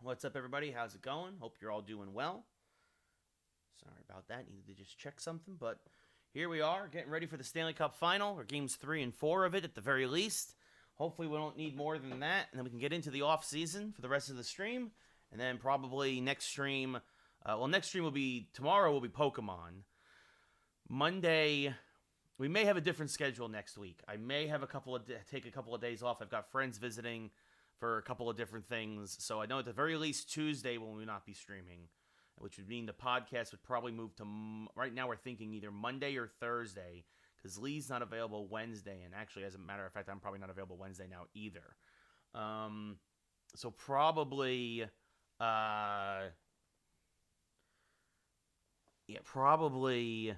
What's up, everybody? How's it going? Hope you're all doing well. Sorry about that. Needed to just check something, but here we are, getting ready for the Stanley Cup Final, or games 3 and 4 of it at the very least. Hopefully we don't need more than that, and then we can get into the off-season for the rest of the stream, and then probably next stream, next stream will be, tomorrow will be Pokemon. Monday, we may have a different schedule next week. I may have take a couple of days off. I've got friends visiting for a couple of different things. So I know at the very least Tuesday will not be streaming, which would mean the podcast would probably move to, right now we're thinking either Monday or Thursday, because Lee's not available Wednesday, and actually, as a matter of fact, I'm probably not available Wednesday now either. So probably, probably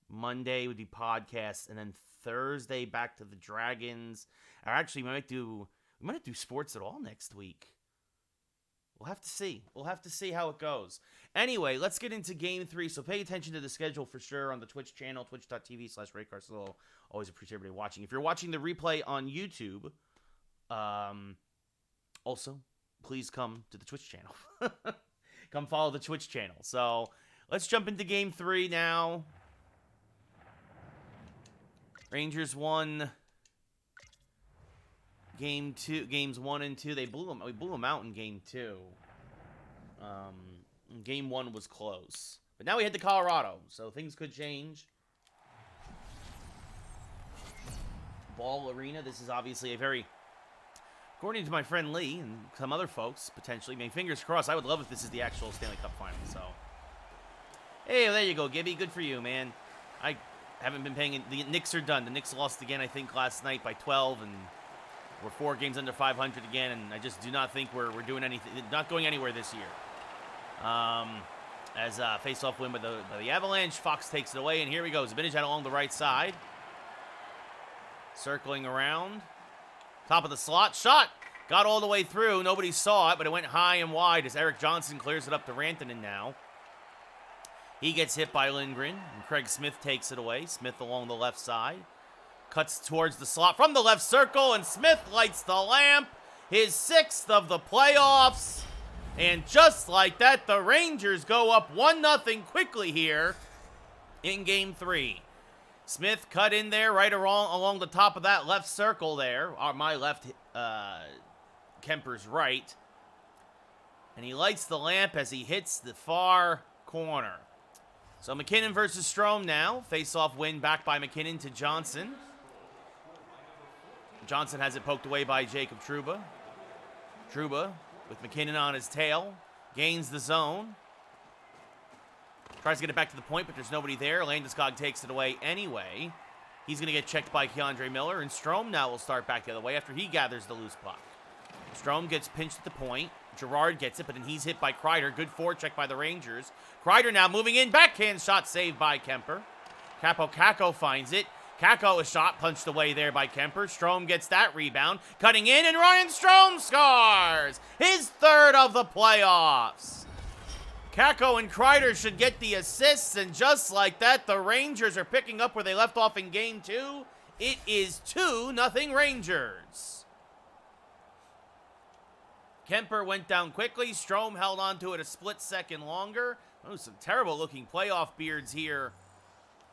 Monday would be podcast, and then Thursday back to the Dragons. Or actually, we might not do sports at all next week. We'll have to see. We'll have to see how it goes. Anyway, let's get into Game 3. So pay attention to the schedule for sure on the Twitch channel, twitch.tv/RayCarcillo. Always appreciate everybody watching. If you're watching the replay on YouTube, also, please come to the Twitch channel. Come follow the Twitch channel. So let's jump into Game 3 now. Rangers won games 1 and 2. We blew them out in game 2. Game 1 was close. But now we head to Colorado, so things could change. Ball Arena. This is obviously a very, according to my friend Lee and some other folks, potentially, fingers crossed, I would love if this is the actual Stanley Cup Final, so. Hey, there you go, Gibby. Good for you, man. I haven't been paying. The Knicks are done. The Knicks lost again, I think, last night by 12, and we're 4 games under 500 again, and I just do not think we're doing anything, not going anywhere this year. As a face-off win by the Avalanche, Fox takes it away, and here we go. Zibanejad along the right side. Circling around. Top of the slot. Shot! Got all the way through. Nobody saw it, but it went high and wide as Eric Johnson clears it up to Rantanen now. He gets hit by Lindgren, and Craig Smith takes it away. Smith along the left side. Cuts towards the slot from the left circle, and Smith lights the lamp. His 6th of the playoffs. And just like that, the Rangers go up 1-0 quickly here in Game 3. Smith cut in there right along the top of that left circle there. My left, Kemper's right. And he lights the lamp as he hits the far corner. So McKinnon versus Strome now. Face-off win back by McKinnon to Johnson. Johnson has it poked away by Jacob Trouba. Trouba, with McKinnon on his tail, gains the zone. Tries to get it back to the point, but there's nobody there. Landeskog takes it away anyway. He's going to get checked by Keandre Miller, and Strome now will start back the other way after he gathers the loose puck. Strome gets pinched at the point. Gerard gets it, but then he's hit by Kreider. Good forecheck by the Rangers. Kreider now moving in. Backhand shot saved by Kemper. Kako finds it. Kako, a shot punched away there by Kemper. Strome gets that rebound. Cutting in, and Ryan Strome scores! His 3rd of the playoffs. Kako and Kreider should get the assists, and just like that, the Rangers are picking up where they left off in Game 2. It is 2-0 Rangers. Kemper went down quickly. Strome held on to it a split second longer. Oh, some terrible-looking playoff beards here.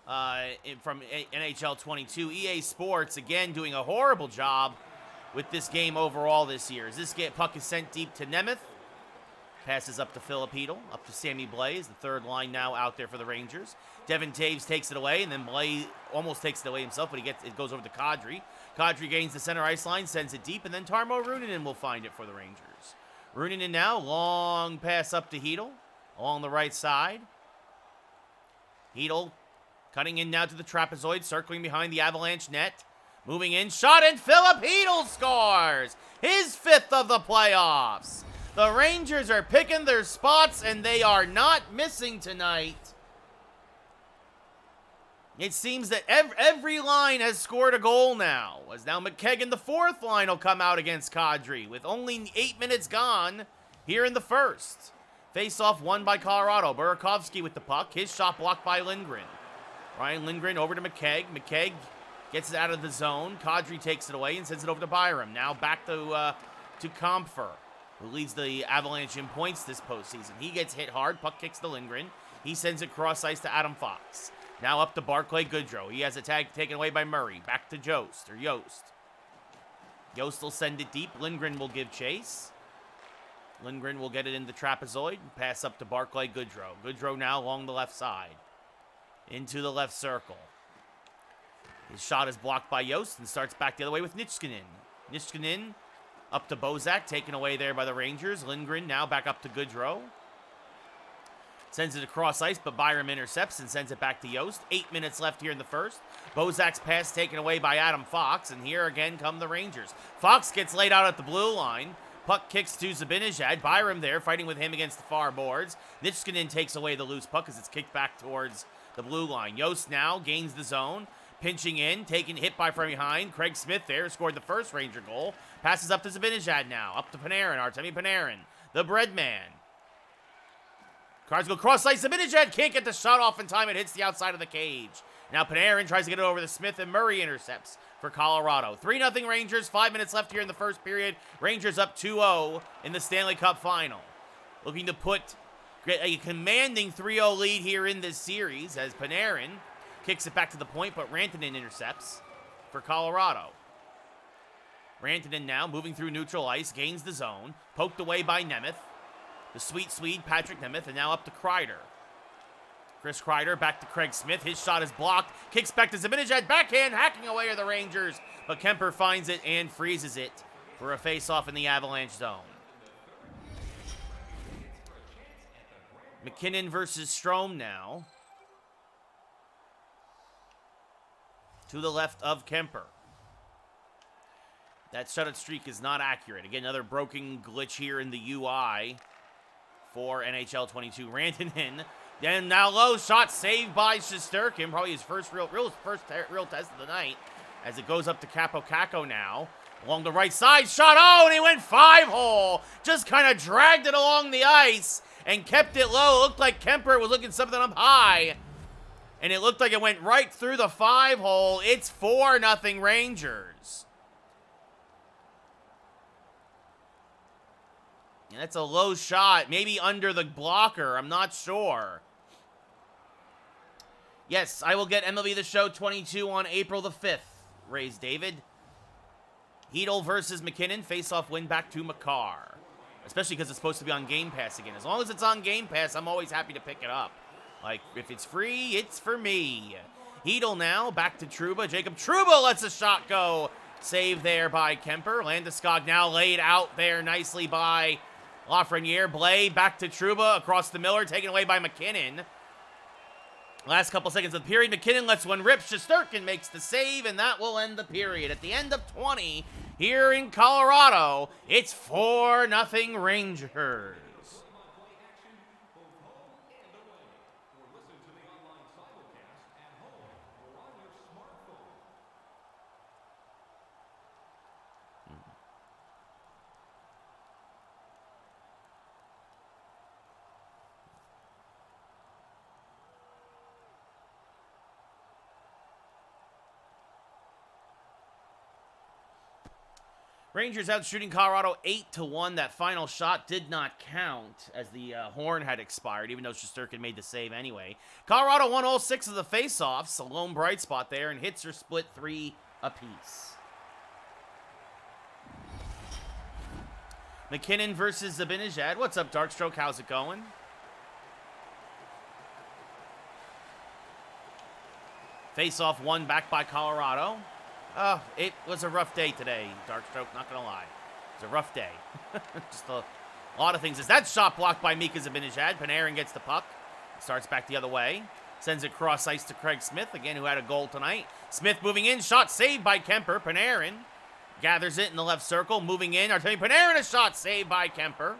From NHL 22. EA Sports, again, doing a horrible job with this game overall this year. As this puck is sent deep to Nemeth. Passes up to Philip Hedl, up to Sammy Blaze, the 3rd line now out there for the Rangers. Devin Taves takes it away, and then Blaze almost takes it away himself, but it goes over to Kadri. Kadri gains the center ice line, sends it deep, and then Tarmo Reunanen will find it for the Rangers. Reunanen now, long pass up to Hedl, along the right side. Hedl cutting in now to the trapezoid, circling behind the Avalanche net. Moving in, shot, and Philip Hedl scores! His 5th of the playoffs. The Rangers are picking their spots, and they are not missing tonight. It seems that every line has scored a goal now. As now McKagan, the 4th line, will come out against Kadri with only 8 minutes gone here in the 1st. Face-off won by Colorado. Burakovsky with the puck. His shot blocked by Lindgren. Ryan Lindgren over to McKegg. McKegg gets it out of the zone. Kadri takes it away and sends it over to Byram. Now back to Compher. who leads the Avalanche in points this postseason. He gets hit hard. Puck kicks to Lindgren. He sends it cross ice to Adam Fox. Now up to Barclay Goodrow. He has a tag taken away by Murray. Back to Yost. Yost will send it deep. Lindgren will give chase. Lindgren will get it in the trapezoid and pass up to Barclay Goodrow. Goodrow now along the left side. Into the left circle. His shot is blocked by Yost and starts back the other way with Nichushkin. Nichushkin up to Bozak, taken away there by the Rangers. Lindgren now back up to Goodrow. Sends it across ice, but Byram intercepts and sends it back to Yost. 8 minutes left here in the first. Bozak's pass taken away by Adam Fox, and here again come the Rangers. Fox gets laid out at the blue line. Puck kicks to Zibanejad. Byram there fighting with him against the far boards. Nichushkin takes away the loose puck as it's kicked back towards the blue line. Yost now gains the zone. Pinching in, hit by from behind. Craig Smith there scored the first Ranger goal. Passes up to Zibanejad now. Up to Panarin, Artemi Panarin. The bread man. Cards go cross ice. Zibanejad can't get the shot off in time. It hits the outside of the cage. Now Panarin tries to get it over to Smith, and Murray intercepts for Colorado. 3-0 Rangers. 5 minutes left here in the first period. Rangers up 2-0 in the Stanley Cup final. Looking to put a commanding 3-0 lead here in this series as Panarin kicks it back to the point, but Rantanen intercepts for Colorado. Rantanen now moving through neutral ice, gains the zone, poked away by Nemeth. The sweet Swede, Patrick Nemeth, and now up to Kreider. Chris Kreider back to Craig Smith. His shot is blocked. Kicks back to Zibanejad. Backhand, hacking away are the Rangers. But Kemper finds it and freezes it for a face-off in the Avalanche zone. McKinnon versus Strome now. To the left of Kemper. That shutout streak is not accurate. Again, another broken glitch here in the UI for NHL 22. Rantanen. Then now low shot saved by Shesterkin. Probably his first real test of the night. As it goes up to Capo now. Along the right side. Shot. Oh, and he went 5-hole. Just kind of dragged it along the ice and kept it low. It looked like Kemper was looking something up high. And it looked like it went right through the 5-hole. It's 4-0 Rangers. And that's a low shot. Maybe under the blocker. I'm not sure. Yes, I will get MLB The Show 22 on April the 5th. Rays David. Hedl versus McKinnon. Face-off win back to Makar. Especially because it's supposed to be on Game Pass again. As long as it's on Game Pass, I'm always happy to pick it up. Like, if it's free, it's for me. Hedl now, back to Trouba. Jacob Trouba lets a shot go. Save there by Kemper. Landeskog now laid out there nicely by Lafreniere. Blais back to Trouba, across the Miller, taken away by McKinnon. Last couple seconds of the period, McKinnon lets one rip. Shesterkin makes the save, and that will end the period. At the end of 20, here in Colorado, it's 4-0 Rangers. Rangers out shooting Colorado 8-1. That final shot did not count as the horn had expired, even though Shesterkin made the save anyway. Colorado won all 6 of the faceoffs, a lone bright spot there, and hits are split 3 apiece. McKinnon versus Zibanejad. What's up, Darkstroke? How's it going? Faceoff won back by Colorado. It was a rough day today, Darkstroke, not gonna lie. It was a rough day. Just a lot of things. As that shot blocked by Mika Zibanejad, Panarin gets the puck. Starts back the other way. Sends it cross ice to Craig Smith, again, who had a goal tonight. Smith moving in, shot saved by Kemper. Panarin gathers it in the left circle, moving in. Artemi Panarin, a shot saved by Kemper.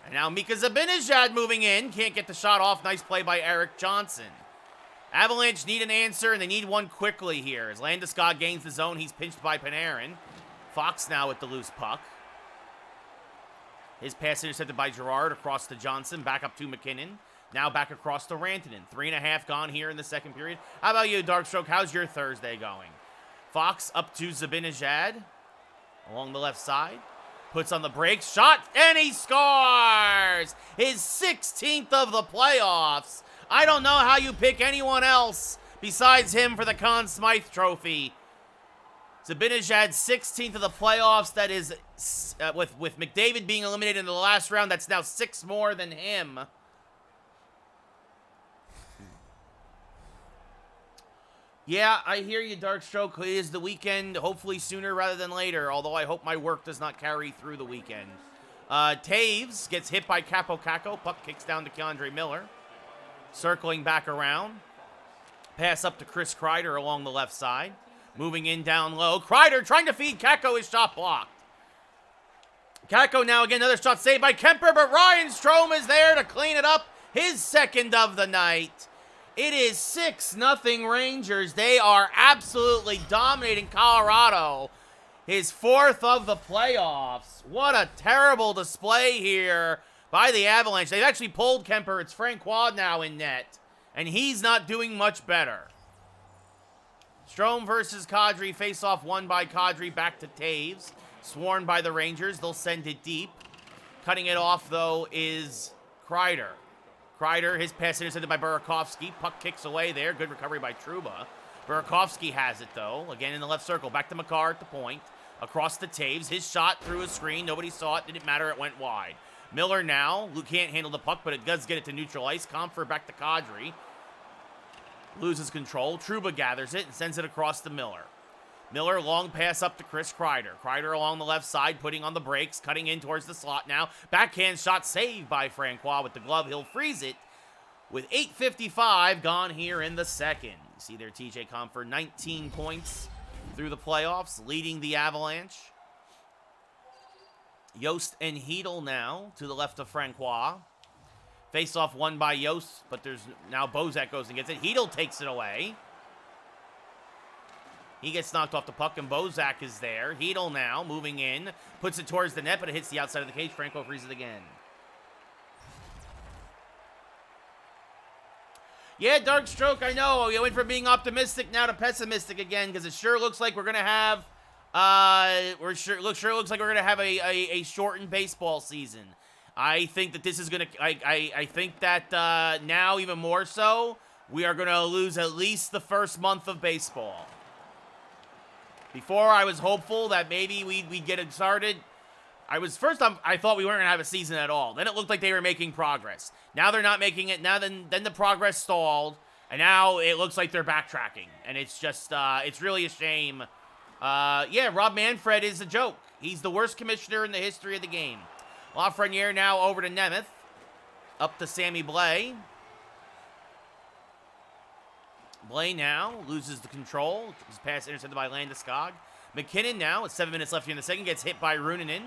And now Mika Zibanejad moving in. Can't get the shot off. Nice play by Eric Johnson. Avalanche need an answer, and they need one quickly here. As Landeskog gains the zone, he's pinched by Panarin. Fox now with the loose puck. His pass intercepted by Girard across to Johnson. Back up to McKinnon. Now back across to Rantanen. 3.5 gone here in the second period. How about you, Darkstroke? How's your Thursday going? Fox up to Zibanejad along the left side. Puts on the brakes, shot, and he scores! His 16th of the playoffs. I don't know how you pick anyone else besides him for the Conn Smythe Trophy. Zibanejad's 16th of the playoffs. That is, with McDavid being eliminated in the last round, that's now 6 more than him. Yeah, I hear you, Darkstroke. It is the weekend, hopefully sooner rather than later, although I hope my work does not carry through the weekend. Taves gets hit by Capo Caco. Puck kicks down to Keandre Miller. Circling back around. Pass up to Chris Kreider along the left side. Moving in down low. Kreider trying to feed Caco. His shot blocked. Caco now again, another shot saved by Kemper, but Ryan Strome is there to clean it up. His 2nd of the night. It is 6-0 Rangers. They are absolutely dominating Colorado. His 4th of the playoffs. What a terrible display here by the Avalanche. They've actually pulled Kemper. It's Francois now in net, and he's not doing much better. Strome versus Kadri. Face-off won by Kadri. Back to Taves. Sworn by the Rangers. They'll send it deep. Cutting it off, though, is Kreider. Kreider, his pass intercepted by Burakovsky. Puck kicks away there. Good recovery by Trouba. Burakovsky has it, though. Again in the left circle. Back to Makar at the point. Across the Taves. His shot through a screen. Nobody saw it. Didn't matter. It went wide. Miller now. Luke can't handle the puck, but it does get it to neutral ice. Comfer back to Kadri. Loses control. Trouba gathers it and sends it across to Miller. Miller, long pass up to Chris Kreider. Kreider along the left side, putting on the brakes, cutting in towards the slot now. Backhand shot saved by Francois with the glove. He'll freeze it with 8:55 gone here in the second. You see there TJ Comfer, 19 points through the playoffs, leading the Avalanche. Yost and Hedel now to the left of Francois. Face-off won by Yost, but there's now Bozak goes and gets it. Hedel takes it away. He gets knocked off the puck, and Bozak is there. Hedel now moving in, puts it towards the net, but it hits the outside of the cage. Franco freezes it again. Yeah, Darkstroke, I know. We went from being optimistic now to pessimistic again, because it sure looks like we're gonna have, sure looks like we're gonna have a shortened baseball season. I think that this is gonna. I think that now even more so, we are gonna lose at least the first month of baseball. Before, I was hopeful that maybe we'd get it started. I thought we weren't going to have a season at all. Then it looked like they were making progress. Now they're not making it. Now then the progress stalled. And now it looks like they're backtracking. And it's just, it's really a shame. Yeah, Rob Manfred is a joke. He's the worst commissioner in the history of the game. Lafreniere now over to Nemeth. Up to Sammy Blais. Blais now loses the control. His pass intercepted by Landeskog. McKinnon now, with 7 minutes left here in the second, gets hit by Rooney.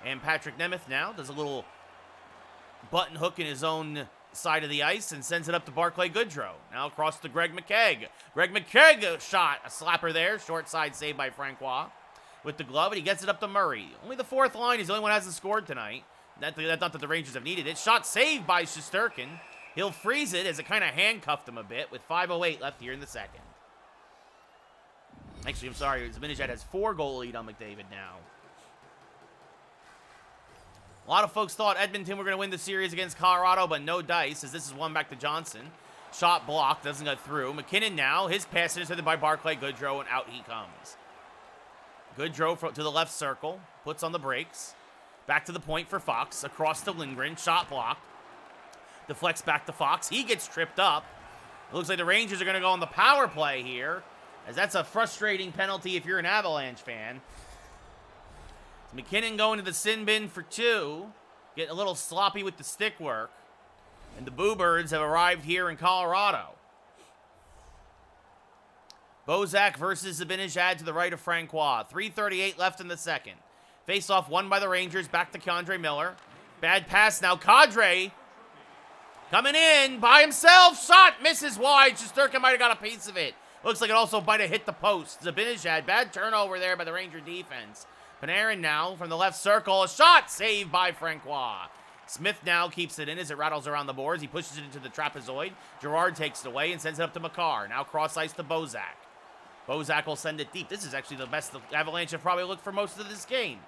And Patrick Nemeth now does a little button hook in his own side of the ice and sends it up to Barclay Goodrow. Now across to Greg McKegg. Greg McKegg shot a slapper there. Short side saved by Francois with the glove, and he gets it up to Murray. Only the fourth line. He's the only one who hasn't scored tonight. Not that the Rangers have needed it. Shot saved by Shesterkin. He'll freeze it as it kind of handcuffed him a bit with 5:08 left here in the second. Actually, I'm sorry. Zibanejad has 4-goal lead on McDavid now. A lot of folks thought Edmonton were going to win the series against Colorado, but no dice, as this is one back to Johnson. Shot blocked, doesn't get through. McKinnon now, his pass intercepted by Barclay Goodrow, and out he comes. Goodrow to the left circle, puts on the brakes. Back to the point for Fox, across to Lindgren, shot blocked. Deflects back to Fox, he gets tripped up. It looks like the Rangers are going to go on the power play here, as that's a frustrating penalty if you're an Avalanche fan. McKinnon going to the sin bin for 2. Getting a little sloppy with the stick work. And the Boo Birds have arrived here in Colorado. Bozak versus Zibanejad to the right of Francois. 3:38 left in the second. Face-off won by the Rangers. Back to Keandre Miller. Bad pass now. Kadri coming in by himself. Shot misses wide. Shesterkin might have got a piece of it. Looks like it also might have hit the post. Zibanejad, bad turnover there by the Ranger defense. Panarin now from the left circle. A shot saved by Francois. Smith now keeps it in as it rattles around the boards. He pushes it into the trapezoid. Girard takes it away and sends it up to Makar. Now cross ice to Bozak. Bozak will send it deep. This is actually the best the Avalanche have probably looked for most of this game.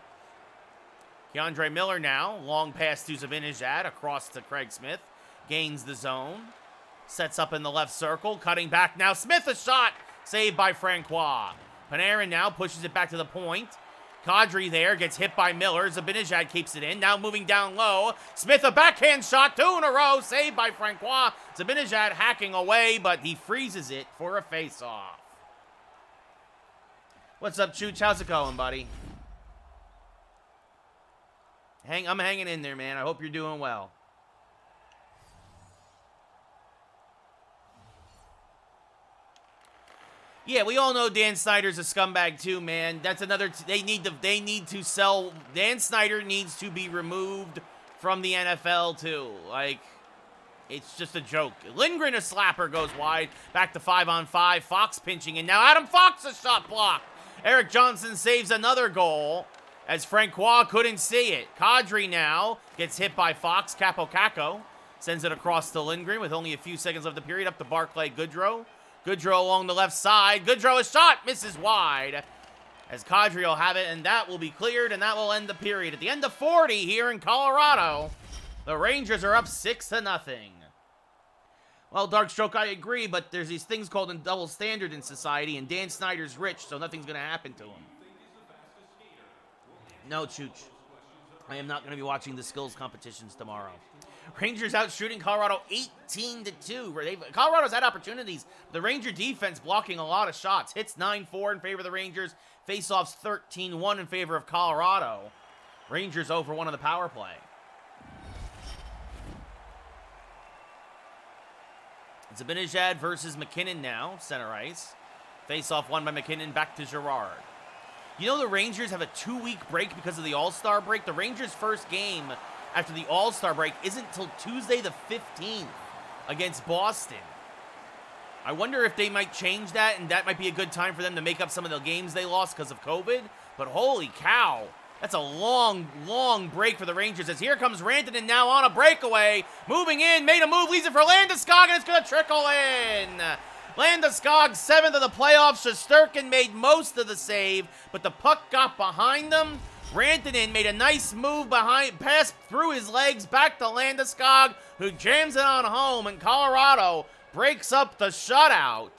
Keandre Miller now, long pass to Zibanejad, across to Craig Smith. Gains the zone. Sets up in the left circle, cutting back now. Smith, a shot! Saved by Francois. Panarin now pushes it back to the point. Kadri there, gets hit by Miller. Zibanejad keeps it in, now moving down low. Smith, a backhand shot, 2 in a row, saved by Francois. Zibanejad hacking away, but he freezes it for a face-off. What's up, Chooch? How's it going, buddy? I'm hanging in there, man. I hope you're doing well. Yeah, we all know Dan Snyder's a scumbag too, man. That's another. They need to sell. Dan Snyder needs to be removed from the NFL too. Like, it's just a joke. Lindgren, a slapper, goes wide. Back to 5-on-5. Fox pinching in now. Adam Fox, a shot blocked. Eric Johnson saves another goal as Francois couldn't see it. Kadri now gets hit by Fox. Capo sends it across to Lindgren with only a few seconds left of the period. Up to Barclay Goodrow. Goodrow along the left side. Goodrow, a shot, misses wide. As Kadri will have it, and that will be cleared, and that will end the period. At the end of 40 here in Colorado, the Rangers are up 6-0. Well, Darkstroke, I agree, but there's these things called a double standard in society, and Dan Snyder's rich, so nothing's going to happen to him. No, Chooch. I am not going to be watching the skills competitions tomorrow. Rangers out shooting Colorado 18-2. Colorado's had opportunities. The Ranger defense blocking a lot of shots. Hits 9-4 in favor of the Rangers. Faceoffs 13-1 in favor of Colorado. Rangers over 1 on the power play. Zibanejad versus McKinnon now, center ice. Faceoff won by McKinnon, back to Girard. You know the Rangers have a 2-week break because of the All-Star break? The Rangers' first game after the All-Star break isn't until Tuesday the 15th against Boston. I wonder if they might change that, and that might be a good time for them to make up some of the games they lost because of COVID. But holy cow, that's a long, long break for the Rangers. As here comes Rantanen now on a breakaway. Moving in, made a move, leaves it for Landeskog, and it's going to trickle in. Landeskog, 7th of the playoffs. Shesterkin made most of the save, but the puck got behind them. Rantanen made a nice move behind, passed through his legs back to Landeskog, who jams it on home, and Colorado breaks up the shutout.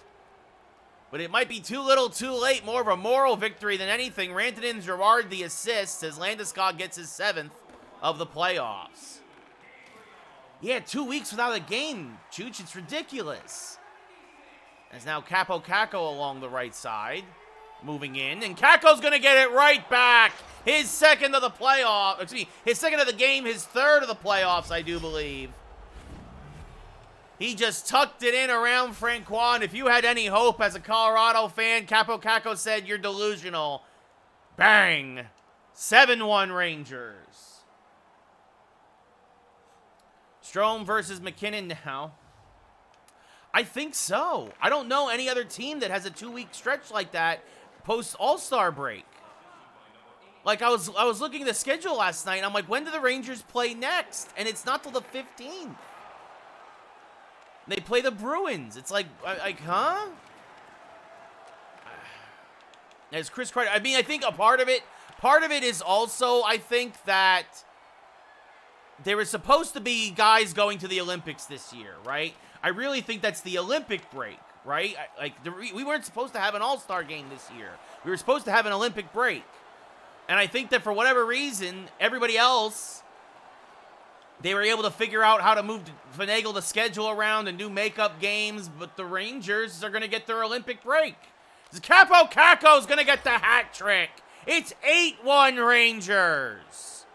But it might be too little too late, more of a moral victory than anything. Rantanen and Girard the assists as Landeskog gets his 7th of the playoffs. Yeah, 2 weeks without a game, Chooch, it's ridiculous. As now Capo along the right side. Moving in, and Kako's going to get it right back. His 2nd of the playoff, excuse me, his 2nd of the game, his 3rd of the playoffs, I do believe. He just tucked it in around Francois, and if you had any hope as a Colorado fan, Kako said you're delusional. Bang! 7-1 Rangers. Strome versus McKinnon now. I think so. I don't know any other team that has a 2-week stretch like that post All-Star break. Like, I was looking at the schedule last night, and I'm like, when do the Rangers play next? And it's not till the 15th. They play the Bruins. It's like huh? As Chris Kreider, I mean, I think a part of it is also, I think that there was supposed to be guys going to the Olympics this year, right? I really think that's the Olympic break, right? We weren't supposed to have an All-Star game this year. We were supposed to have an Olympic break. And I think that for whatever reason, everybody else, they were able to figure out how to finagle the schedule around and do makeup games, but the Rangers are going to get their Olympic break. Capo Kako's going to get the hat trick. It's 8-1 Rangers.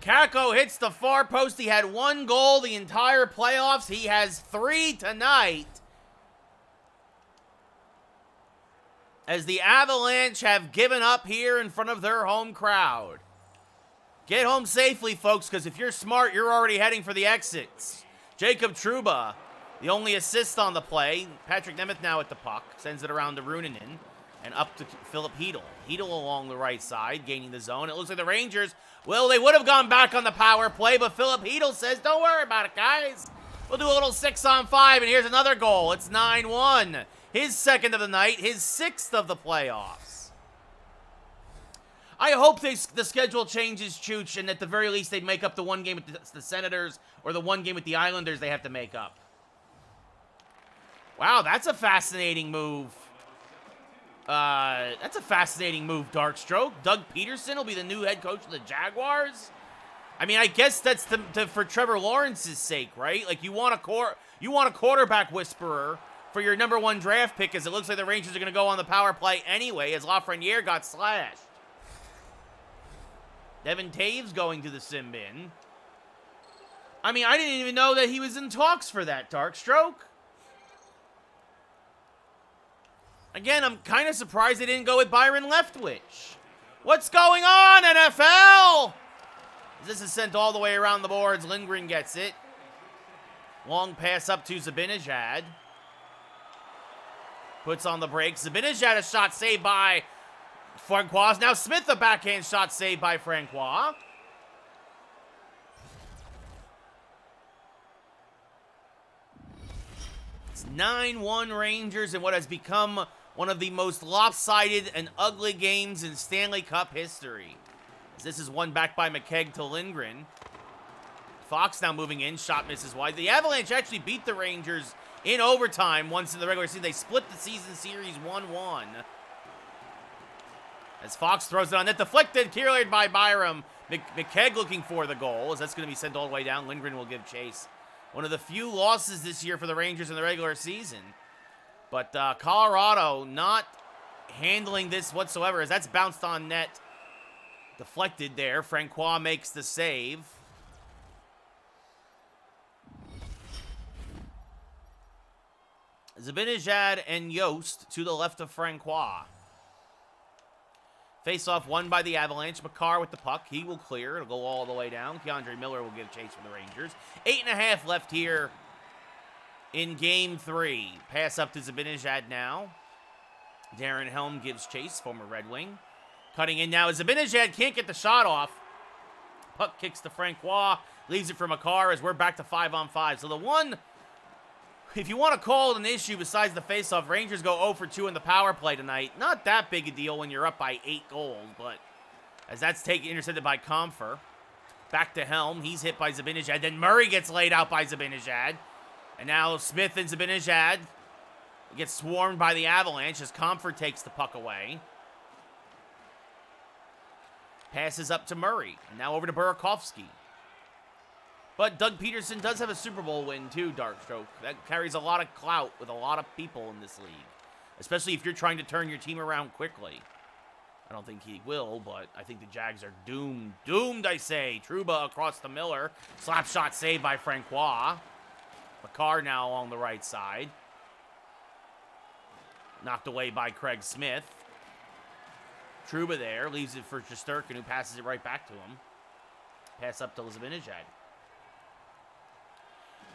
Kako hits the far post. He had 1 goal the entire playoffs. He has 3 tonight. As the Avalanche have given up here in front of their home crowd. Get home safely, folks, because if you're smart, you're already heading for the exits. Jacob Trouba, the only assist on the play. Patrick Nemeth now at the puck. Sends it around to Rooney and up to Philip Hedl. Hedl along the right side, gaining the zone. It looks like the Rangers, well, they would have gone back on the power play, but Philip Hedl says, don't worry about it, guys. We'll do a little 6-on-5, and here's another goal. It's 9-1. His 2nd of the night, his 6th of the playoffs. I hope the schedule changes, Chooch, and at the very least they make up the one game with the Senators or the one game with the Islanders they have to make up. Wow, that's a fascinating move. That's a fascinating move, Darkstroke. Doug Peterson will be the new head coach of the Jaguars. I mean, I guess that's for Trevor Lawrence's sake, right? Like, you want a quarterback whisperer for your #1 draft pick, as it looks like the Rangers are going to go on the power play anyway, as Lafreniere got slashed. Devin Taves going to the sin bin. I mean, I didn't even know that he was in talks for that, Darkstroke. Again, I'm kind of surprised they didn't go with Byron Leftwich. What's going on, NFL? This is sent all the way around the boards. Lindgren gets it. Long pass up to Zibanejad. Puts on the brakes. Zibanejad, a shot saved by Francois. Now Smith, a backhand shot saved by Francois. It's 9-1 Rangers in what has become one of the most lopsided and ugly games in Stanley Cup history. This is one back by McKegg to Lindgren. Fox now moving in. Shot misses wide. The Avalanche actually beat the Rangers in overtime once in the regular season. They split the season series 1-1. As Fox throws it on net. Deflected. Cleared by Byram. McKegg looking for the goal, as that's going to be sent all the way down. Lindgren will give chase. One of the few losses this year for the Rangers in the regular season. But Colorado not handling this whatsoever, as that's bounced on net. Deflected there. Francois makes the save. Zibanejad and Yost to the left of Francois. Face-off won by the Avalanche. Makar with the puck. He will clear. It'll go all the way down. Keandre Miller will give chase for the Rangers. 8.5 left here in Game 3. Pass up to Zibanejad now. Darren Helm gives chase, former Red Wing. Cutting in now as Zibanejad can't get the shot off. Puck kicks to Francois. Leaves it for Makar as we're back to 5-on-5. So the one, if you want to call it an issue besides the faceoff, Rangers go 0 for 2 in the power play tonight. Not that big a deal when you're up by 8 goals, but as that's intercepted by Comfer. Back to Helm. He's hit by Zibanejad. Then Murray gets laid out by Zibanejad. And now Smith and Zibanejad get swarmed by the Avalanche as Comfer takes the puck away. Passes up to Murray. And now over to Burakovsky. But Doug Peterson does have a Super Bowl win too, Darkstroke. That carries a lot of clout with a lot of people in this league. Especially if you're trying to turn your team around quickly. I don't think he will, but I think the Jags are doomed. Doomed, I say. Trouba across to Miller. Slap shot saved by Francois. Makar now along the right side. Knocked away by Craig Smith. Trouba there. Leaves it for Shesterkin, who passes it right back to him. Pass up to Zibanejad.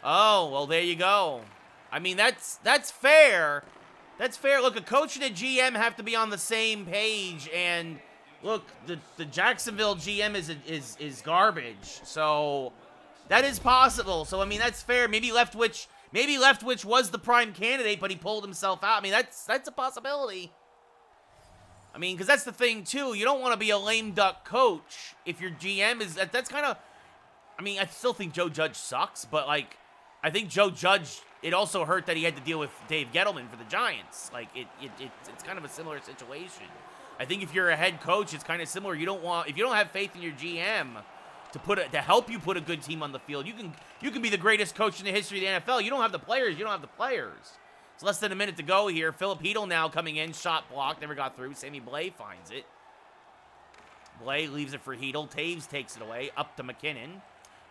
Oh, well, there you go. I mean, that's fair. That's fair. Look, a coach and a GM have to be on the same page. And look, the Jacksonville GM is garbage. So that is possible. So I mean, that's fair. Maybe Leftwich was the prime candidate, but he pulled himself out. I mean, that's a possibility. I mean, because that's the thing too. You don't want to be a lame duck coach if your GM is. That's kind of. I mean, I still think Joe Judge sucks, but like, I think Joe Judge. It also hurt that he had to deal with Dave Gettleman for the Giants. Like, it's kind of a similar situation. I think if you're a head coach, it's kind of similar. You don't want, if you don't have faith in your GM to help you put a good team on the field, you can be the greatest coach in the history of the NFL. You don't have the players. You don't have the players. It's less than a minute to go here. Philip Hedl now coming in, shot blocked, never got through. Sammy Blais finds it. Blais leaves it for Hedl. Taves takes it away, up to McKinnon,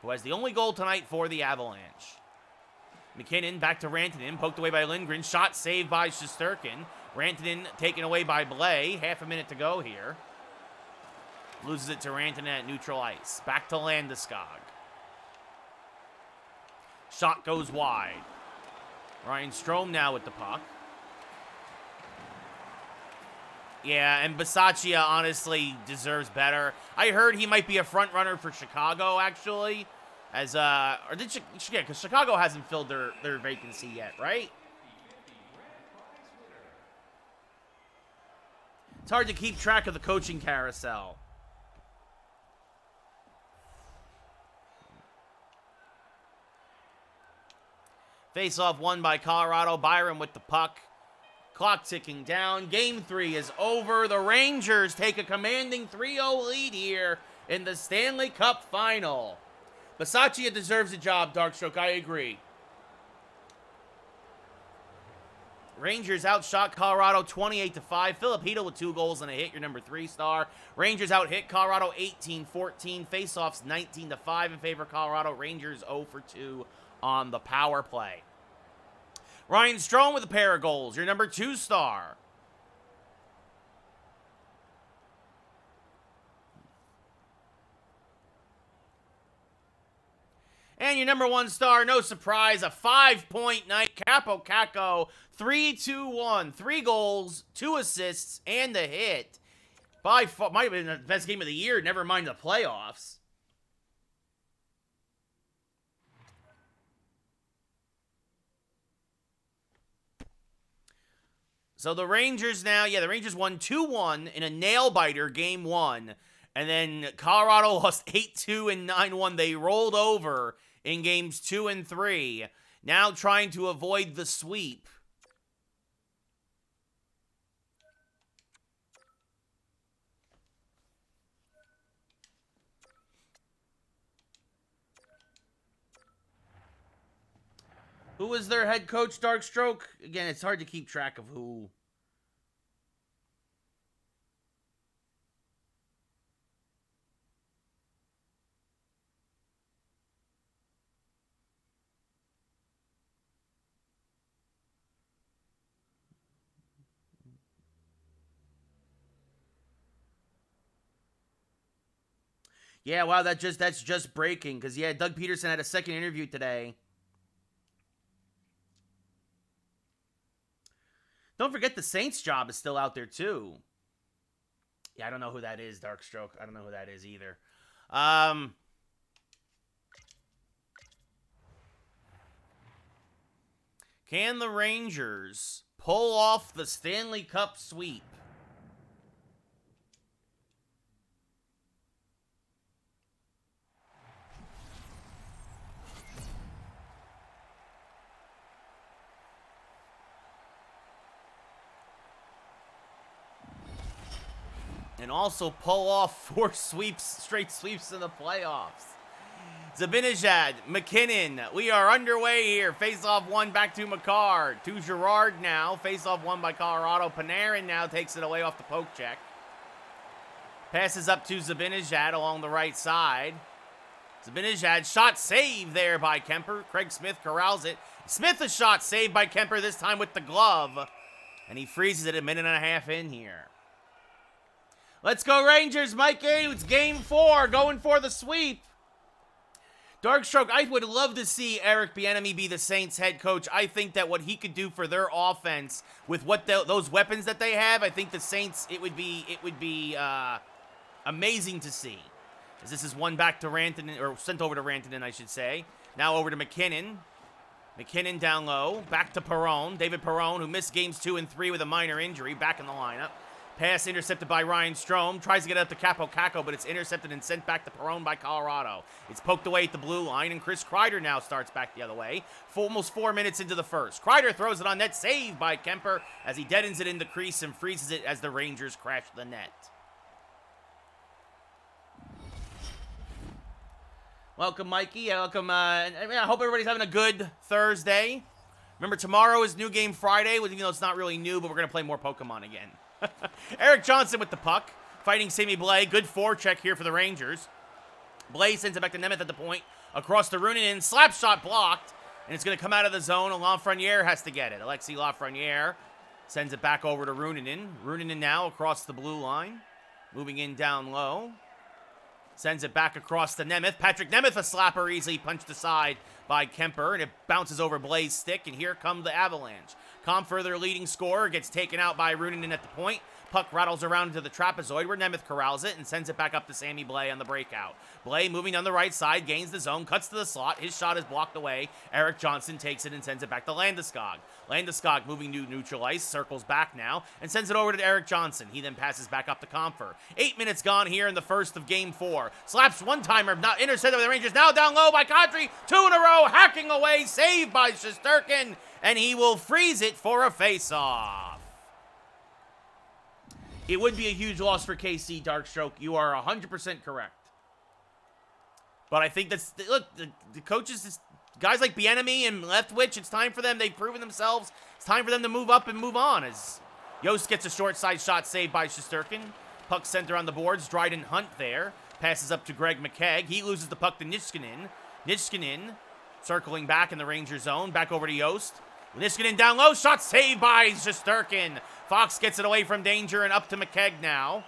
who has the only goal tonight for the Avalanche. McKinnon back to Rantanen, poked away by Lindgren. Shot saved by Shesterkin. Rantanen taken away by Blais. Half a minute to go here. Loses it to Rantanen at neutral ice. Back to Landeskog. Shot goes wide. Ryan Strome now with the puck. Yeah, and Bisaccia honestly deserves better. I heard he might be a front runner for Chicago, actually. As, or did yeah, because Chicago hasn't filled their vacancy yet, right? It's hard to keep track of the coaching carousel. Face-off won by Colorado. Byram with the puck. Clock ticking down. Game 3 is over. The Rangers take a commanding 3-0 lead here in the Stanley Cup Final. Bisaccia deserves a job, Darkstroke. I agree. Rangers outshot Colorado 28-5. Filipino with 2 goals and a hit, your number 3 star. Rangers out-hit Colorado 18-14. Face-offs 19-5 in favor of Colorado. Rangers 0-for-2 on the power play. Ryan Strome with a pair of goals, your number 2 star. And your number 1 star, no surprise, a 5-point night. Capo Caco, 3-2-1. 3 goals, 2 assists, and a hit. By far, might have been the best game of the year, never mind the playoffs. So the Rangers now, the Rangers won 2-1 in a nail-biter game 1. And then Colorado lost 8-2 and 9-1. They rolled over in games 2 and 3. Now trying to avoid the sweep. Who was their head coach, Darkstroke? Again, it's hard to keep track of who. Yeah, wow, that's just breaking. Because, Doug Peterson had a second interview today. Don't forget the Saints job is still out there, too. Yeah, I don't know who that is, Darkstroke. I don't know who that is either. Can the Rangers pull off the Stanley Cup sweep? And also pull off 4 straight sweeps in the playoffs. Zibanejad, McKinnon, we are underway here. Face-off won back to Makar. To Girard now. Face-off won by Colorado. Panarin now takes it away off the poke check. Passes up to Zibanejad along the right side. Zibanejad, shot saved there by Kemper. Craig Smith corrals it. Smith, a shot saved by Kemper, this time with the glove. And he freezes it a minute and a half in here. Let's go Rangers, Mikey. It's game 4, going for the sweep. Darkstroke, I would love to see Eric Bieniemy be the Saints head coach. I think that what he could do for their offense with what those weapons that they have, I think the Saints, it would be amazing to see. As this is one back to Rantanen, or sent over to Rantanen, I should say. Now over to McKinnon. McKinnon down low, back to Perron. David Perron, who missed games 2 and 3 with a minor injury, back in the lineup. Pass intercepted by Ryan Strome. Tries to get it up to Capo Caco, but it's intercepted and sent back to Perron by Colorado. It's poked away at the blue line, and Chris Kreider now starts back the other way. Almost 4 minutes into the first. Kreider throws it on net, saved by Kemper as he deadens it in the crease and freezes it as the Rangers crash the net. Welcome, Mikey. Welcome. I hope everybody's having a good Thursday. Remember, tomorrow is New Game Friday, even though it's not really new, but we're going to play more Pokemon again. Eric Johnson with the puck, fighting Sami Blais. Good forecheck here for the Rangers. Blais sends it back to Nemeth at the point. Across to Rooney, slap shot blocked. And it's going to come out of the zone, and Lafreniere has to get it. Alexis Lafreniere sends it back over to Rooney. Rooney now across the blue line. Moving in down low. Sends it back across to Nemeth. Patrick Nemeth, a slapper, easily punched aside by Kemper, and it bounces over Blais' stick, and here come the Avalanche. Compher, their leading scorer, gets taken out by Rooney at the point. Puck rattles around into the trapezoid where Nemeth corrals it and sends it back up to Sammy Blais on the breakout. Blais moving on the right side, gains the zone, cuts to the slot. His shot is blocked away. Erik Johnson takes it and sends it back to Landeskog. Landeskog moving to neutral ice, circles back now, and sends it over to Erik Johnson. He then passes back up to Compher. 8 minutes gone here in the first of Game 4. Slaps one-timer, not intercepted by the Rangers. Now down low by Kadri. 2 in a row, hacking away, saved by Shesterkin, and he will freeze it for a face-off. It would be a huge loss for KC, Darkstroke. You are 100% correct. But I think that's... Look, the coaches... Guys like Bieniemy and Leftwich, it's time for them. They've proven themselves. It's time for them to move up and move on as Yost gets a short side shot saved by Shesterkin. Puck center on the boards. Dryden Hunt there. Passes up to Greg McKegg. He loses the puck to Niskanen. Niskanen circling back in the Ranger zone. Back over to Yost. Niskanen down low. Shot saved by Shesterkin. Fox gets it away from danger and up to McKegg now.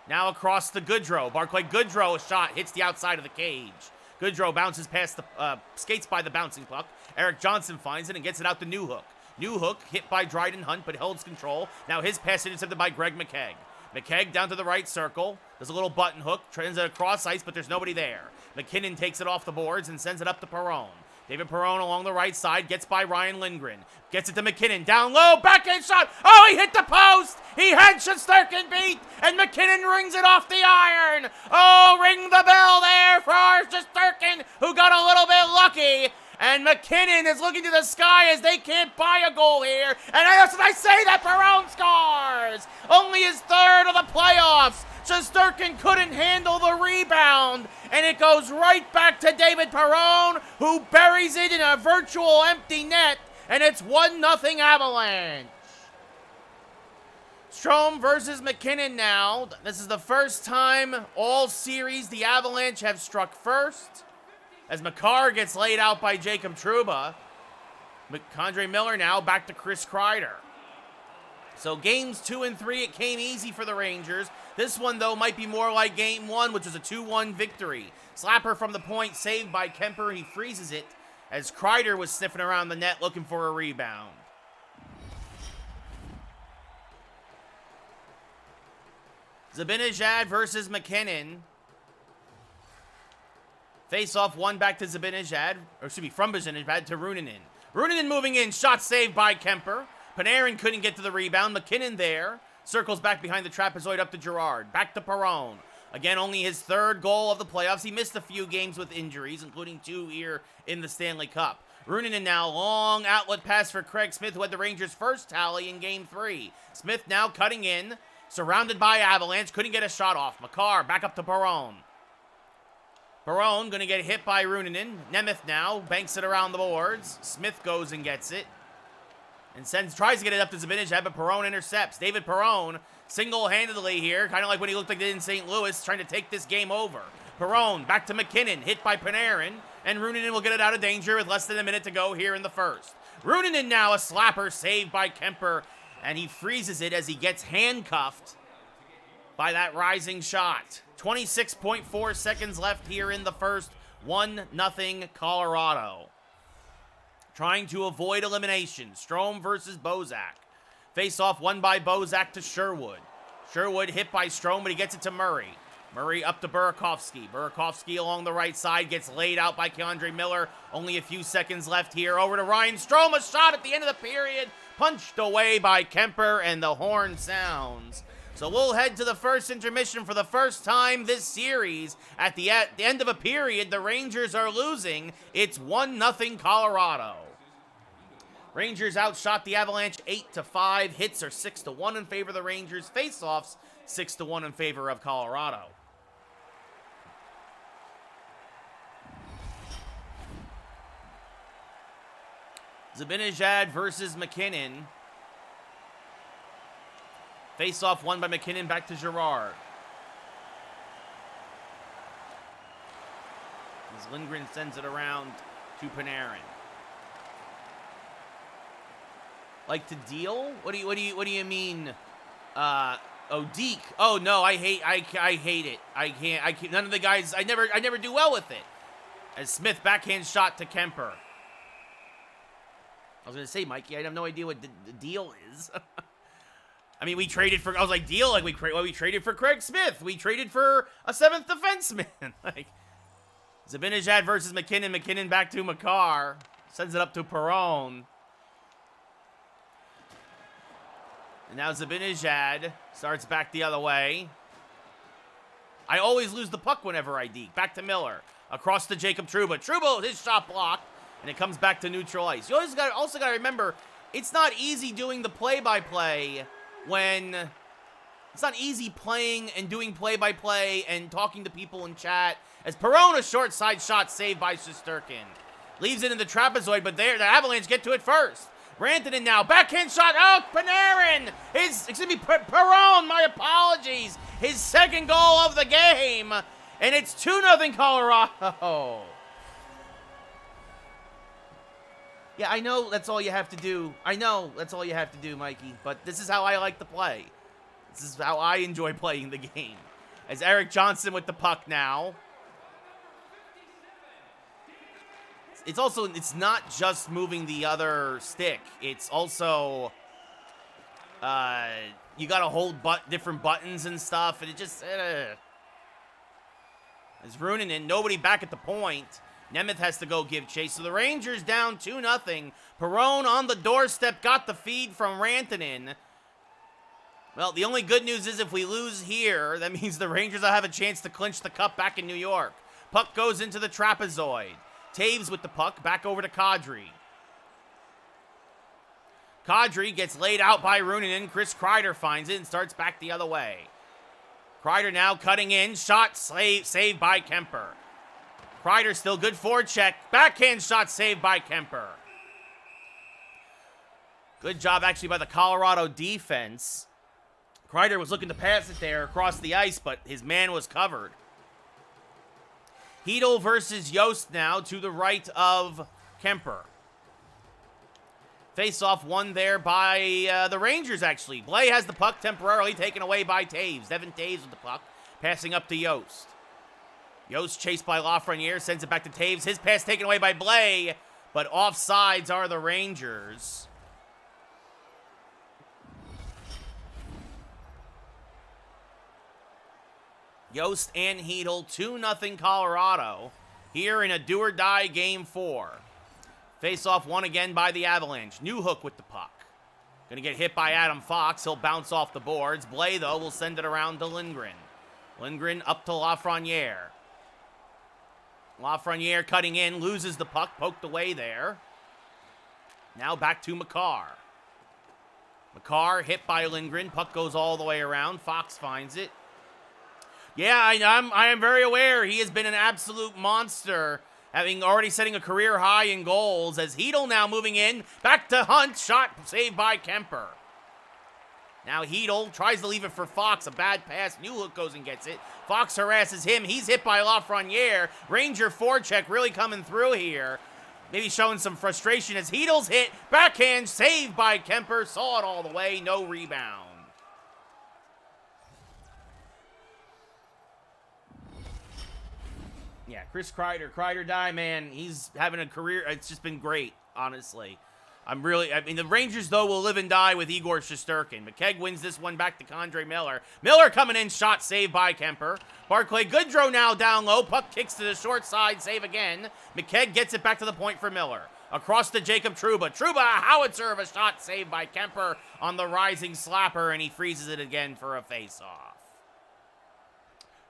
Now across to Goodrow. Barclay Goodrow, a shot, hits the outside of the cage. Goodrow bounces past the, skates by the bouncing puck. Erik Johnson finds it and gets it out to Newhook. Newhook hit by Dryden Hunt, but holds control. Now his pass intercepted by Greg McKegg. McKegg down to the right circle. Does a little button hook, trends it across ice, but there's nobody there. McKinnon takes it off the boards and sends it up to Perron. David Perron along the right side, gets by Ryan Lindgren. Gets it to McKinnon, down low, backhand shot. Oh, he hit the post. He had Shesterkin beat, and McKinnon rings it off the iron. Oh, ring the bell there for Shesterkin, who got a little bit lucky. And McKinnon is looking to the sky as they can't buy a goal here. And as I say that, Perron scores. Only his third of the playoffs. Shesterkin couldn't handle the rebound, and it goes right back to David Perron, who buries it in a virtual empty net, and it's 1-0 Avalanche. Strome versus McKinnon now. This is the first time all series the Avalanche have struck first, as Makar gets laid out by Jacob Trouba. K'Andre Miller now back to Chris Kreider. So games 2 and 3, it came easy for the Rangers. This one, though, might be more like game 1, which was a 2-1 victory. Slapper from the point, saved by Kemper. He freezes it as Kreider was sniffing around the net looking for a rebound. Zibanejad versus McKinnon. Face-off won back to Zibanejad, or excuse me, from Zibanejad to Ruunanen. Ruunanen moving in, shot saved by Kemper. Panarin couldn't get to the rebound. McKinnon there. Circles back behind the trapezoid up to Girard. Back to Perron. Again, only his third goal of the playoffs. He missed a few games with injuries, including 2 here in the Stanley Cup. Ruunanen now, long outlet pass for Craig Smith, who had the Rangers' first tally in Game 3. Smith now cutting in, surrounded by Avalanche. Couldn't get a shot off. Makar back up to Perron. Perron going to get hit by Ruunanen. Nemeth now banks it around the boards. Smith goes and gets it. And tries to get it up to Zibanejad, but Perron intercepts. David Perron, single-handedly here, kind of like when he looked like he did in St. Louis, trying to take this game over. Perron, back to McKinnon, hit by Panarin, and Ruunanen will get it out of danger with less than a minute to go here in the first. Ruunanen now, a slapper, saved by Kemper, and he freezes it as he gets handcuffed by that rising shot. 26.4 seconds left here in the first. 1-0 Colorado. Trying to avoid elimination. Strome versus Bozak. Face-off won by Bozak to Sherwood. Sherwood hit by Strome, but he gets it to Murray. Murray up to Burakovsky. Burakovsky along the right side gets laid out by K'Andre Miller. Only a few seconds left here. Over to Ryan Strome. A shot at the end of the period. Punched away by Kemper, and the horn sounds. So we'll head to the first intermission for the first time this series. At the end of a period, the Rangers are losing. It's 1-0 Colorado. Rangers outshot the Avalanche 8-5. Hits are 6-1 in favor of the Rangers. Face-offs 6-1 in favor of Colorado. Zibanejad versus McKinnon. Face-off won by McKinnon, back to Girard. As Lindgren sends it around to Panarin. Like to deal? What do you mean? Deke. Oh no, I hate it. I can't. None of the guys. I never do well with it. As Smith backhand shot to Kemper. I was gonna say, Mikey, I have no idea what the deal is. I mean, we traded for, I was like, deal, like, we traded for Craig Smith. We traded for a 7th defenseman. Like, Zibanejad versus McKinnon. McKinnon back to Makar. Sends it up to Perron. And now Zibanejad starts back the other way. I always lose the puck whenever I deke. Back to Miller. Across to Jacob Trouba. Trouba, his shot blocked. And it comes back to neutral ice. You always also got to remember, it's not easy doing the play-by-play when... It's not easy playing and doing play-by-play and talking to people in chat. As Perron, a short side shot saved by Shesterkin. Leaves it in the trapezoid, but the Avalanche get to it first. Rantanen now, backhand shot, oh, Panarin! Perron, my apologies! His second goal of the game, and it's 2-0 Colorado. Yeah, I know that's all you have to do. I know that's all you have to do, Mikey, but this is how I like to play. This is how I enjoy playing the game. As Eric Johnson with the puck now. It's not just moving the other stick. It's also, you gotta hold different buttons and stuff, and it just, As Rooney in, nobody back at the point. Nemeth has to go give chase. So the Rangers down 2-0. Perron on the doorstep, got the feed from Rantanen. Well, the only good news is if we lose here, that means the Rangers will have a chance to clinch the cup back in New York. Puck goes into the trapezoid. Taves with the puck, back over to Kadri. Kadri gets laid out by Rooney. Chris Kreider finds it and starts back the other way. Kreider now cutting in. Shot saved by Kemper. Kreider still good forecheck. Backhand shot saved by Kemper. Good job actually by the Colorado defense. Kreider was looking to pass it there across the ice, but his man was covered. Hedl versus Yost now to the right of Kemper. Face-off won there by the Rangers, actually. Blais has the puck temporarily taken away by Taves. Devin Taves with the puck, passing up to Yost. Yost chased by Lafreniere, sends it back to Taves. His pass taken away by Blais, but offsides are the Rangers. Yost and Hedl, 2-0 Colorado. Here in a do-or-die Game 4. Face-off won again by the Avalanche. Newhook with the puck. Gonna get hit by Adam Fox. He'll bounce off the boards. Blais, though, will send it around to Lindgren. Lindgren up to Lafreniere. Lafreniere cutting in, loses the puck, poked away there. Now back to Makar. Makar hit by Lindgren. Puck goes all the way around. Fox finds it. Yeah, I am very aware. He has been an absolute monster, having already setting a career high in goals. As Hedl now moving in, back to Hunt, shot saved by Kemper. Now Hedl tries to leave it for Fox, a bad pass. Newhook goes and gets it. Fox harasses him. He's hit by Lafreniere. Ranger forecheck really coming through here. Maybe showing some frustration as Hedl's hit. Backhand saved by Kemper. Saw it all the way. No rebound. Yeah, Chris Kreider die, man. He's having a career. It's just been great, honestly. I mean, the Rangers, though, will live and die with Igor Shesterkin. McKegg wins this one back to Condre Miller. Miller coming in, shot saved by Kemper. Barclay Goodrow now down low. Puck kicks to the short side, save again. McKegg gets it back to the point for Miller. Across to Jacob Trouba. Trouba, a howitzer of a shot saved by Kemper on the rising slapper, and he freezes it again for a face-off.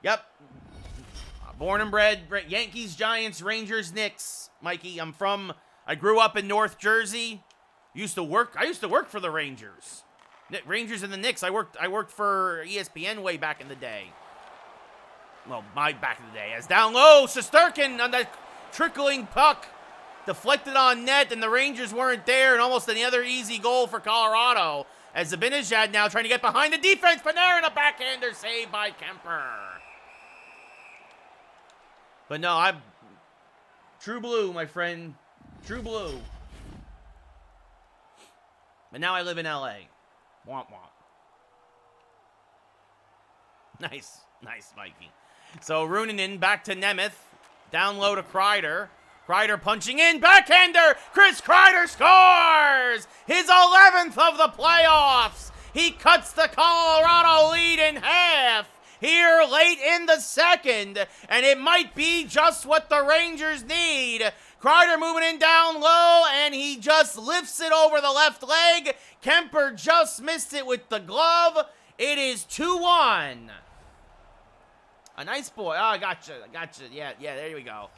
Yep. Born and bred, Yankees, Giants, Rangers, Knicks. Mikey, I grew up in North Jersey. I used to work for the Rangers. Rangers and the Knicks. I worked for ESPN way back in the day. Well, back in the day. As down low, Shesterkin on that trickling puck. Deflected on net, and the Rangers weren't there, and almost another easy goal for Colorado. As Zibanejad now trying to get behind the defense. Panarin, a backhander saved by Kemper. But no, I'm true blue, my friend. True blue. But now I live in LA. Womp womp. Nice, Mikey. So Rooney back to Nemeth. Down low to Kreider. Kreider punching in. Backhander. Chris Kreider scores! His 11th of the playoffs. He cuts the Colorado lead in half here late in the second, and it might be just what the Rangers need. Kreider moving in down low, and he just lifts it over the left leg. Kemper just missed it with the glove. It is 2-1. A nice boy. Oh, I gotcha. Yeah, there we go.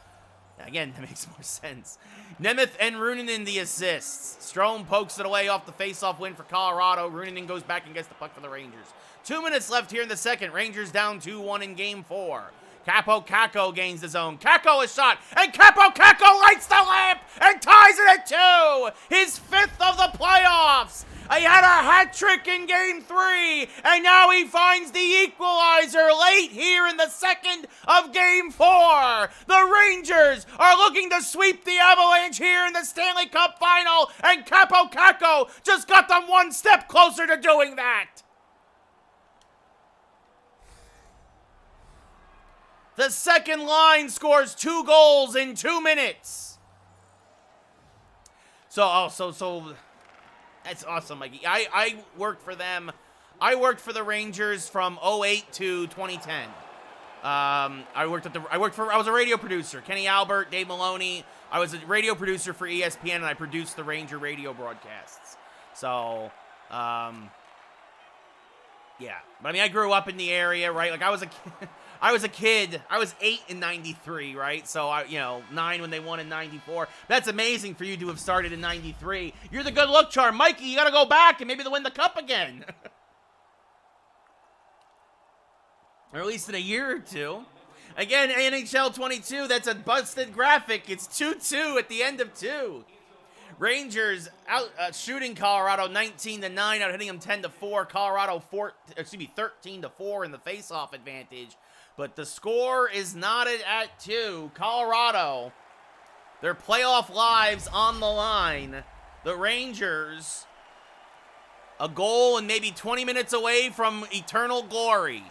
Again, that makes more sense. Nemeth and Rooney the assists. Strome pokes it away off the face-off win for Colorado. Rooney goes back and gets the puck for the Rangers. 2 minutes left here in the second. Rangers down 2-1 in Game 4. Capo Caco gains the zone. Caco is shot, and Capo Caco lights the lamp and ties it at 2. His 5th of the playoffs. He had a hat trick in Game 3, and now he finds the equalizer late here in the second of Game 4. The Rangers are looking to sweep the Avalanche here in the Stanley Cup Final, and Capo Caco just got them one step closer to doing that. The second line scores 2 goals in 2 minutes. So that's awesome, Mikey. I worked for them. I worked for the Rangers from 2008 to 2010. I was a radio producer. Kenny Albert, Dave Maloney. I was a radio producer for ESPN, and I produced the Ranger radio broadcasts. So, yeah. But I mean, I grew up in the area, right? Like I was a kid. I was 8 in 93, right? So, 9 when they won in 94. That's amazing for you to have started in 93. You're the good luck charm. Mikey, you got to go back and maybe they'll win the cup again. Or at least in a year or two. Again, NHL 22, that's a busted graphic. It's 2-2 at the end of 2. Rangers out shooting Colorado 19-9, out hitting them 10-4. Colorado 13-4 in the face-off advantage. But the score is knotted at 2. Colorado, their playoff lives on the line. The Rangers, a goal and maybe 20 minutes away from eternal glory.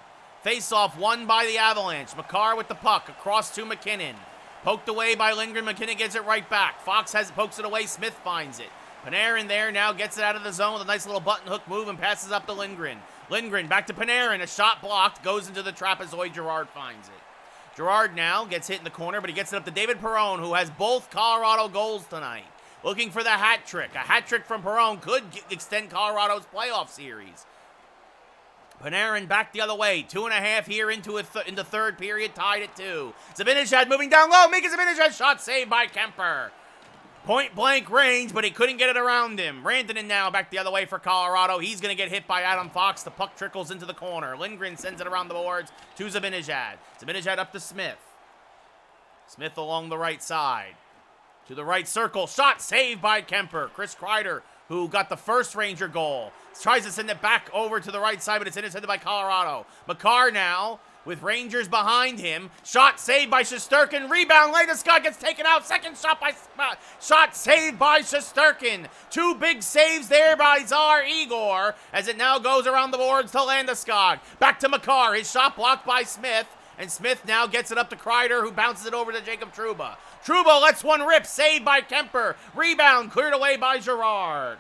Face-off won by the Avalanche. Makar with the puck across to McKinnon. Poked away by Lindgren. McKinnon gets it right back. Fox pokes it away. Smith finds it. Panarin there now gets it out of the zone with a nice little button hook move and passes up to Lindgren. Lindgren back to Panarin. A shot blocked. Goes into the trapezoid. Girard finds it. Girard now gets hit in the corner, but he gets it up to David Perron, who has both Colorado goals tonight. Looking for the hat trick. A hat trick from Perron could extend Colorado's playoff series. Panarin back the other way. 2.5 here into third period. Tied at 2. Zibanejad moving down low. Mika Zibanejad shot saved by Kemper. Point blank range, but he couldn't get it around him. Rantanen now back the other way for Colorado. He's going to get hit by Adam Fox. The puck trickles into the corner. Lindgren sends it around the boards to Zibanejad. Zibanejad up to Smith. Smith along the right side. To the right circle. Shot saved by Kemper. Chris Kreider, who got the first Ranger goal, tries to send it back over to the right side, but it's intercepted by Colorado. Makar now with Rangers behind him. Shot saved by Shesterkin. Rebound. Landeskog gets taken out. Second shot saved by Shesterkin. 2 big saves there by Tsar Igor as it now goes around the boards to Landeskog. Back to Makar. His shot blocked by Smith. And Smith now gets it up to Kreider, who bounces it over to Jacob Trouba. Trouba lets one rip. Saved by Kemper. Rebound cleared away by Girard.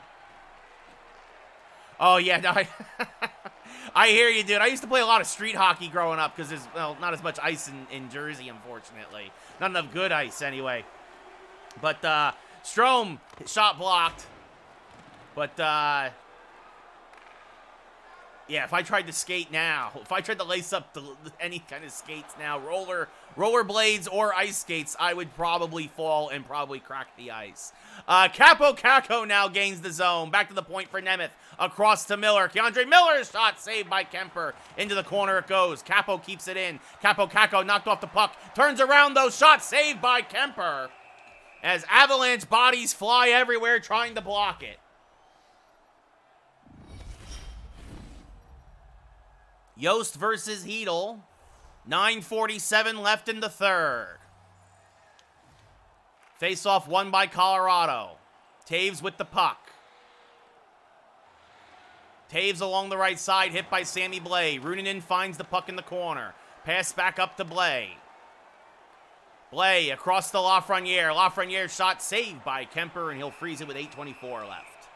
Oh, yeah. No, I hear you, dude. I used to play a lot of street hockey growing up because there's, not as much ice in Jersey, unfortunately. Not enough good ice, anyway. But, Strome, shot blocked. But, yeah, if I tried to skate now, if I tried to lace up any kind of skates now, roller blades or ice skates, I would probably fall and probably crack the ice. Capo Caco now gains the zone. Back to the point for Nemeth. Across to Miller. Keandre Miller's shot saved by Kemper. Into the corner it goes. Capo keeps it in. Capo Caco knocked off the puck. Turns around though. Shot saved by Kemper. As Avalanche bodies fly everywhere trying to block it. Yost versus Hedl. 9:47 left in the third. Face-off won by Colorado. Taves with the puck. Taves along the right side, hit by Sammy Blais. Rooney finds the puck in the corner. Pass back up to Blais. Blais across to Lafreniere. Lafreniere's shot saved by Kemper, and he'll freeze it with 8:24 left.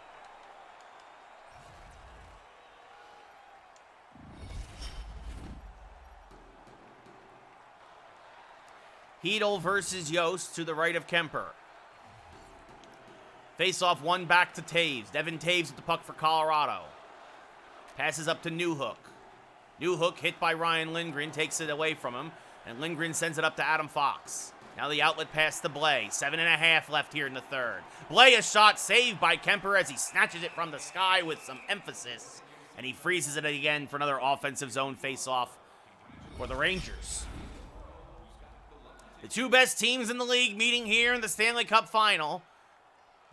Hedel versus Yost to the right of Kemper. Face-off one back to Taves. Devin Taves with the puck for Colorado. Passes up to Newhook. Newhook hit by Ryan Lindgren, takes it away from him, and Lindgren sends it up to Adam Fox. Now the outlet pass to Blais. 7.5 left here in the third. Blais, a shot saved by Kemper as he snatches it from the sky with some emphasis, and he freezes it again for another offensive zone face-off for the Rangers. The two best teams in the league meeting here in the Stanley Cup Final.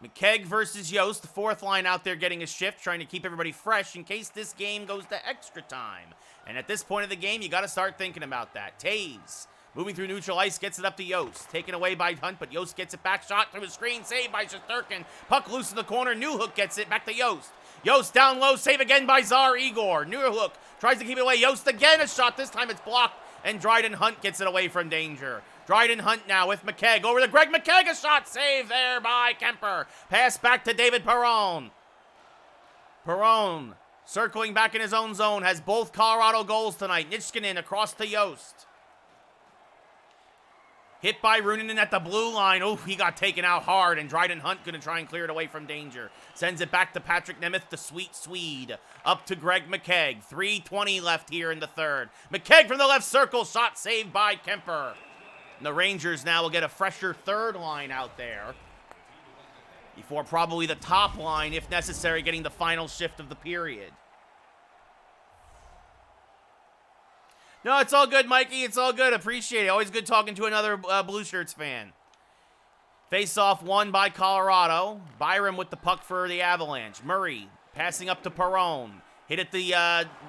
McKegg versus Yost, the fourth line out there getting a shift, trying to keep everybody fresh in case this game goes to extra time. And at this point of the game, you got to start thinking about that. Taves, moving through neutral ice, gets it up to Yost. Taken away by Hunt, but Yost gets it back. Shot through the screen, saved by Shesterkin. Puck loose in the corner. Newhook gets it back to Yost. Yost down low, save again by Tsar Igor. Newhook tries to keep it away. Yost again, a shot. This time it's blocked, and Dryden Hunt gets it away from danger. Dryden Hunt now with McKegg. Over to Greg McKegg, a shot saved there by Kemper. Pass back to David Perron. Perron circling back in his own zone, has both Colorado goals tonight. Nitschkinin across to Yost. Hit by Rooney at the blue line. Oh, he got taken out hard, and Dryden Hunt going to try and clear it away from danger. Sends it back to Patrick Nemeth, the sweet Swede. Up to Greg McKegg. 3:20 left here in the third. McKegg from the left circle. Shot saved by Kemper. And the Rangers now will get a fresher third line out there before probably the top line, if necessary, getting the final shift of the period. No, it's all good, Mikey. It's all good. Appreciate it. Always good talking to another Blue Shirts fan. Face-off won by Colorado. Byram with the puck for the Avalanche. Murray passing up to Perron. Hit at the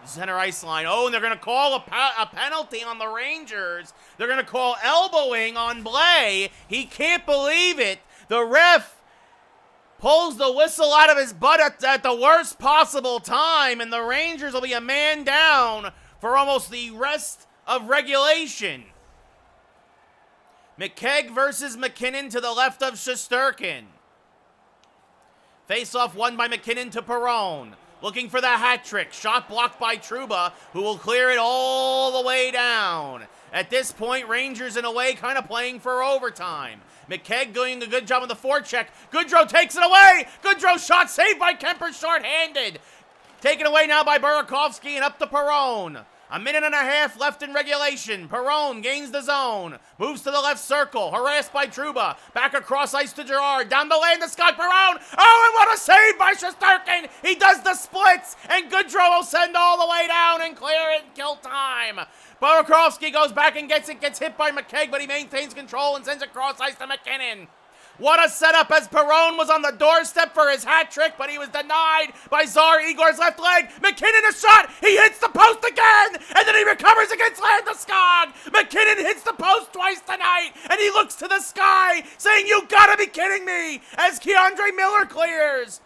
center ice line. Oh, and they're going to call a penalty on the Rangers. They're going to call elbowing on Blais. He can't believe it. The ref pulls the whistle out of his butt at the worst possible time, and the Rangers will be a man down for almost the rest of regulation. McKegg versus McKinnon to the left of Shesterkin. Face-off won by McKinnon to Perron. Looking for the hat trick. Shot blocked by Trouba, who will clear it all the way down. At this point, Rangers in a way kind of playing for overtime. McKegg doing a good job on the forecheck. Goodrow takes it away. Goodrow shot saved by Kemper, short-handed. Taken away now by Burakovsky and up to Perron. 1.5 minutes left in regulation. Perron gains the zone. Moves to the left circle. Harassed by Trouba. Back across ice to Girard. Down the lane to Scott Perron. Oh, and what a save by Shesterkin. He does the splits. And Goodrow will send all the way down and clear it and kill time. Burakovsky goes back and gets it. Gets hit by McKegg, but he maintains control and sends it cross ice to McKinnon. What a setup as Perron was on the doorstep for his hat trick, but he was denied by Tsar Igor's left leg. McKinnon a shot. He hits the post again, and then he recovers against Landeskog. McKinnon hits the post twice tonight, and he looks to the sky, saying, "You gotta be kidding me," as Keandre Miller clears.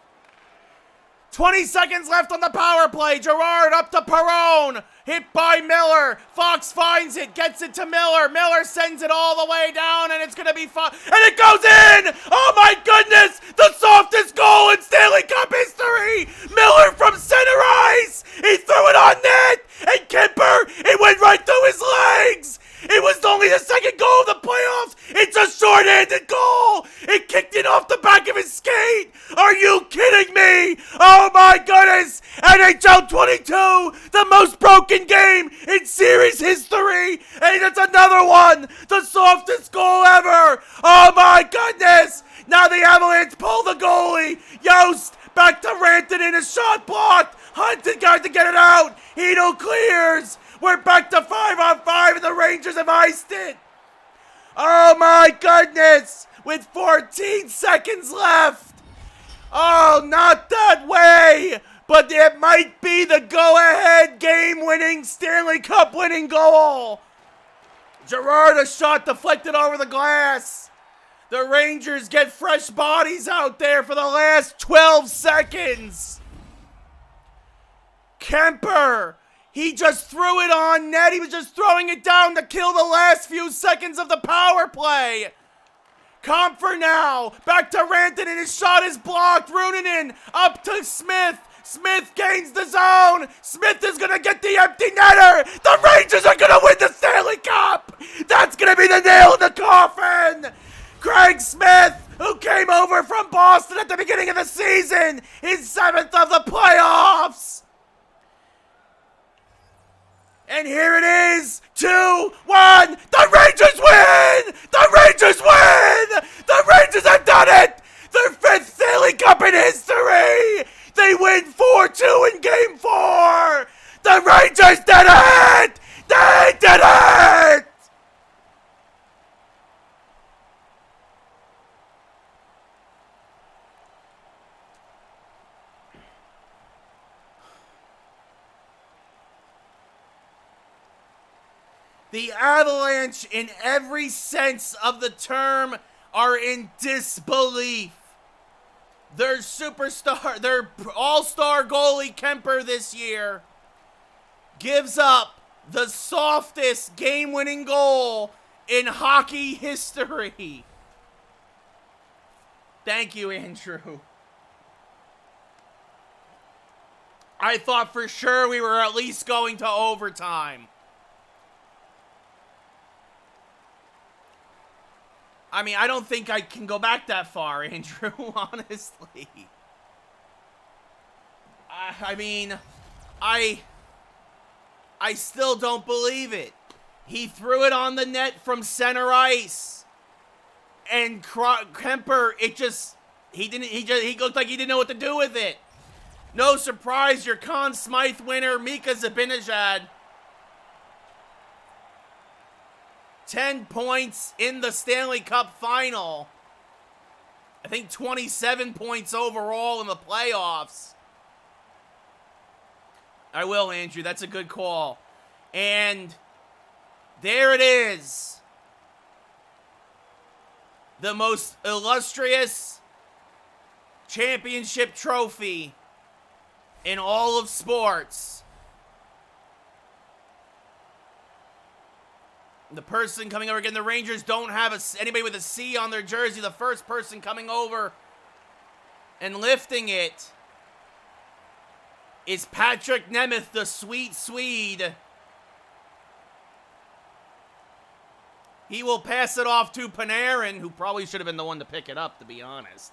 20 seconds left on the power play. Girard up to Perron. Hit by Miller. Fox finds it, gets it to Miller. Miller sends it all the way down, and it's going to be fun. And it goes in! Oh my goodness! The softest goal in Stanley Cup history! Miller from center ice! He threw it on net! And Kemper, it went right through his legs! It was only the second goal of the playoffs! It's a short-handed goal! It kicked it off the back of his skate! Are you kidding me? Oh my goodness! NHL 22, the most broken game in series history! And it's another one! The softest goal ever! Oh my goodness! Now the Avalanche pull the goalie! Yost back to Rantanen, a shot blocked! Hunted guys to get it out! Hedel clears! We're back to 5-on-5 and the Rangers have iced it! Oh my goodness! With 14 seconds left! Oh, not that way! But it might be the go-ahead game-winning, Stanley Cup-winning goal! Girard, a shot deflected over the glass! The Rangers get fresh bodies out there for the last 12 seconds! Kemper! He just threw it on net. He was just throwing it down to kill the last few seconds of the power play. Comfer now. Back to Rantanen. His shot is blocked. Roonin up to Smith. Smith gains the zone. Smith is going to get the empty netter. The Rangers are going to win the Stanley Cup. That's going to be the nail in the coffin. win his 7th of the playoffs. And here it is, 2-1, the Rangers win! The Rangers win! The Rangers have done it! Their 5th Stanley Cup in history! They win 4-2 in Game 4! The Rangers did it! They did it! The Avalanche, in every sense of the term, are in disbelief. Their superstar, their all-star goalie Kemper this year gives up the softest game-winning goal in hockey history. Thank you, Andrew. I thought for sure we were at least going to overtime. I mean, I don't think I can go back that far, Andrew, honestly. I still don't believe it. He threw it on the net from center ice. And Kemper, he looked like he didn't know what to do with it. No surprise, your Conn Smythe winner, Mika Zibanejad. 10 points in the Stanley Cup final. I think 27 points overall in the playoffs. I will, Andrew. That's a good call. And there it is. The most illustrious championship trophy in all of sports. The person coming over again, the Rangers don't have anybody with a C on their jersey. The first person coming over and lifting it is Patrick Nemeth, the sweet Swede. He will pass it off to Panarin, who probably should have been the one to pick it up, to be honest.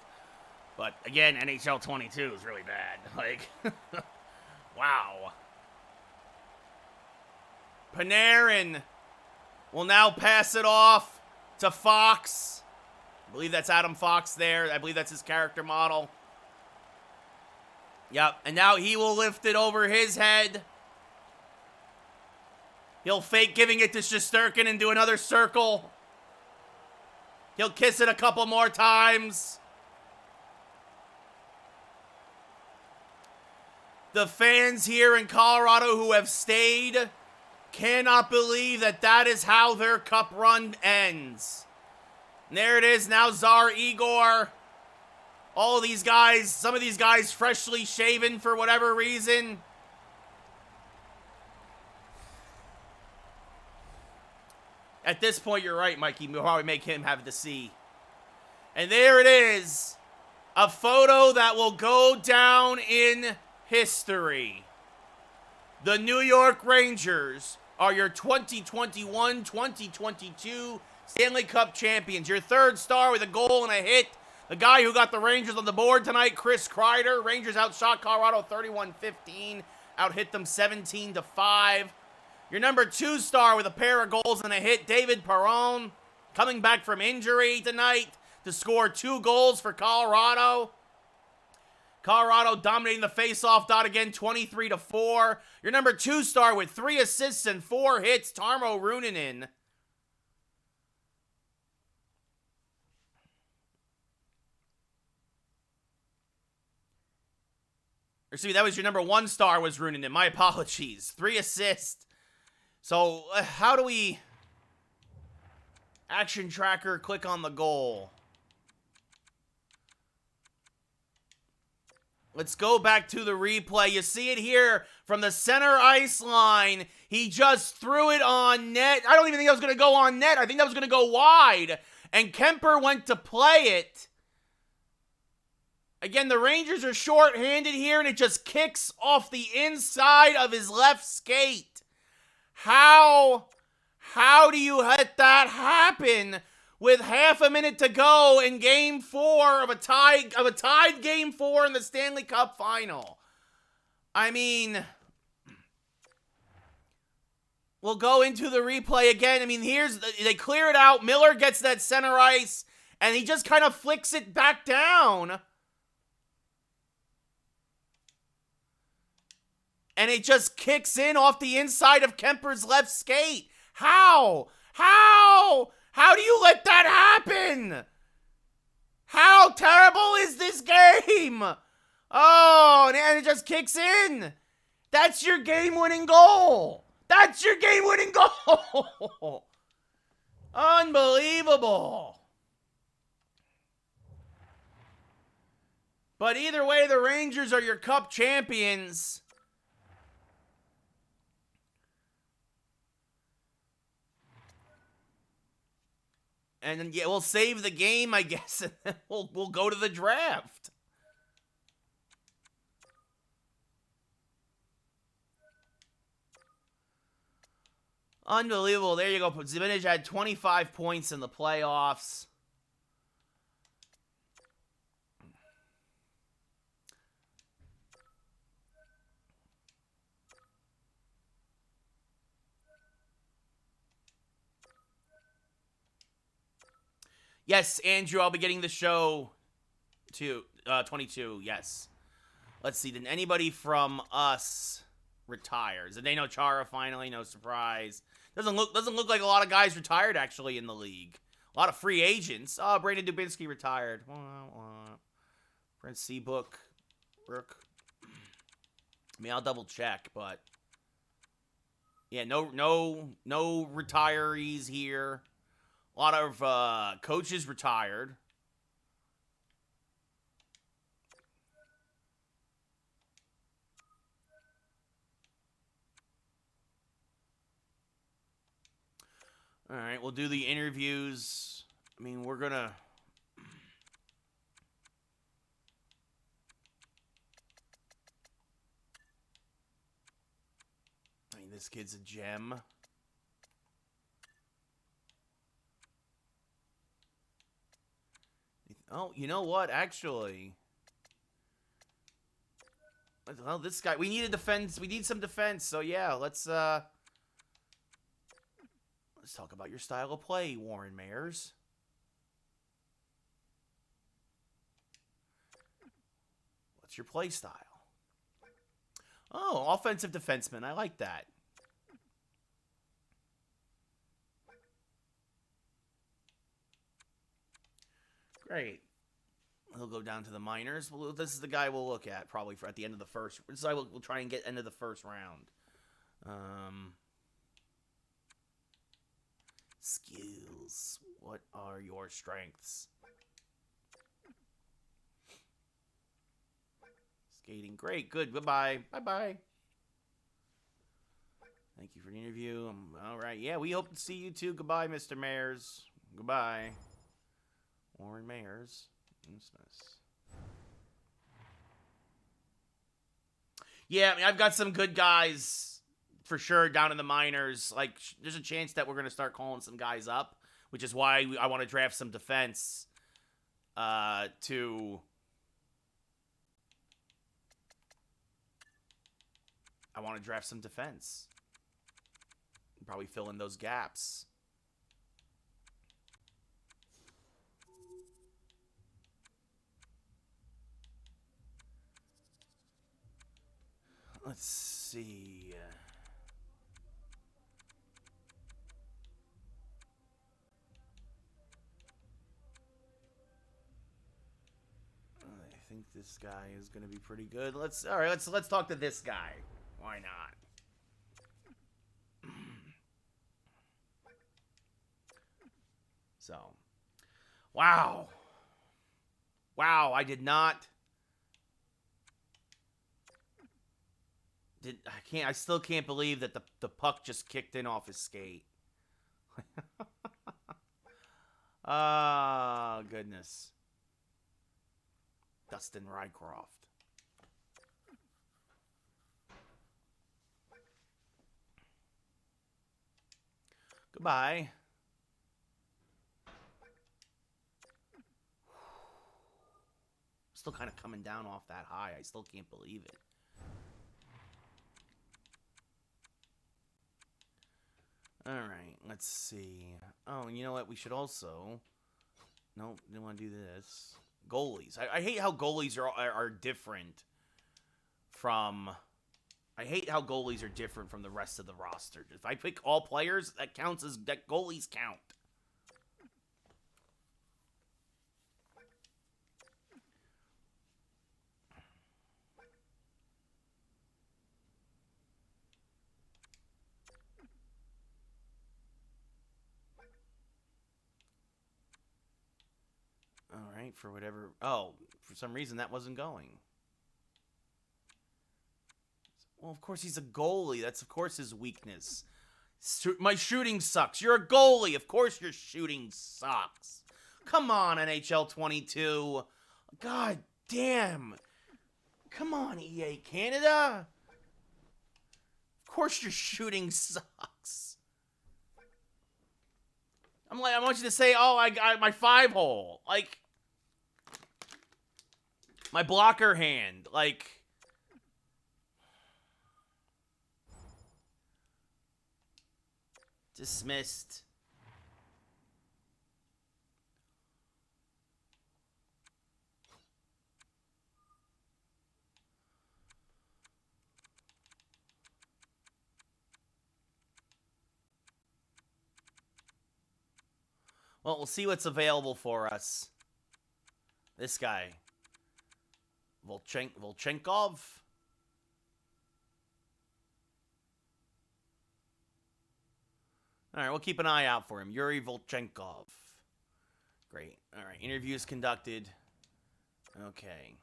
But again, NHL 22 is really bad. Like, wow. Panarin will now pass it off to Fox. I believe that's Adam Fox there. I believe that's his character model. Yep, and now he will lift it over his head. He'll fake giving it to Shesterkin and do another circle. He'll kiss it a couple more times. The fans here in Colorado who have stayed cannot believe that that is how their cup run ends. And there it is now, Tsar Igor. All these guys, some of these guys freshly shaven for whatever reason. At this point, you're right, Mikey. We'll probably make him have the C. And there it is. A photo that will go down in history. The New York Rangers are your 2021-2022 Stanley Cup champions. Your third star with a goal and a hit. The guy who got the Rangers on the board tonight, Chris Kreider. Rangers outshot Colorado 31-15. Out-hit them 17-5. Your number 2 star with a pair of goals and a hit, David Perron. Coming back from injury tonight to score 2 goals for Colorado. Colorado dominating the faceoff dot again, 23-4. Your number 2 star with 3 assists and 4 hits, Tarmo Reunanen. Excuse me, that was your number 1 star was Reunanen. My apologies. 3 assists. So, how do we... Action tracker, click on the goal. Let's go back to the replay. You see it here from the center ice line. He just threw it on net. I don't even think that was going to go on net. I think that was going to go wide. And Kemper went to play it. Again, the Rangers are short-handed here, and it just kicks off the inside of his left skate. How do you let that happen with half a minute to go in Game 4 of a tied Game 4 in the Stanley Cup Final. I mean, we'll go into the replay again. I mean, they clear it out. Miller gets that center ice, and he just kind of flicks it back down. And it just kicks in off the inside of Kemper's left skate. How? How do you let that happen? How terrible is this game? Oh, and it just kicks in. That's your game-winning goal. That's your game-winning goal. Unbelievable. But either way, the Rangers are your Cup champions. And then, yeah, we'll save the game, I guess, and then we'll go to the draft. Unbelievable. There you go. Zibanejad had 25 points in the playoffs. Yes, Andrew, I'll be getting the show to 22. Yes. Let's see. Did anybody from us retire? Zdeno Chara finally, no surprise. Doesn't look like a lot of guys retired actually in the league. A lot of free agents. Oh, Brandon Dubinsky retired. Brent Seabrook. Brooke. I mean, I'll double check, but yeah, no retirees here. A lot of coaches retired. All right, we'll do the interviews. I mean, we're gonna... I mean, this kid's a gem. Oh, you know what? Actually... Well, this guy... We need a defense. We need some defense. So, yeah, let's talk about your style of play, Warren Mayers. What's your play style? Oh, offensive defenseman. I like that. Great. He'll go down to the minors. Well, this is the guy we'll look at probably at the end of the first. So we'll try and get into the first round. Skills. What are your strengths? Skating. Great. Good. Goodbye. Bye-bye. Thank you for the interview. All right. Yeah, we hope to see you too. Goodbye, Mr. Mayers. Goodbye. Warren Mayers. That's nice. Yeah, I mean, I've got some good guys for sure down in the minors. Like, there's a chance that we're going to start calling some guys up, which is why I want to draft some defense to... I want to draft some defense. Probably fill in those gaps. Let's see. I think this guy is going to be pretty good. Let's talk to this guy. Why not? So, wow, I still can't believe that the puck just kicked in off his skate. Oh, goodness. Dustin Rycroft. Goodbye. still kind of coming down off that high. I still can't believe it. All right, let's see. Oh, and you know what? We should also... Nope, didn't want to do this. Goalies. I hate how goalies are different from... I hate how goalies are different from the rest of the roster. If I pick all players, that counts as... That goalies count. All right, for whatever... Oh, for some reason that wasn't going. Well, of course he's a goalie. That's, of course, his weakness. My shooting sucks. You're a goalie. Of course your shooting sucks. Come on, NHL 22. God damn. Come on, EA Canada. Of course your shooting sucks. I want you to say, oh, I got my 5-hole. Like, my blocker hand. Like... Dismissed. Well, we'll see what's available for us. This guy. Volchenkov. All right, we'll keep an eye out for him. Yuri Volchenkov. Great. All right, interviews conducted. Okay.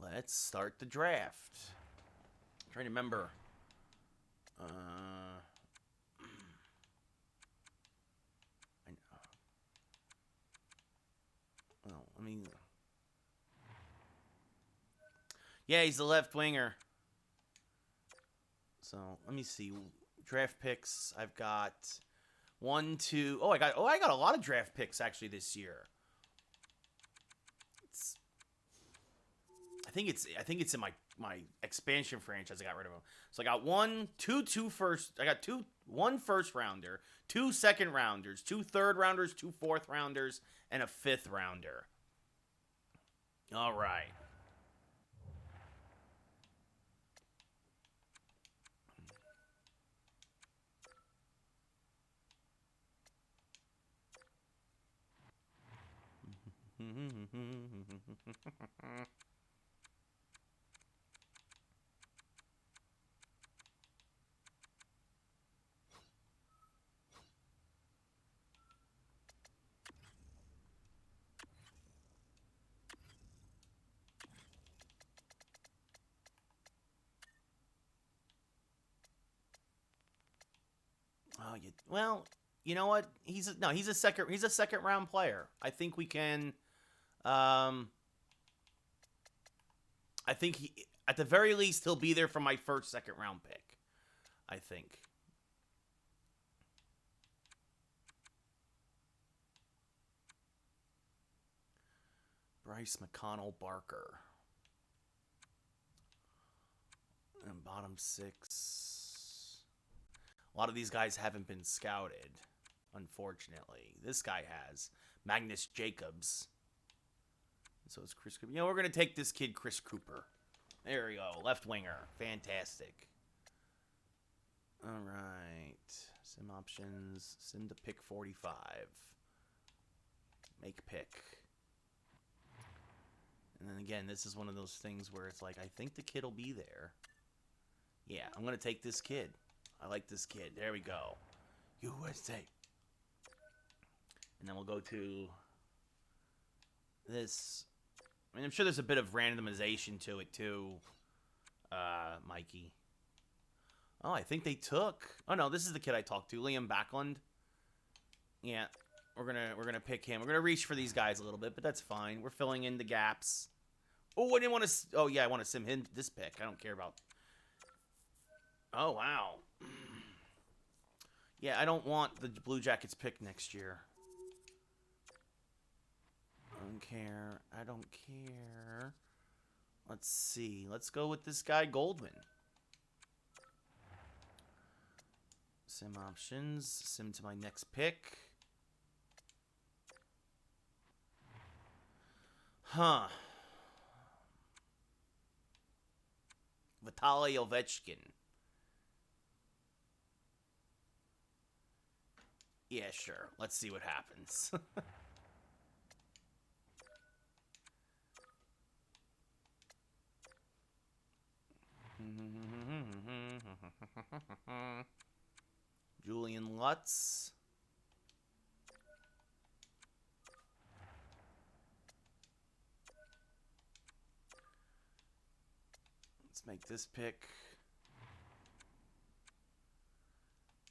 Let's start the draft. I'm trying to remember. I know. Well, I mean... Yeah, he's the left winger. So, let me see. Draft picks, I've got 1, 2. I got a lot of draft picks actually this year. I think it's in my expansion franchise. I got rid of them. So I got 1 first rounder, 2 second rounders, 2 third rounders, 2 fourth rounders, and a 5th rounder. All right. Well, you know what? He's a second round player. I think we can. I think at the very least he'll be there for my second round pick. I think. Bryce McConnell Barker. And bottom 6. A lot of these guys haven't been scouted, unfortunately. This guy has. Magnus Jacobs. So it's Chris Cooper. We're going to take this kid, Chris Cooper. There we go. Left winger. Fantastic. All right. Sim options. Sim to pick 45. Make pick. And then again, this is one of those things where it's like, I think the kid will be there. Yeah, I'm going to take this kid. I like this kid. There we go. USA. And then we'll go to this. I mean, I'm sure there's a bit of randomization to it too, Mikey. Oh, I think they took... Oh, no, this is the kid I talked to. Liam Backlund. Yeah, we're gonna pick him. We're going to reach for these guys a little bit, but that's fine. We're filling in the gaps. Oh, I didn't want to... Oh, yeah, I want to sim him this pick. I don't care about... Oh, wow. Yeah, I don't want the Blue Jackets pick next year. don't care. I don't care. Let's see. Let's go with this guy, Goldman. Sim options. Sim to my next pick. Huh. Vitaly Ovechkin. Yeah, sure. Let's see what happens. Julian Lutz. Let's make this pick.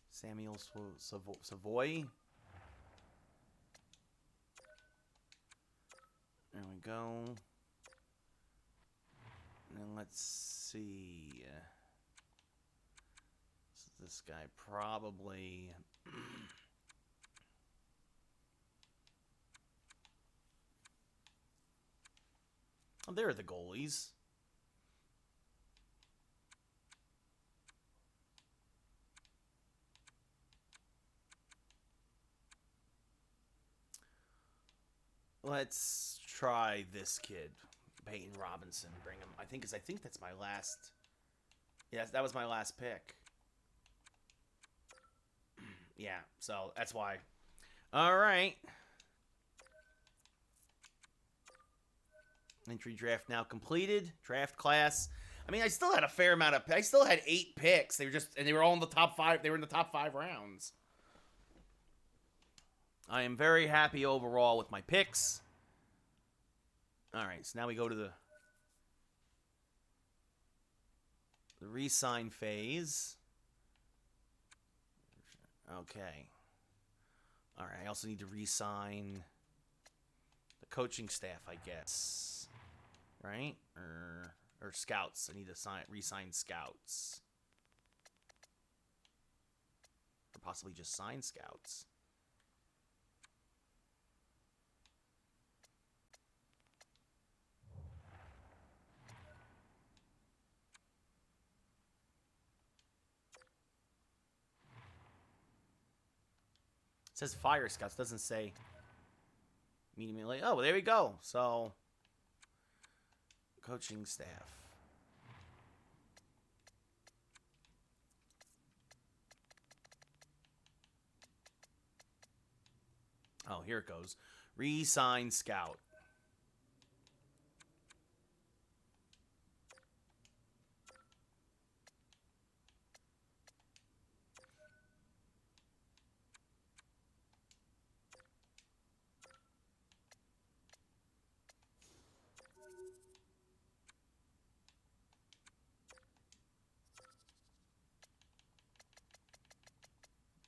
Samuel Savoy. There we go. And then let's see. This guy probably... Oh, there are the goalies. Let's try this kid, Peyton Robinson. Bring him. I think that's my last. Yes, that was my last pick. Yeah, so that's why. All right. Entry draft now completed. Draft class. I mean, I still had a fair amount of. I still had 8 picks. They were all in the top 5. They were in the top 5 rounds. I am very happy overall with my picks. All right, so now we go to the resign phase. Okay. All right, I also need to resign the coaching staff, I guess. Right? Or scouts. I need to resign scouts. Or possibly just sign scouts. It says fire scouts, doesn't say immediately. Oh, well, there we go. So, coaching staff. Oh, here it goes. Resign scout.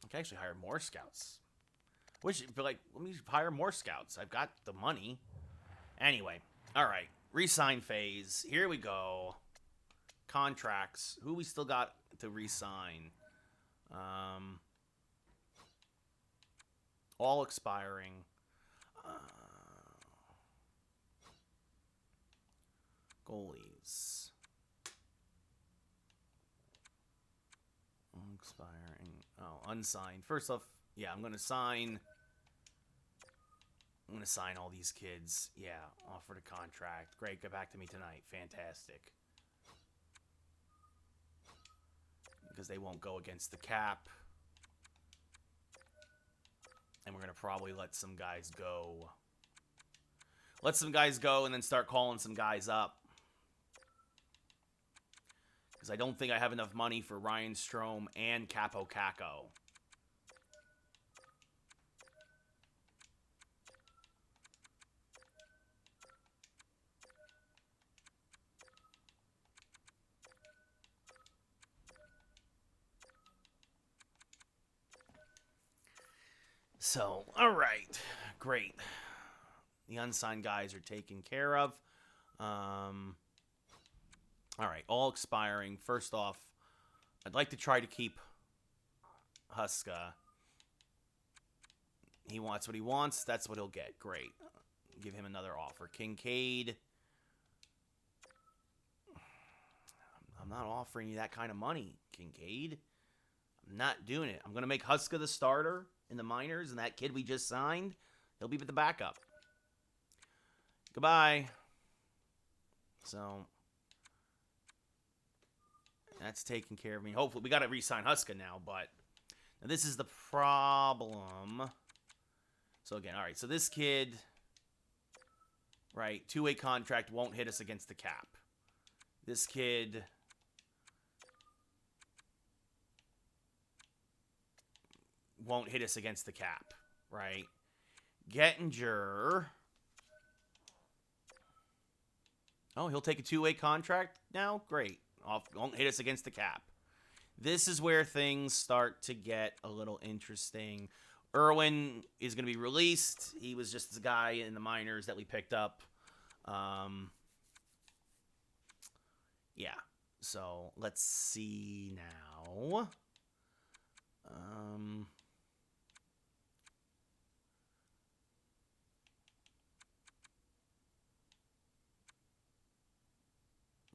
I can actually hire more scouts. But like, let me hire more scouts. I've got the money. Anyway, all right. Resign phase. Here we go. Contracts. Who we still got to resign? All expiring. Goalies. Expiring. Oh, unsigned. First off, yeah, I'm going to sign all these kids. Yeah, offered a contract. Great, get back to me tonight. Fantastic. Because they won't go against the cap. And we're going to probably let some guys go. Let some guys go and then start calling some guys up. Because I don't think I have enough money for Ryan Strome and Capo Caco. So, all right. Great. The unsigned guys are taken care of. All right, all expiring. First off, I'd like to try to keep Huska. He wants what he wants. That's what he'll get. Great. give him another offer. Kincaid. I'm not offering you that kind of money, Kincaid. I'm not doing it. I'm going to make Huska the starter in the minors, and that kid we just signed, he'll be with the backup. Goodbye. So, that's taken care of me. Hopefully, we got to re-sign Huska now, but now this is the problem. So, again, all right. So, this kid, right, two-way contract won't hit us against the cap. This kid won't hit us against the cap, right? Gettinger. Oh, he'll take a two-way contract now? Great. Won't hit us against the cap. This is where things start to get a little interesting. Irwin is going to be released. He was just the guy in the minors that we picked up. Yeah. So, let's see now.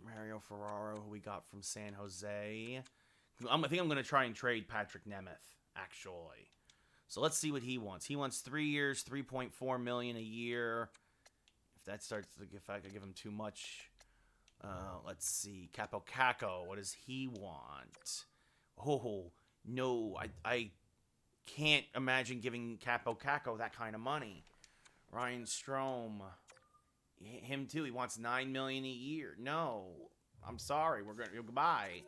Mario Ferraro, who we got from San Jose. I think I'm going to try and trade Patrick Nemeth, actually. So let's see what he wants. He wants 3 years, $3.4 million a year. If that starts to, if I could give him too much, let's see. Capo Caco, what does he want? Oh no, I can't imagine giving Capo Caco that kind of money. Ryan Strome. Him too. He wants $9 million a year. No, I'm sorry. We're gonna goodbye.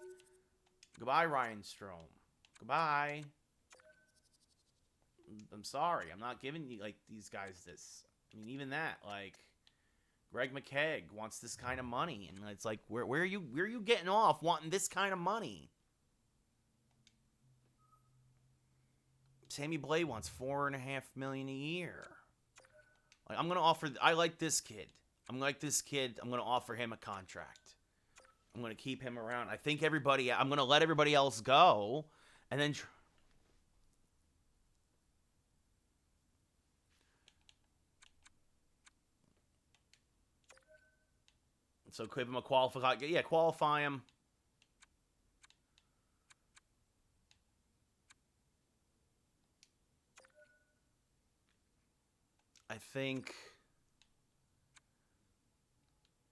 Goodbye, Ryan Strome. Goodbye. I'm sorry. I'm not giving you like these guys this. I mean, even that, like Greg McKegg wants this kind of money, and it's like, where are you getting off wanting this kind of money? Sammy Blay wants $4.5 million a year. Like, I'm gonna offer. I like this kid. I'm going to offer him a contract. I'm going to keep him around. I think everybody... I'm going to let everybody else go. And then... So, give him a qualify... Yeah, qualify him. I think...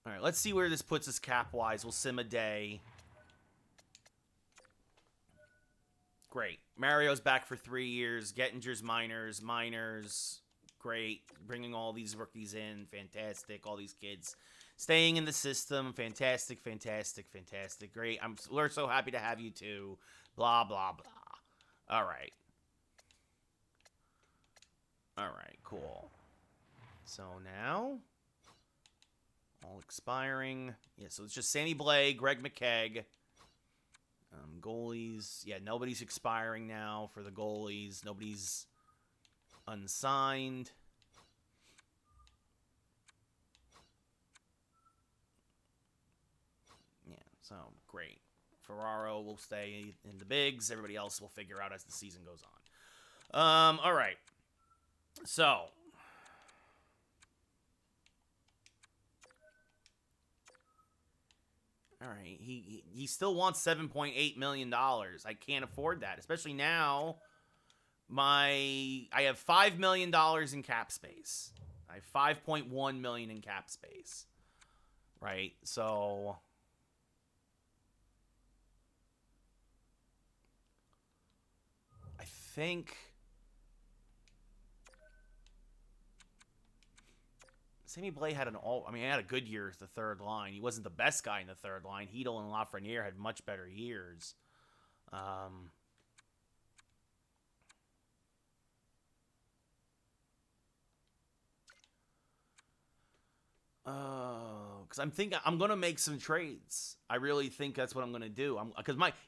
All right, let's see where this puts us cap-wise. We'll sim a day. Great. Mario's back for 3 years. Gettinger's minors. Great. Bringing all these rookies in. Fantastic. All these kids staying in the system. Fantastic. Great. We're so happy to have you too. Blah, blah, blah. All right. All right, cool. So now... all expiring. Yeah, so it's just Sammy Blay, Greg McKegg. Goalies. Yeah, nobody's expiring now for the goalies. Nobody's unsigned. Yeah, so great. Ferraro will stay in the bigs. Everybody else will figure out as the season goes on. All right. So... all right, he still wants $7.8 million. I can't afford that, especially now. I have $5 million in cap space. I have $5.1 million in cap space. Right, so I think Sammy Blay had he had a good year as the third line. He wasn't the best guy in the third line. Hedel and Lafreniere had much better years. Because I'm gonna make some trades. I really think that's what I'm gonna do.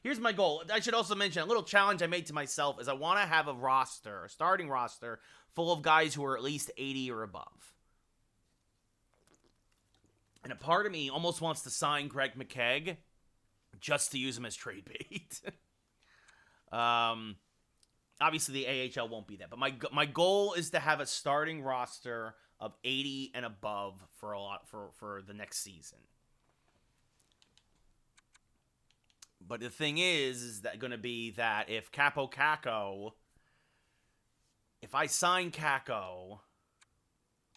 Here's my goal. I should also mention a little challenge I made to myself is I want to have a starting roster full of guys who are at least 80 or above. And a part of me almost wants to sign Greg McKegg just to use him as trade bait. Obviously, the AHL won't be that. But my goal is to have a starting roster of 80 and above for for the next season. But the thing is that going to be that if I sign Kako,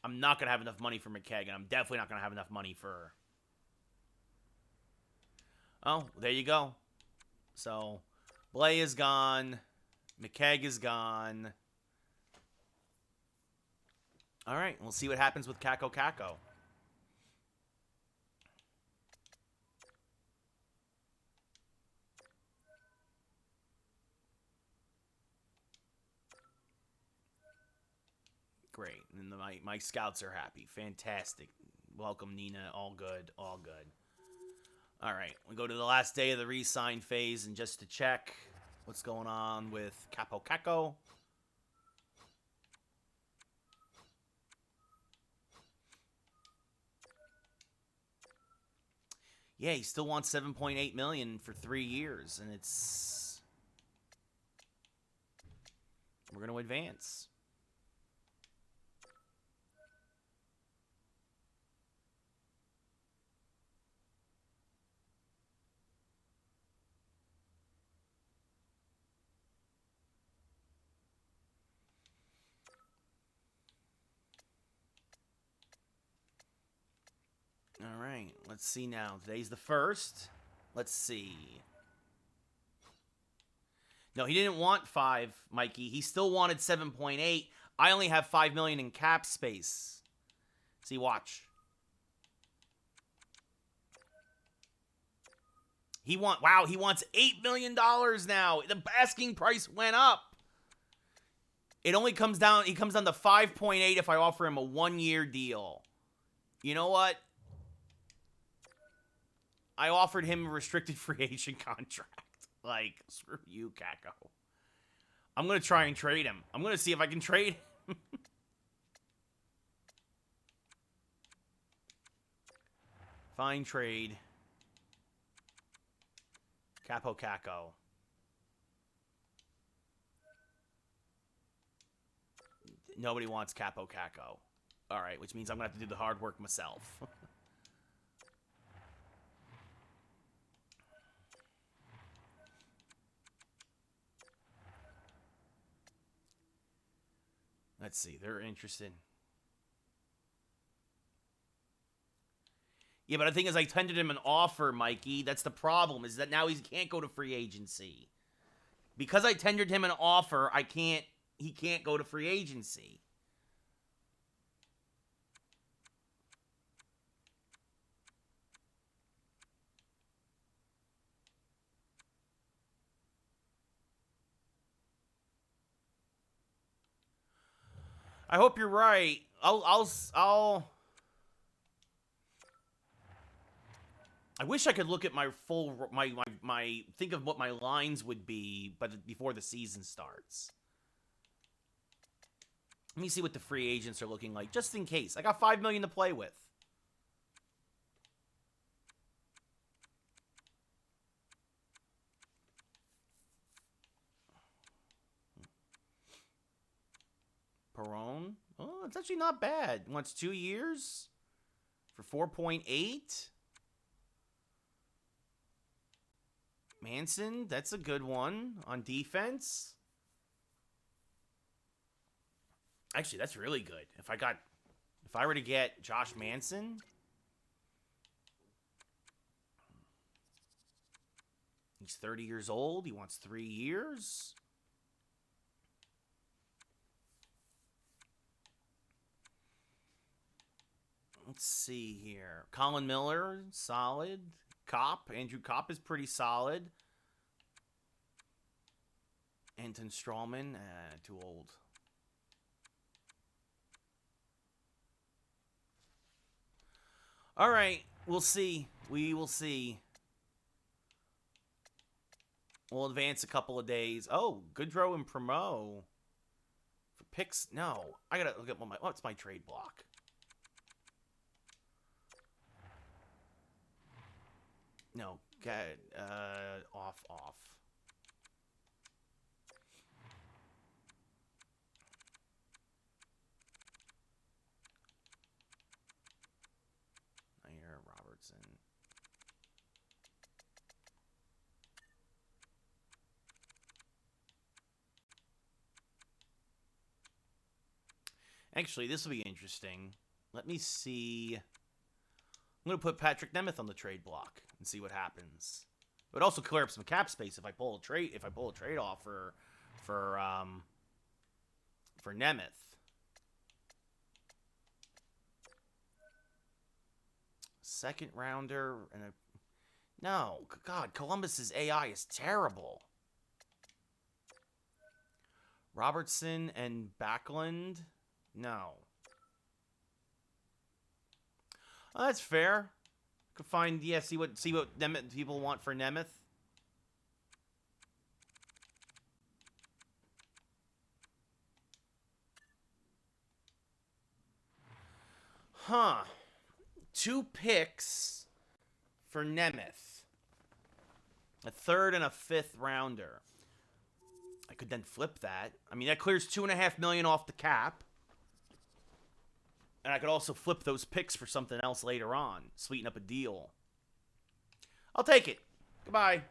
I'm not going to have enough money for McKegg, and I'm definitely not going to have enough money for... Oh, there you go. So, Blay is gone. McKegg is gone. All right, we'll see what happens with Kako. Great. And my scouts are happy. Fantastic. Welcome, Nina. All good. All good. All right. We go to the last day of the Resign Phase, and just to check what's going on with Kako. Yeah, he still wants $7.8 million for 3 years, and it's... We're going to advance. All right, let's see now. Today's the 1st. Let's see. No, he didn't want 5, Mikey. He still wanted 7.8. I only have $5 million in cap space. See, watch. He wants $8 million now. The asking price went up. It only comes down, he comes down to 5.8 if I offer him a 1-year deal. You know what? I offered him a restricted free agent contract. Like, screw you, Kako. I'm going to try and trade him. I'm going to see if I can trade him. Fine trade. Kako. Nobody wants Kako. All right, which means I'm going to have to do the hard work myself. Let's see. They're interested. Yeah, but the thing is, I tendered him an offer, Mikey. That's the problem, is that now he can't go to free agency. Because I tendered him an offer, he can't go to free agency. I hope you're right. I wish I could look at my full my think of what my lines would be, but before the season starts. Let me see what the free agents are looking like, just in case. I got $5 million to play with. Perron. Oh, it's actually not bad. Wants 2 years for 4.8. Manson, that's a good one on defense. Actually, that's really good. If I were to get Josh Manson, he's 30 years old. He wants 3 years. Let's see here. Colin Miller, solid. Andrew Kopp is pretty solid. Anton Strawman, too old. All right, we'll see. We will see. We'll advance a couple of days. Oh, Goodrow and Primo. For picks? No. I gotta look at what's my trade block? No, good. Off. Robertson. Actually, this will be interesting. Let me see. I'm going to put Patrick Nemeth on the trade block and see what happens. It would also clear up some cap space if I pull a trade. If I pull a trade off for Nemeth. Second rounder and a no. God, Columbus's AI is terrible. Robertson and Backlund. No. Oh, that's fair. Could find see what Nemeth people want for Nemeth. Huh. 2 picks for Nemeth. A 3rd and a 5th rounder. I could then flip that. I mean, that clears $2.5 million off the cap. And I could also flip those picks for something else later on. Sweeten up a deal. I'll take it. Goodbye.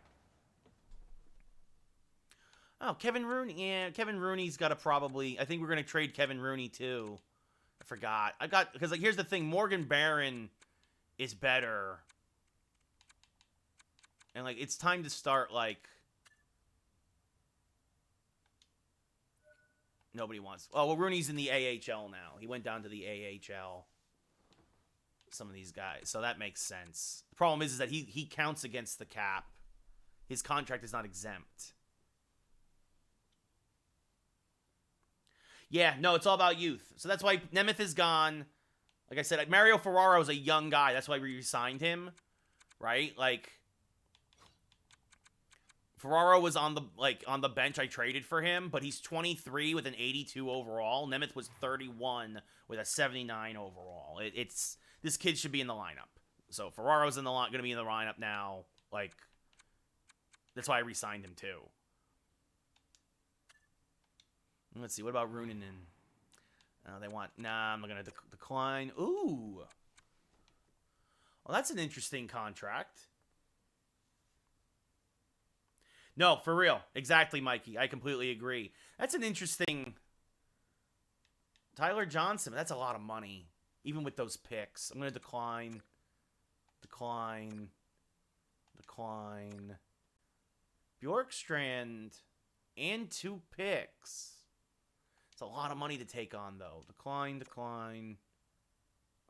Oh, Kevin Rooney. Yeah, Kevin Rooney's got to probably... I think we're going to trade Kevin Rooney, too. I forgot. Because, like, here's the thing. Morgan Barron is better. And, like, it's time to start, like... Nobody wants... Oh, well, Rooney's in the AHL now. He went down to the AHL. Some of these guys. So that makes sense. The problem is that he counts against the cap. His contract is not exempt. Yeah, no, it's all about youth. So that's why Nemeth is gone. Like I said, Mario Ferraro is a young guy. That's why we re-signed him. Right? Like... Ferraro was on the bench. I traded for him, but he's 23 with an 82 overall. Nemeth was 31 with a 79 overall. This kid should be in the lineup. So Ferraro's going to be in the lineup now. Like, that's why I re-signed him too. Let's see. What about Rooney? They want. Nah, I'm going to decline. Ooh. Well, that's an interesting contract. No, for real. Exactly, Mikey. I completely agree. That's an interesting... Tyler Johnson, that's a lot of money. Even with those picks. I'm going to decline. Decline. Decline. Bjorkstrand and 2 picks. It's a lot of money to take on, though. Decline, decline.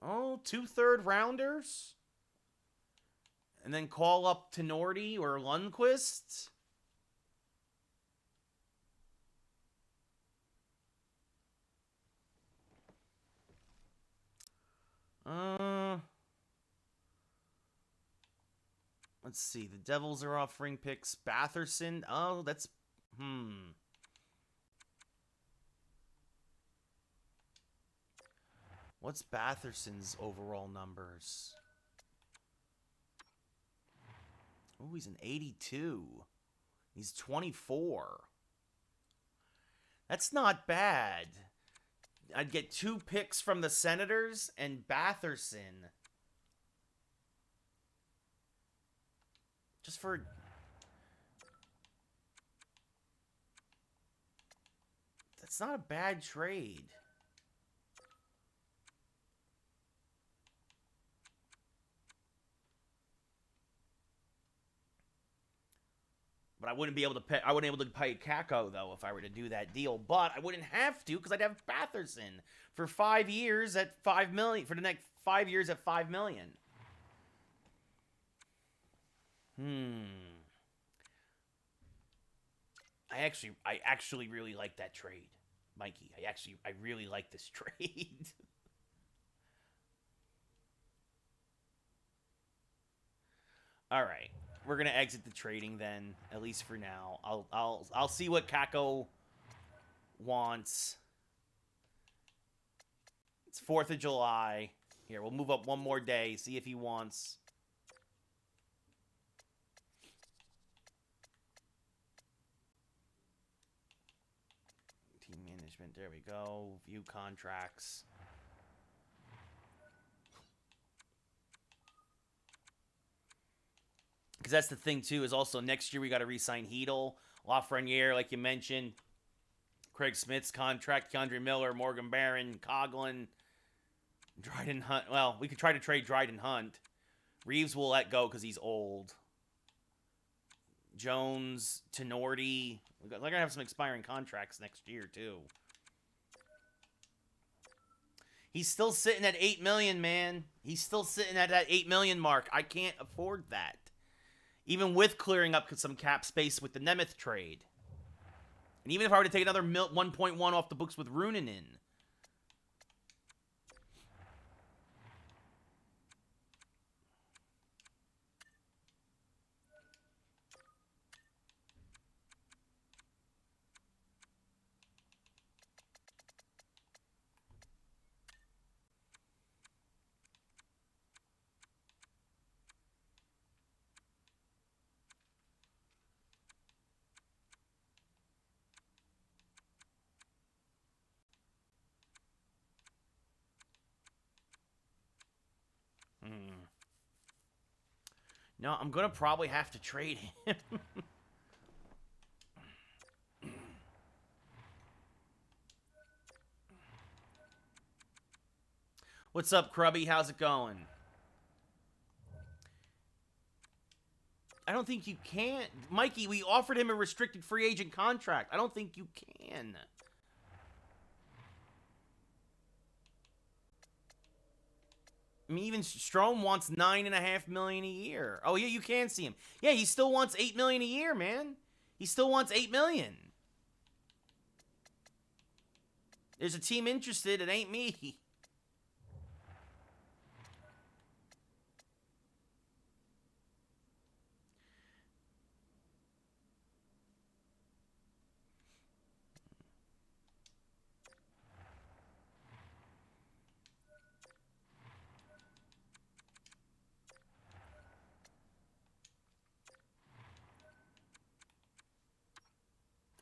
Oh, 2 third rounders? And then call up Tenorti or Lundqvist? Let's see. The Devils are offering picks. Batherson. Oh, that's... What's Batherson's overall numbers? Oh, he's an 82. He's 24. That's not bad. I'd get 2 picks from the Senators and Batherson. Just for... That's not a bad trade. But I wouldn't be able to pay. I wouldn't be able to pay Kako though if I were to do that deal. But I wouldn't have to because I'd have Batherson for 5 years at $5 million for the next 5 years at $5 million. I actually really like that trade, Mikey. I really like this trade. All right. We're gonna exit the trading then, at least for now. I'll see what Kako wants. It's 4th of July. Here, we'll move up one more day, see if he wants. Team management, there we go. View contracts. Because that's the thing, too, is also next year we got to re-sign Heedle, Lafreniere, like you mentioned, Craig Smith's contract, Keandre Miller, Morgan Barron, Coughlin, Dryden Hunt. Well, we could try to trade Dryden Hunt. Reeves will let go because he's old. Jones, Tenorti. They're going to have some expiring contracts next year, too. He's still sitting at $8 million, man. He's still sitting at that $8 million mark. I can't afford that. Even with clearing up some cap space with the Nemeth trade. And even if I were to take another 1.1 off the books with Rooney in. No, I'm going to probably have to trade him. What's up, Krubby? How's it going? I don't think you can. Mikey, we offered him a restricted free agent contract. I don't think you can. I mean, even Strome wants $9.5 million a year. Oh yeah, you can see him. Yeah, he still wants $8 million a year, man. He still wants $8 million. There's a team interested. It ain't me.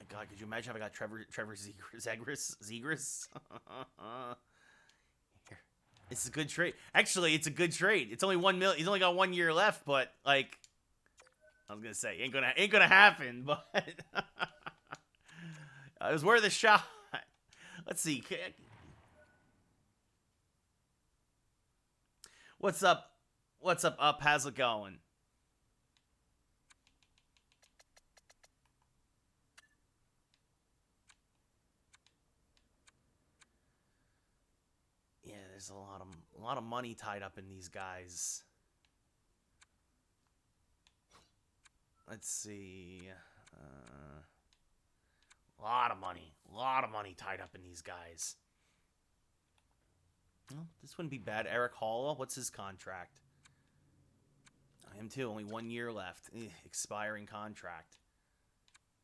God, could you imagine if I got Trevor Zegras? It's a good trade. Actually, it's a good trade. It's only $1 million. He's only got 1 year left, but like, I was gonna say, ain't gonna happen. But it was worth a shot. Let's see. What's up? What's up? How's it going? There's a lot of money tied up in these guys. Let's see. A lot of money tied up in these guys. Well, this wouldn't be bad. Eric Hall, what's his contract? Him too. Only 1 year left. Expiring contract.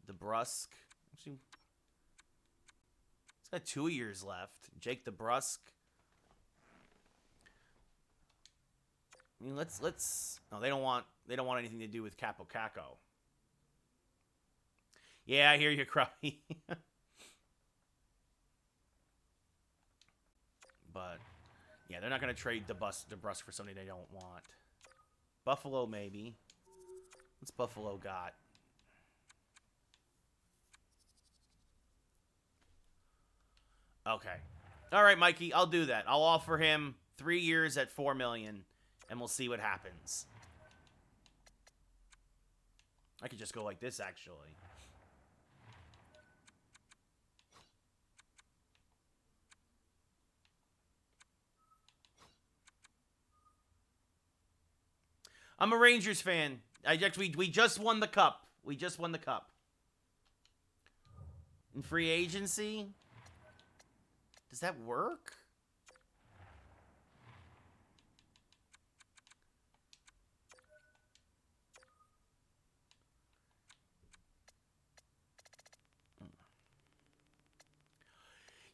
DeBrusque. Actually, he's got 2 years left. Jake DeBrusque. I mean, let's. No, they don't want anything to do with Capo Caco. Yeah, I hear you, Krubby. But yeah, they're not gonna trade DeBrusque for something they don't want. Buffalo, maybe. What's Buffalo got? Okay. All right, Mikey, I'll do that. I'll offer him 3 years at $4 million. And we'll see what happens. I could just go like this, actually. I'm a Rangers fan. We just won the cup. We just won the cup. In free agency? Does that work?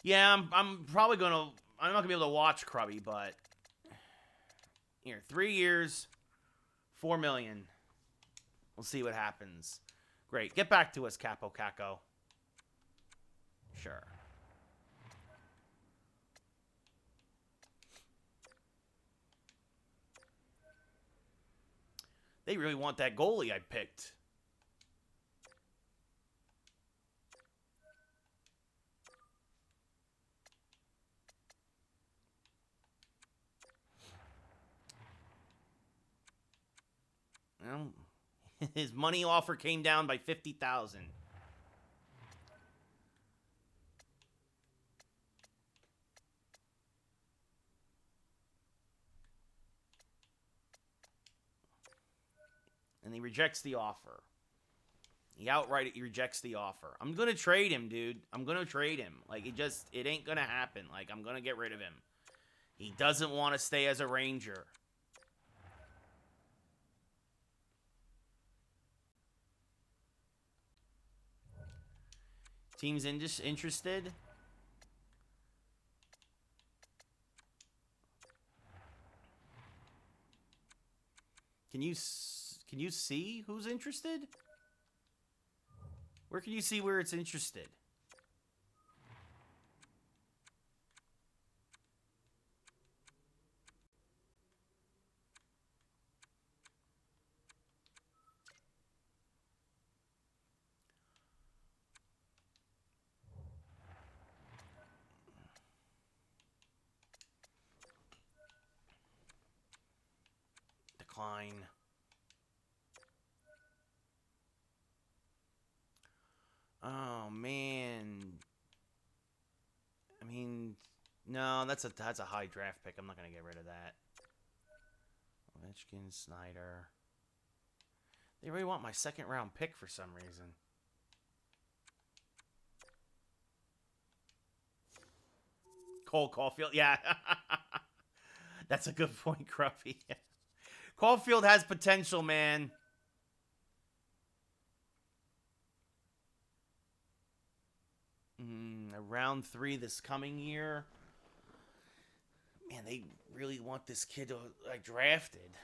Yeah, I'm probably gonna. I'm not gonna be able to watch Krubby, but here, 3 years, $4 million. We'll see what happens. Great. Get back to us, Capo Caco. Sure. They really want that goalie I picked. Well, his money offer came down by 50,000. And he rejects the offer. He outright rejects the offer. I'm going to trade him, dude. I'm going to trade him. Like, it ain't going to happen. Like, I'm going to get rid of him. He doesn't want to stay as a Ranger. Team's interested. Can you see who's interested? Where can you see where it's interested? Decline. Oh man. I mean, no, that's a high draft pick. I'm not gonna get rid of that. Ovechkin, Snyder. They really want my second round pick for some reason. Cole Caulfield, yeah. That's a good point, Gruffy. Caulfield has potential, man. Round 3 this coming year. Man, they really want this kid to like drafted.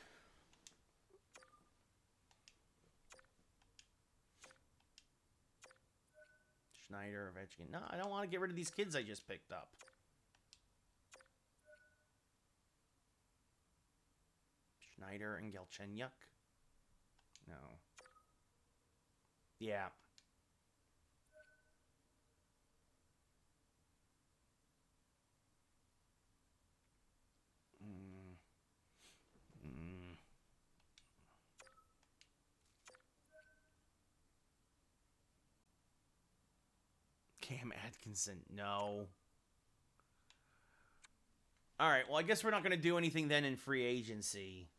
Schneider, Ovechkin. No, I don't want to get rid of these kids I just picked up. Schneider and Galchenyuk. No. Yeah. Cam Atkinson. No. All right. Well, I guess we're not going to do anything then in free agency.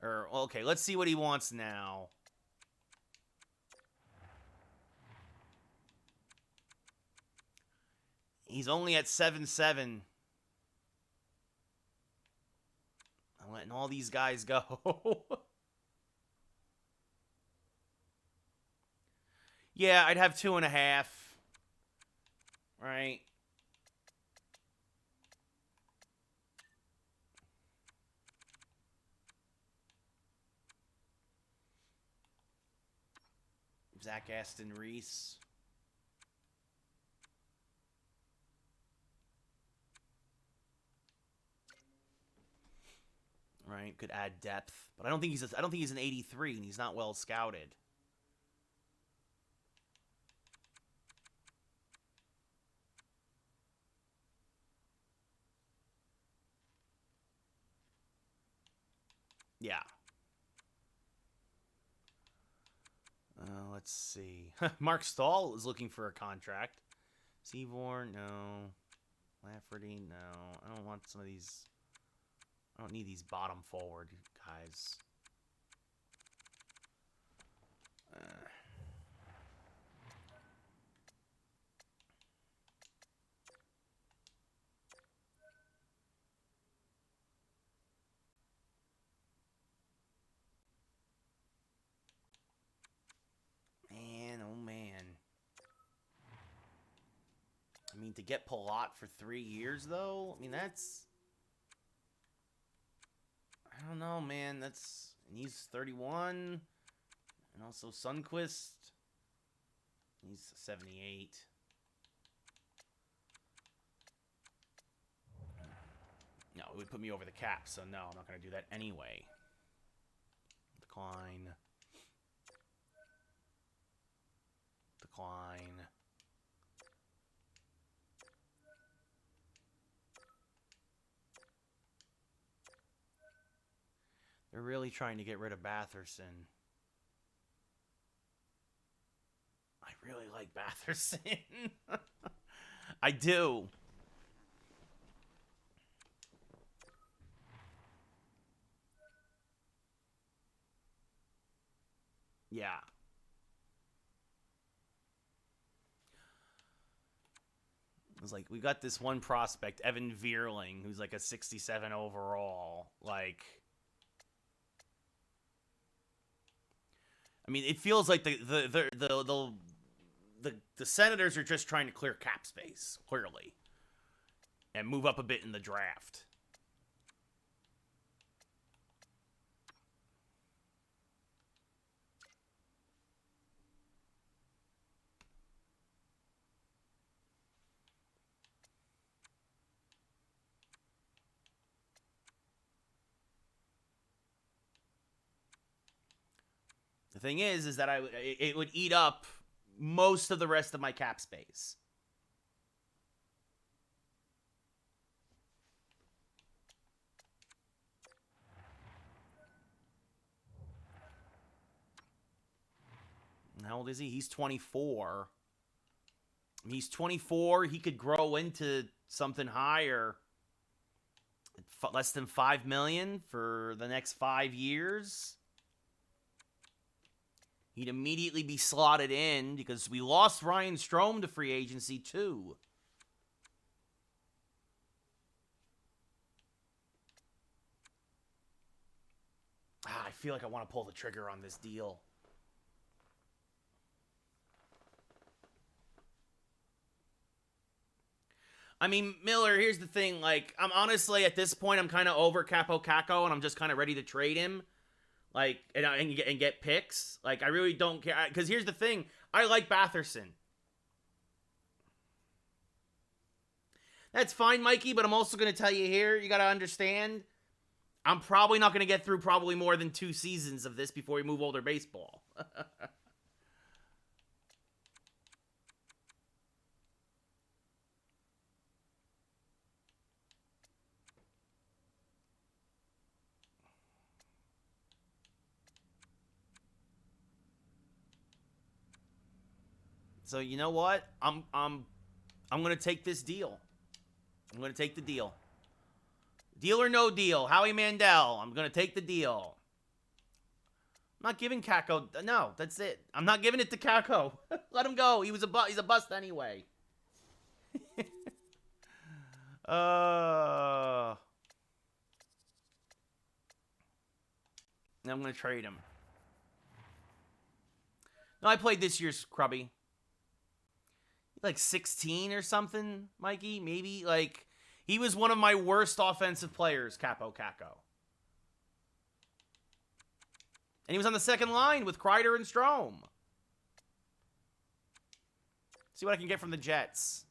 Or, okay, let's see what he wants now. He's only at 7-7. I'm letting all these guys go. Yeah, I'd have 2.5. Right? Zach Aston Reese. Right, could add depth, but I don't think he's an 83, and he's not well scouted. Yeah. Let's see. Mark Stahl is looking for a contract. Seaborn, no. Lafferty, no. I don't want some of these. I don't need these bottom forward guys. Man, oh man. I mean, to get Palat for 3 years, though, I mean, that's... I don't know, man. That's... And he's 31. And also Sundqvist. He's 78. No, it would put me over the cap, so no, I'm not going to do that anyway. Decline. Decline. They're really trying to get rid of Batherson. I really like Batherson. I do. Yeah. It's like, we got this one prospect, Evan Vierling, who's like a 67 overall. Like, I mean, it feels like the Senators are just trying to clear cap space, clearly, and move up a bit in the draft. The thing is that it would eat up most of the rest of my cap space. How old is he? He's 24. He's 24. He could grow into something higher. Less than $5 million for the next 5 years. He'd immediately be slotted in because we lost Ryan Strome to free agency too. I feel like I want to pull the trigger on this deal. I mean, Miller, here's the thing. Like, I'm honestly, at this point, I'm kind of over Capo Caco, and I'm just kind of ready to trade him. Like, and get picks. Like, I really don't care. Because here's the thing. I like Batherson. That's fine, Mikey, but I'm also going to tell you here, you got to understand, I'm probably not going to get through probably more than 2 seasons of this before we move older baseball. So you know what? I'm gonna take this deal. I'm gonna take the deal. Deal or no deal. Howie Mandel. I'm gonna take the deal. I'm not giving Kako. No, that's it. I'm not giving it to Kako. Let him go. He's a bust anyway. I'm gonna trade him. No, I played this year's Krubby. Like 16 or something, Mikey, maybe. Like, he was one of my worst offensive players, Capo Caco. And he was on the second line with Kreider and Strome. See what I can get from the Jets.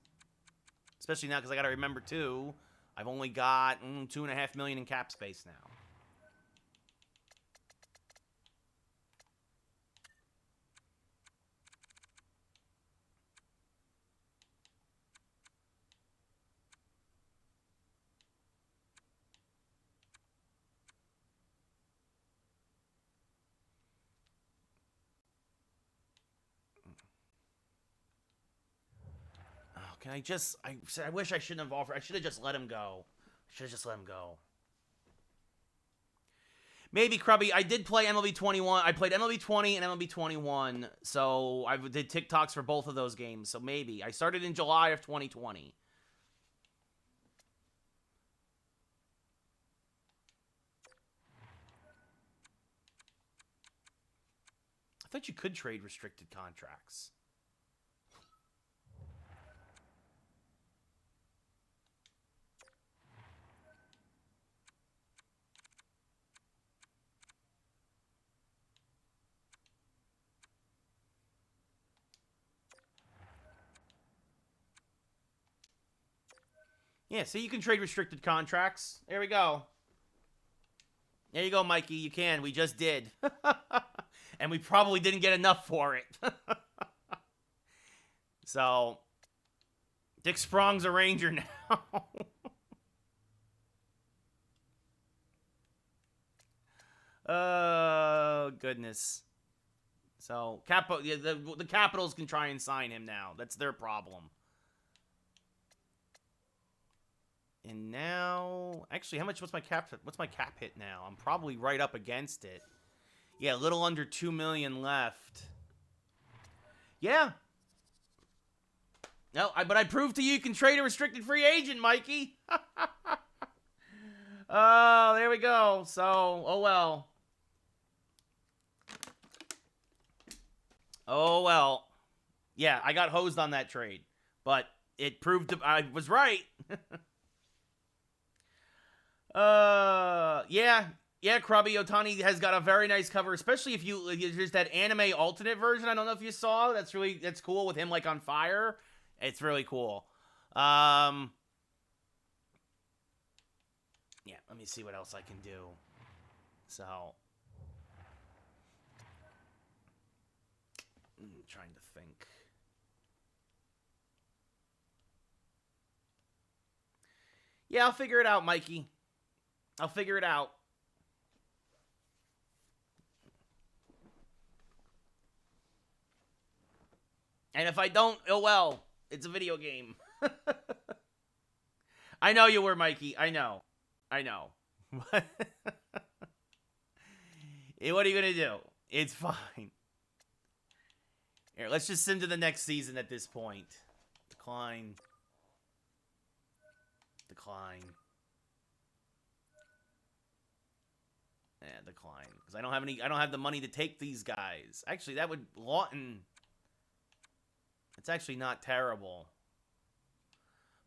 Especially now, because I got to remember, too, I've only got $2.5 million in cap space now. Can I just... I wish I shouldn't have offered... I should have just let him go. Maybe, Krubby, I did play MLB 21. I played MLB 20 and MLB 21. So I did TikToks for both of those games. So maybe. I started in July of 2020. I thought you could trade restricted contracts. Yeah, see, you can trade restricted contracts. There we go. There you go, Mikey. You can. We just did. And we probably didn't get enough for it. So, Dick Sprong's a Ranger now. Oh, goodness. So, the Capitals can try and sign him now. That's their problem. And now, actually, what's my cap hit now? I'm probably right up against it. Yeah, a little under 2 million left. Yeah. No, but I proved to you can trade a restricted free agent, Mikey. Oh, there we go. So, oh well. Oh well. Yeah, I got hosed on that trade, but it proved I was right. Yeah, Krubby Otani has got a very nice cover, especially if there's that anime alternate version. I don't know if you saw. That's cool with him like on fire. It's really cool. Yeah, let me see what else I can do. So, I'm trying to think. Yeah, I'll figure it out, Mikey. I'll figure it out. And if I don't, oh well. It's a video game. I know you were, Mikey. I know. What are you going to do? It's fine. Here, let's just send to the next season at this point. Decline. Yeah, decline. Because I don't have the money to take these guys. Actually, that would Lawton. It's actually not terrible.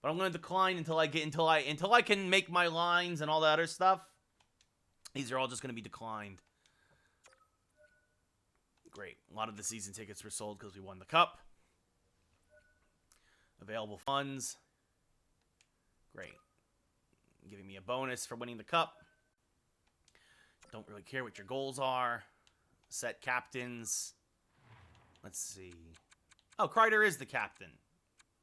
But I'm going to decline until I can make my lines and all that other stuff. These are all just going to be declined. Great. A lot of the season tickets were sold because we won the cup. Available funds. Great. Giving me a bonus for winning the cup. Don't really care what your goals are. Set captains. Let's see. Oh, Kreider is the captain.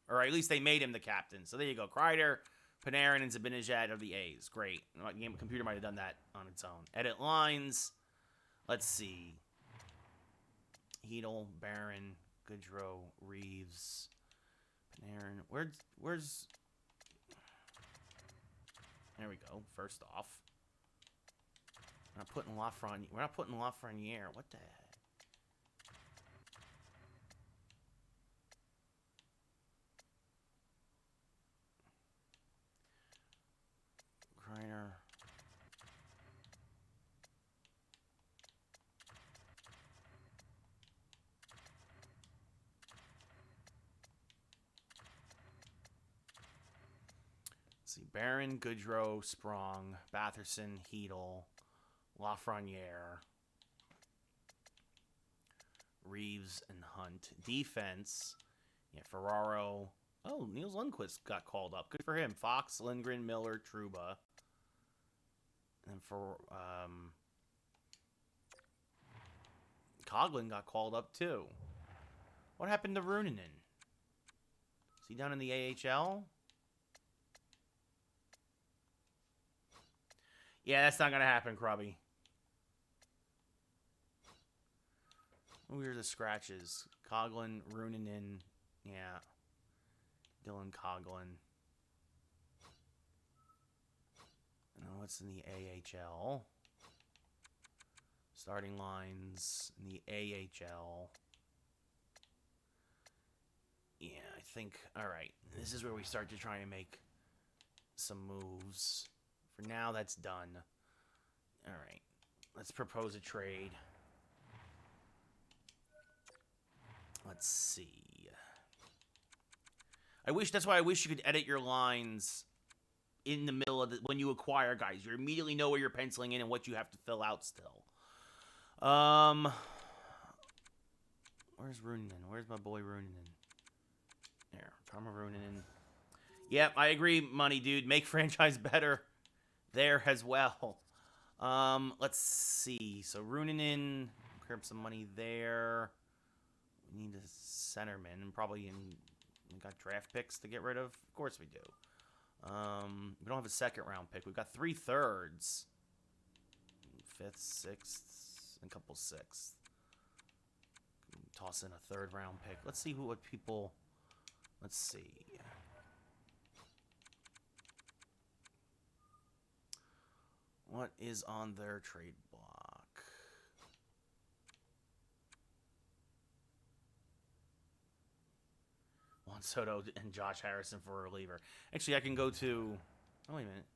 Or at least they made him the captain. So there you go. Kreider, Panarin, and Zibanejad are the A's. Great. The computer might have done that on its own. Edit lines. Let's see. Hedel, Barron, Goodrow, Reeves, Panarin. Where's... There we go. First off. We're not putting Lafreniere. What the heck? Kreider. Let's see. Barron, Goodrow, Sprong, Batherson, Hedel, Lafreniere, Reeves, and Hunt. Defense. Yeah, Ferraro. Oh, Niels Lundqvist got called up. Good for him. Fox, Lindgren, Miller, Trouba. And for Coghlan got called up too. What happened to Rooney? Is he down in the AHL? Yeah, that's not gonna happen, Krubby. Who are the scratches? Coghlan, Rooney, yeah. Dylan Coghlan. What's in the AHL? Starting lines in the AHL. Yeah, I think... Alright, this is where we start to try and make some moves. For now, that's done. Alright, let's propose a trade. Let's see. That's why I wish you could edit your lines in the middle of when you acquire guys. You immediately know where you're penciling in and what you have to fill out still. Where's Rooney? Where's my boy Rooney? There, Karma Rooney. Yep, I agree, money dude. Make franchise better there as well. Let's see. So Rooney, grab some money there. We need a centerman, and probably we got draft picks to get rid of. Of course we do. We don't have a second round pick. We've got 3 thirds, 5th, 6th, and a couple 6th. Toss in a 3rd round pick. Let's see what people. Let's see. What is on their trade block? Juan Soto and Josh Harrison for a reliever. Actually, I can go to... Oh, wait a minute.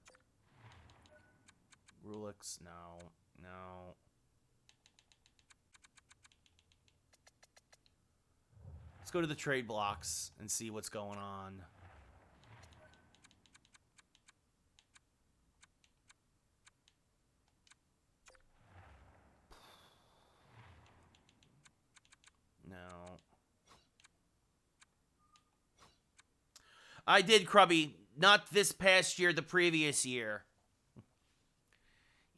Rulix, no. No. Let's go to the trade blocks and see what's going on. No. I did, Krubby. Not this past year, the previous year.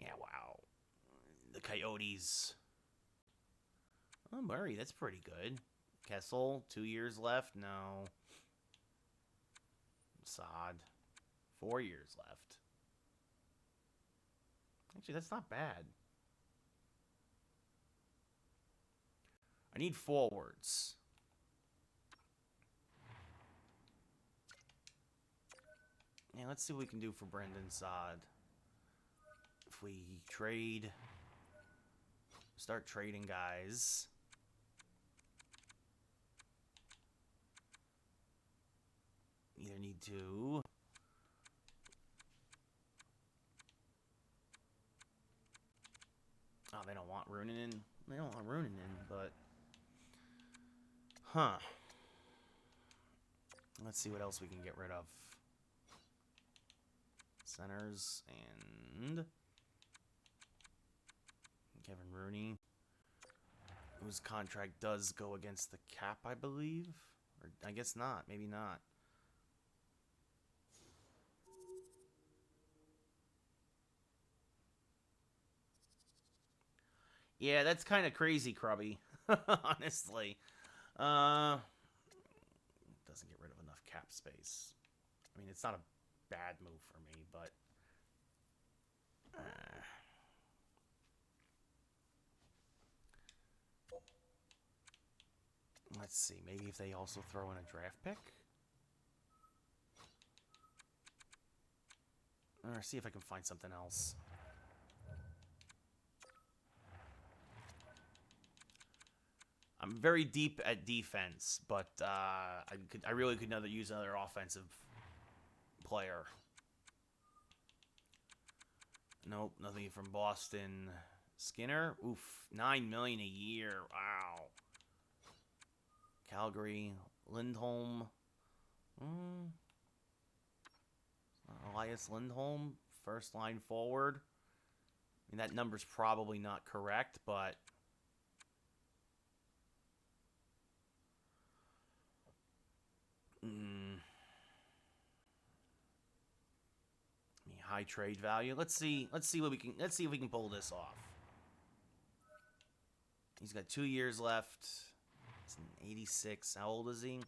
Yeah, wow. The Coyotes. Oh, Murray, that's pretty good. Kessel, 2 years left? No. Saad, 4 years left. Actually, that's not bad. I need forwards. Yeah, let's see what we can do for Brendan Saad. If we trade... Start trading guys. Either need to... Oh, they don't want Rooney in. They don't want Rooney in, but... Huh. Let's see what else we can get rid of. Centers and... Kevin Rooney. Whose contract does go against the cap, I believe? Or I guess not. Maybe not. Yeah, that's kind of crazy, Krubby. Honestly. Doesn't get rid of enough cap space. I mean, it's not a bad move for me, but... Let's see. Maybe if they also throw in a draft pick? Or see if I can find something else. I'm very deep at defense, but I really could use another offensive player. Nope, nothing from Boston. Skinner, oof, $9 million a year. Wow. Calgary, Lindholm. Elias Lindholm, first line forward. I mean, that number's probably not correct, but... I mean, high trade value. Let's see what we can. Let's see if we can pull this off. He's got 2 years left. He's 86. How old is he?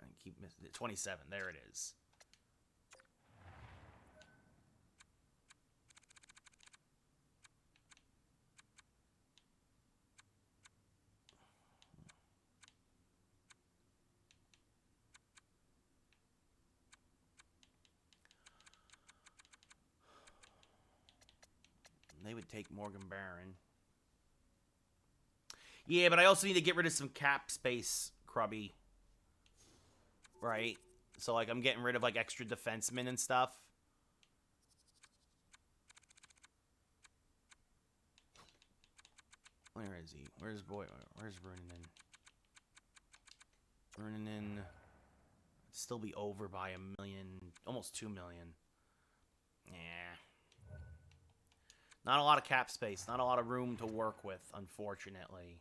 I keep missing it. 27. There it is. They would take Morgan Barron. Yeah, but I also need to get rid of some cap space, Krubby. Right? So, like, I'm getting rid of, like, extra defensemen and stuff. Where is he? Where's Rooney? Rooney still be over by $1 million, almost $2 million. Yeah. Not a lot of cap space. Not a lot of room to work with, unfortunately.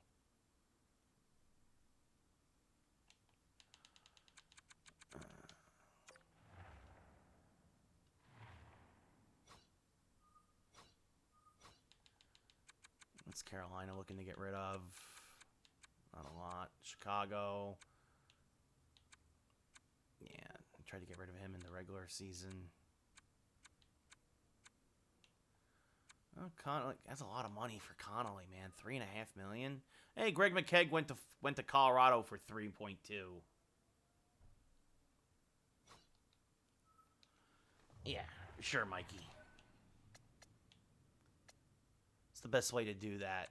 Carolina looking to get rid of? Not a lot. Chicago. Yeah, tried to get rid of him in the regular season. Oh, Connolly, that's a lot of money for Connolly, man. $3.5 million. Hey, Greg McKegg went to Colorado for 3.2. Yeah, sure, Mikey. It's the best way to do that.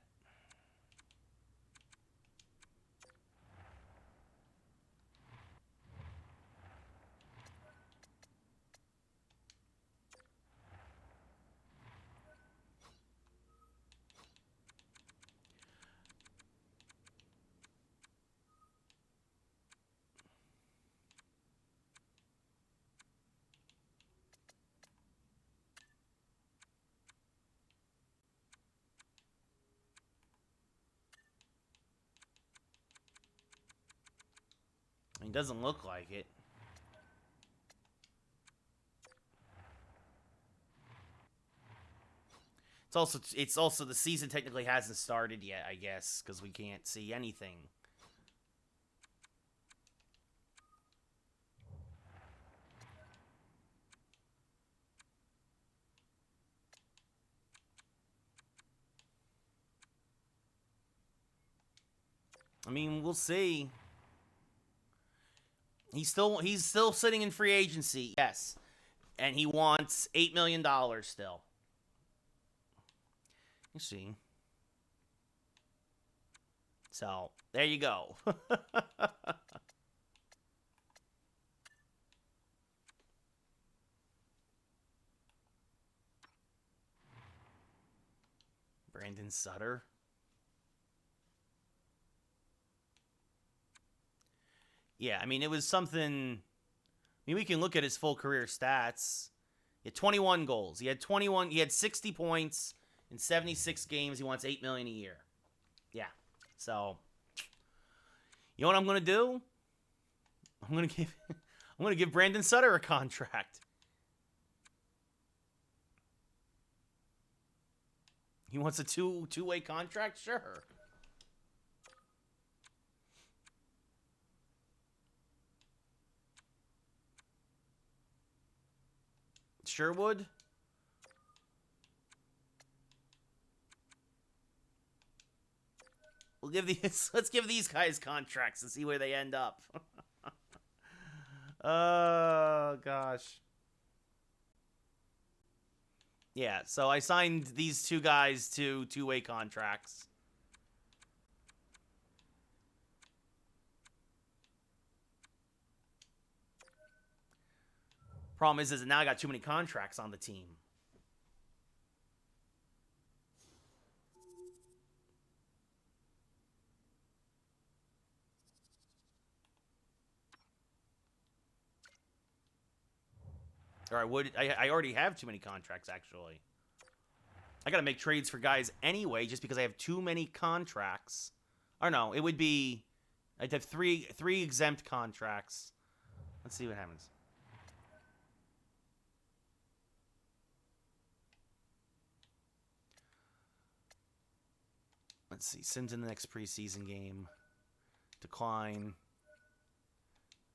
It doesn't look like it. It's also the season technically hasn't started yet, I guess, because we can't see anything. I mean, we'll see. He's still sitting in free agency, yes, and he wants $8 million still. You see. So there you go. Brandon Sutter. Yeah, I mean, it was something. I mean, we can look at his full career stats. He had 21 goals. He had 60 points in 76 games. He wants $8 million a year. Yeah. So, you know what I'm going to do? I'm going to give Brandon Sutter a contract. He wants a two-way contract? Sure. Sherwood? Let's give these guys contracts and see where they end up. Oh gosh. Yeah, so I signed these two guys to two-way contracts. Problem is now I got too many contracts on the team. Or I already have too many contracts, actually. I got to make trades for guys anyway, just because I have too many contracts. Or no, it would be... I'd have three exempt contracts. Let's see what happens. Let's see. Sims in the next preseason game. Decline.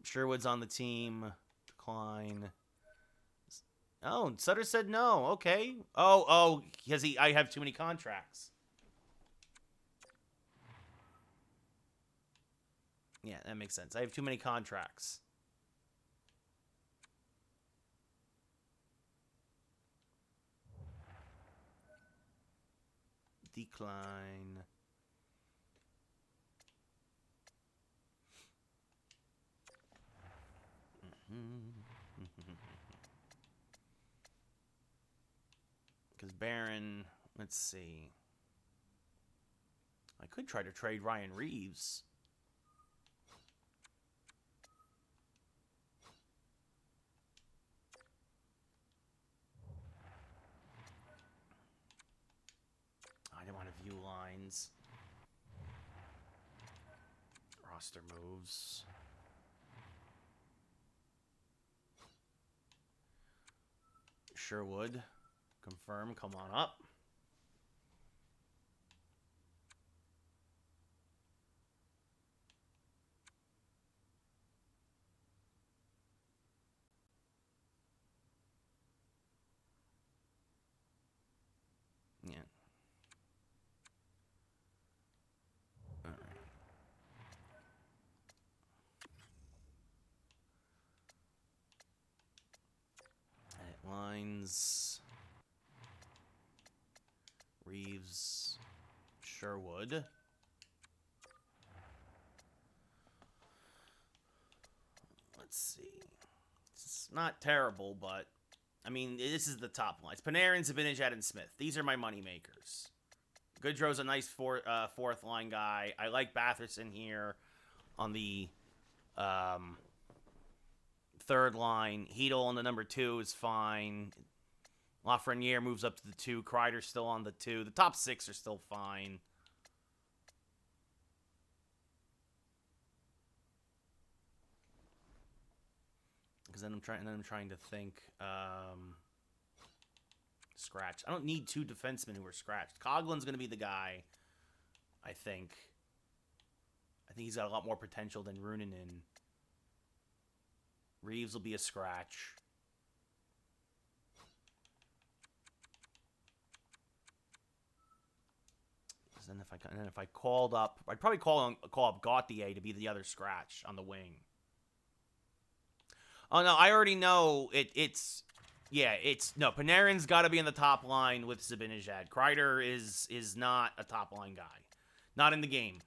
Sherwood's on the team. Decline. Oh, Sutter said no. Okay. Oh, because I have too many contracts. Yeah, that makes sense. I have too many contracts. Decline. Because Barron, let's see. I could try to trade Ryan Reeves. I don't want to view lines. Roster moves. Sherwood. Confirm. Come on up. Lines. Reeves. Sherwood. Let's see. It's not terrible, but I mean, this is the top line. It's Panarin, Zibanejad, and Smith. These are my money makers. Goodrow's a nice fourth line guy. I like Batherson here on the third line. Hedel on the number 2 is fine. Lafreniere moves up to the 2. Kreider's still on the 2. The top 6 are still fine. Because then I'm trying to think. Scratch. I don't need 2 defensemen who are scratched. Coughlin's going to be the guy, I think. I think he's got a lot more potential than Rooney. Reeves will be a scratch. And if I called up, I'd probably call up Gauthier to be the other scratch on the wing. Oh no, I already know it's Panarin's got to be in the top line with Zibanejad. Kreider is not a top line guy, not in the game.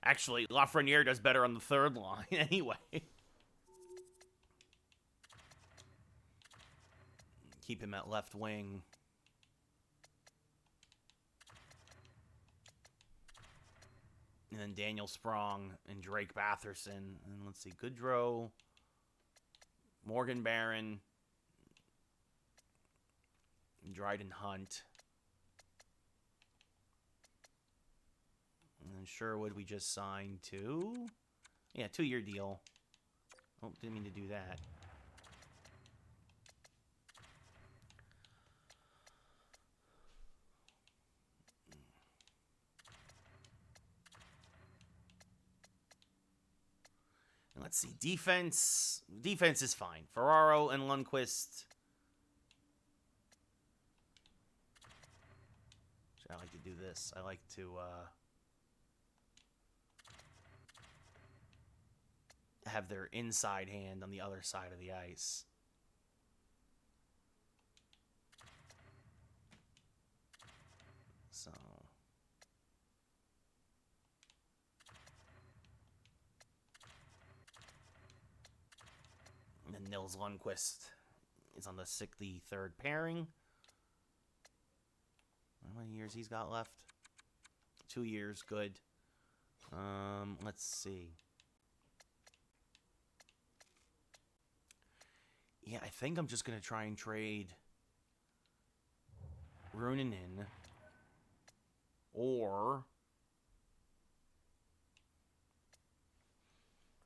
Actually, Lafreniere does better on the third line anyway. Keep him at left wing. And then Daniel Sprong and Drake Batherson. And let's see, Goodrow, Morgan Barron, Dryden Hunt. And then Sherwood we just signed to. Yeah, 2-year deal. Oh, didn't mean to do that. And let's see, defense. Defense is fine. Ferraro and Lundqvist. I like to do this. I like to have their inside hand on the other side of the ice. So and then Nils Lundqvist is on the 63rd pairing. How many years he's got left? 2 years, good. Let's see. Yeah, I think I'm just going to try and trade Rooney or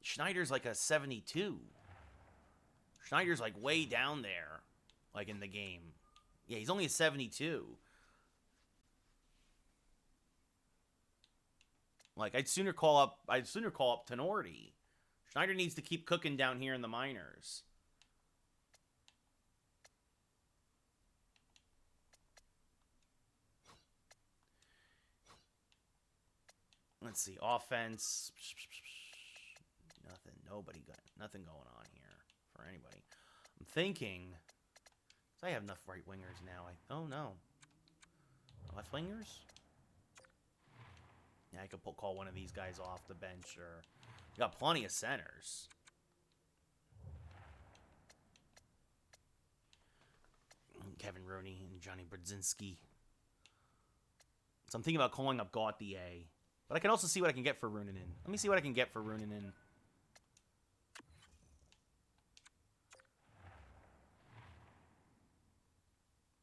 Schneider's like a 72. Schneider's like way down there, like in the game. Yeah, he's only a 72. Like, I'd sooner call up Tenorti. Schneider needs to keep cooking down here in the minors. Let's see, offense. Nothing going on here for anybody. I'm thinking, I have enough right wingers now. Oh no, left wingers. Yeah, I could call one of these guys off the bench, or we got plenty of centers. Kevin Rooney and Johnny Brodzinski. So I'm thinking about calling up Gauthier. But I can also see what I can get for Rooney. Let me see what I can get for Rooney.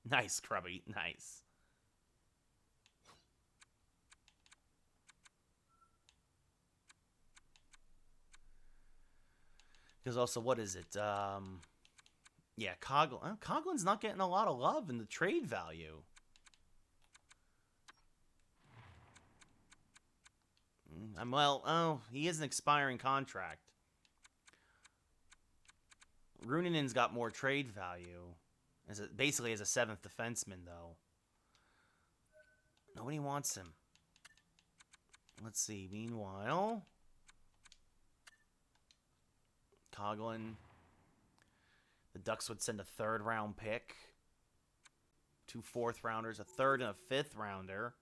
Nice, Krubby. Nice. Because also, what is it? Yeah, Coughlin's not getting a lot of love in the trade value. He is an expiring contract. Runinen's got more trade value. Basically as a 7th defenseman, though. Nobody wants him. Let's see. Meanwhile, Coughlin. The Ducks would send a 3rd-round pick. 2 4th-rounders, a 3rd and a 5th-rounder.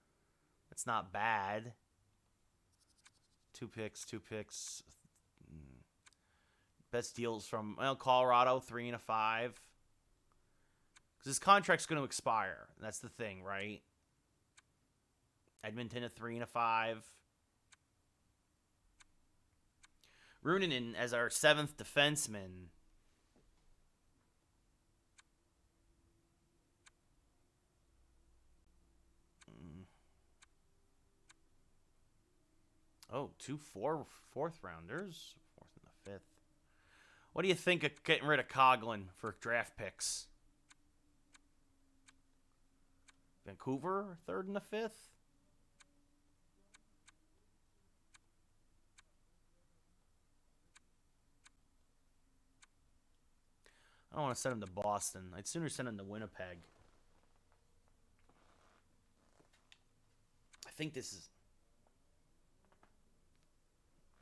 That's not bad. 2 picks, 2 picks. Best deals from, well, Colorado, 3 and a 5. Because his contract's going to expire. That's the thing, right? Edmonton, a 3 and a 5. Rooney as our 7th defenseman. Oh, 2 4th-rounders. 4th and the 5th. What do you think of getting rid of Coughlin for draft picks? Vancouver, 3rd and the 5th? I don't want to send him to Boston. I'd sooner send him to Winnipeg. I think this is...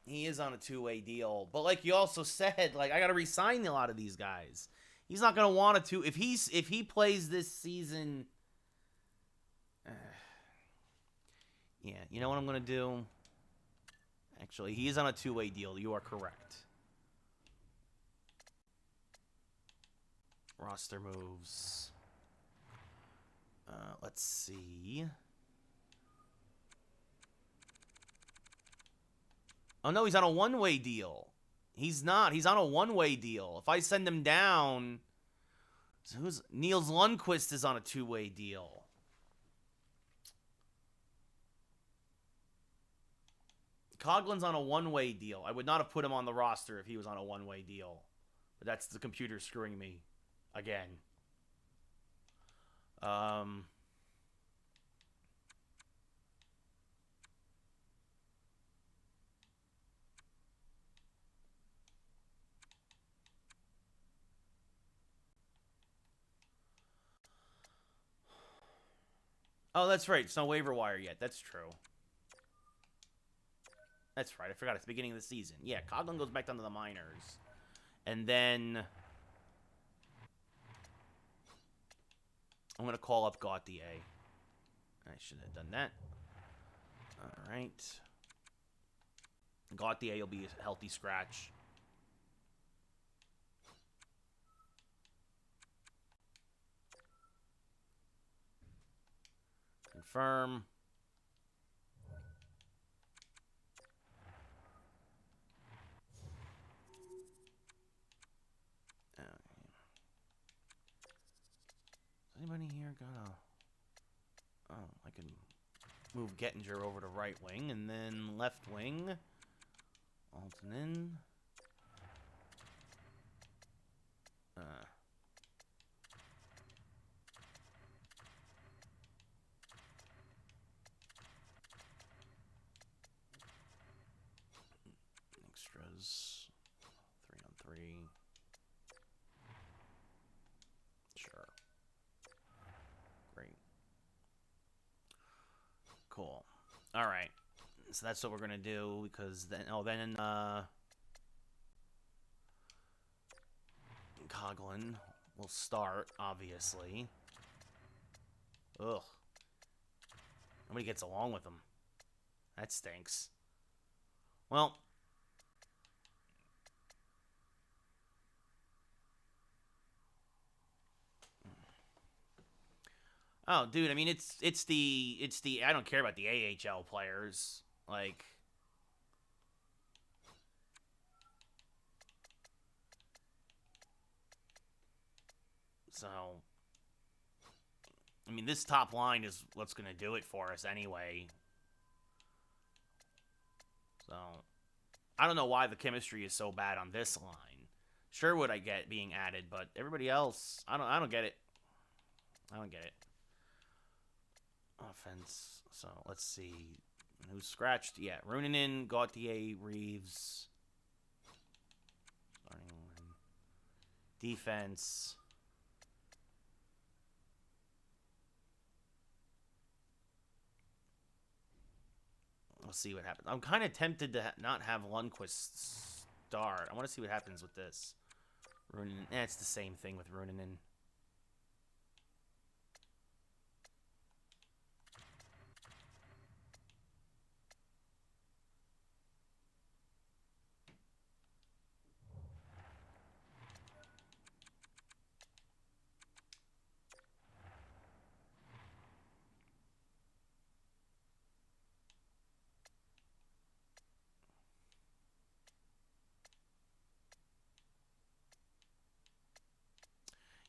He is on a 2-way deal. But like you also said, like, I got to re-sign a lot of these guys. He's not going to want to... If he plays this season... yeah, you know what I'm going to do? Actually, he is on a 2-way deal. You are correct. Roster moves. Let's see. Oh, no, he's on a 1-way deal. He's not. He's on a 1-way deal. If I send him down... So Niels Lundqvist is on a 2-way deal. Coughlin's on a 1-way deal. I would not have put him on the roster if he was on a 1-way deal. But that's the computer screwing me. Again. Oh, that's right. It's no waiver wire yet. That's true. That's right. I forgot. It's the beginning of the season. Yeah, Coughlin goes back down to the minors. And then... I'm going to call up Gauthier. I should have done that. All right. Gauthier will be a healthy scratch. Confirm. Anybody here got a... Oh, I can move Gettinger over to right wing, and then left wing. Altonin. Extras. 3-on-3. Sure. Great. Cool. All right. So that's what we're going to do, because then... Oh, then... Coughlin will start, obviously. Ugh. Nobody gets along with him. That stinks. Well... Oh, dude, I mean, it's the I don't care about the AHL players. Like, so, I mean, this top line is what's going to do it for us anyway. So, I don't know why the chemistry is so bad on this line. Sherwood I get being added, but everybody else, I don't get it. I don't get it. Offense. So let's see who's scratched. Yeah, Rooney, Gauthier, Reeves. Defense. We'll see what happens. I'm kind of tempted to not have Lundqvist start. I want to see what happens with this. Rooney. It's the same thing with Rooney.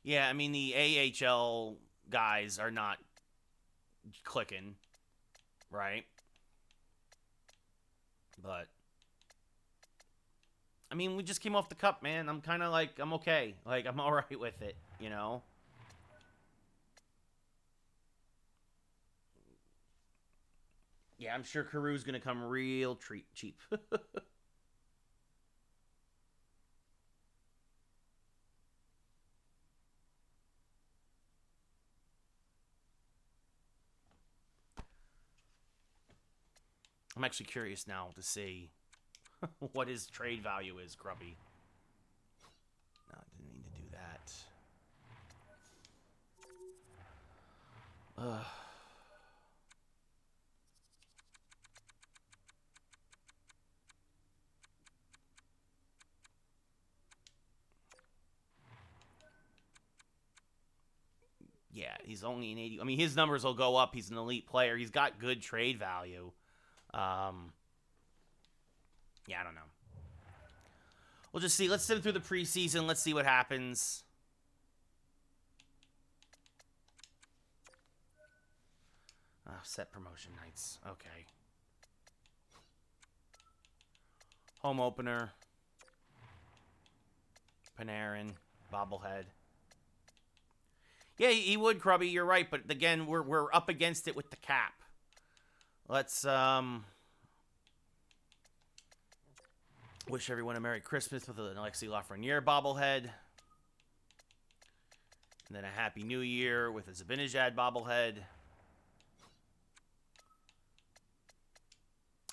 Yeah, I mean, the AHL guys are not clicking, right? But, I mean, we just came off the cup, man. I'm kind of like, I'm okay. Like, I'm all right with it, you know? Yeah, I'm sure Caru's going to come real cheap. I'm actually curious now to see what his trade value is, Grubby. No, I didn't mean to do that. Ugh. Yeah, he's only an 80. I mean, his numbers will go up. He's an elite player. He's got good trade value. Yeah, I don't know. We'll just see. Let's sit through the preseason. Let's see what happens. Set promotion nights. Okay. Home opener. Panarin. Bobblehead. Yeah, he would, Krubby. You're right. But again, we're up against it with the cap. Let's wish everyone a Merry Christmas with an Alexi Lafreniere bobblehead. And then a Happy New Year with a Zibanejad bobblehead.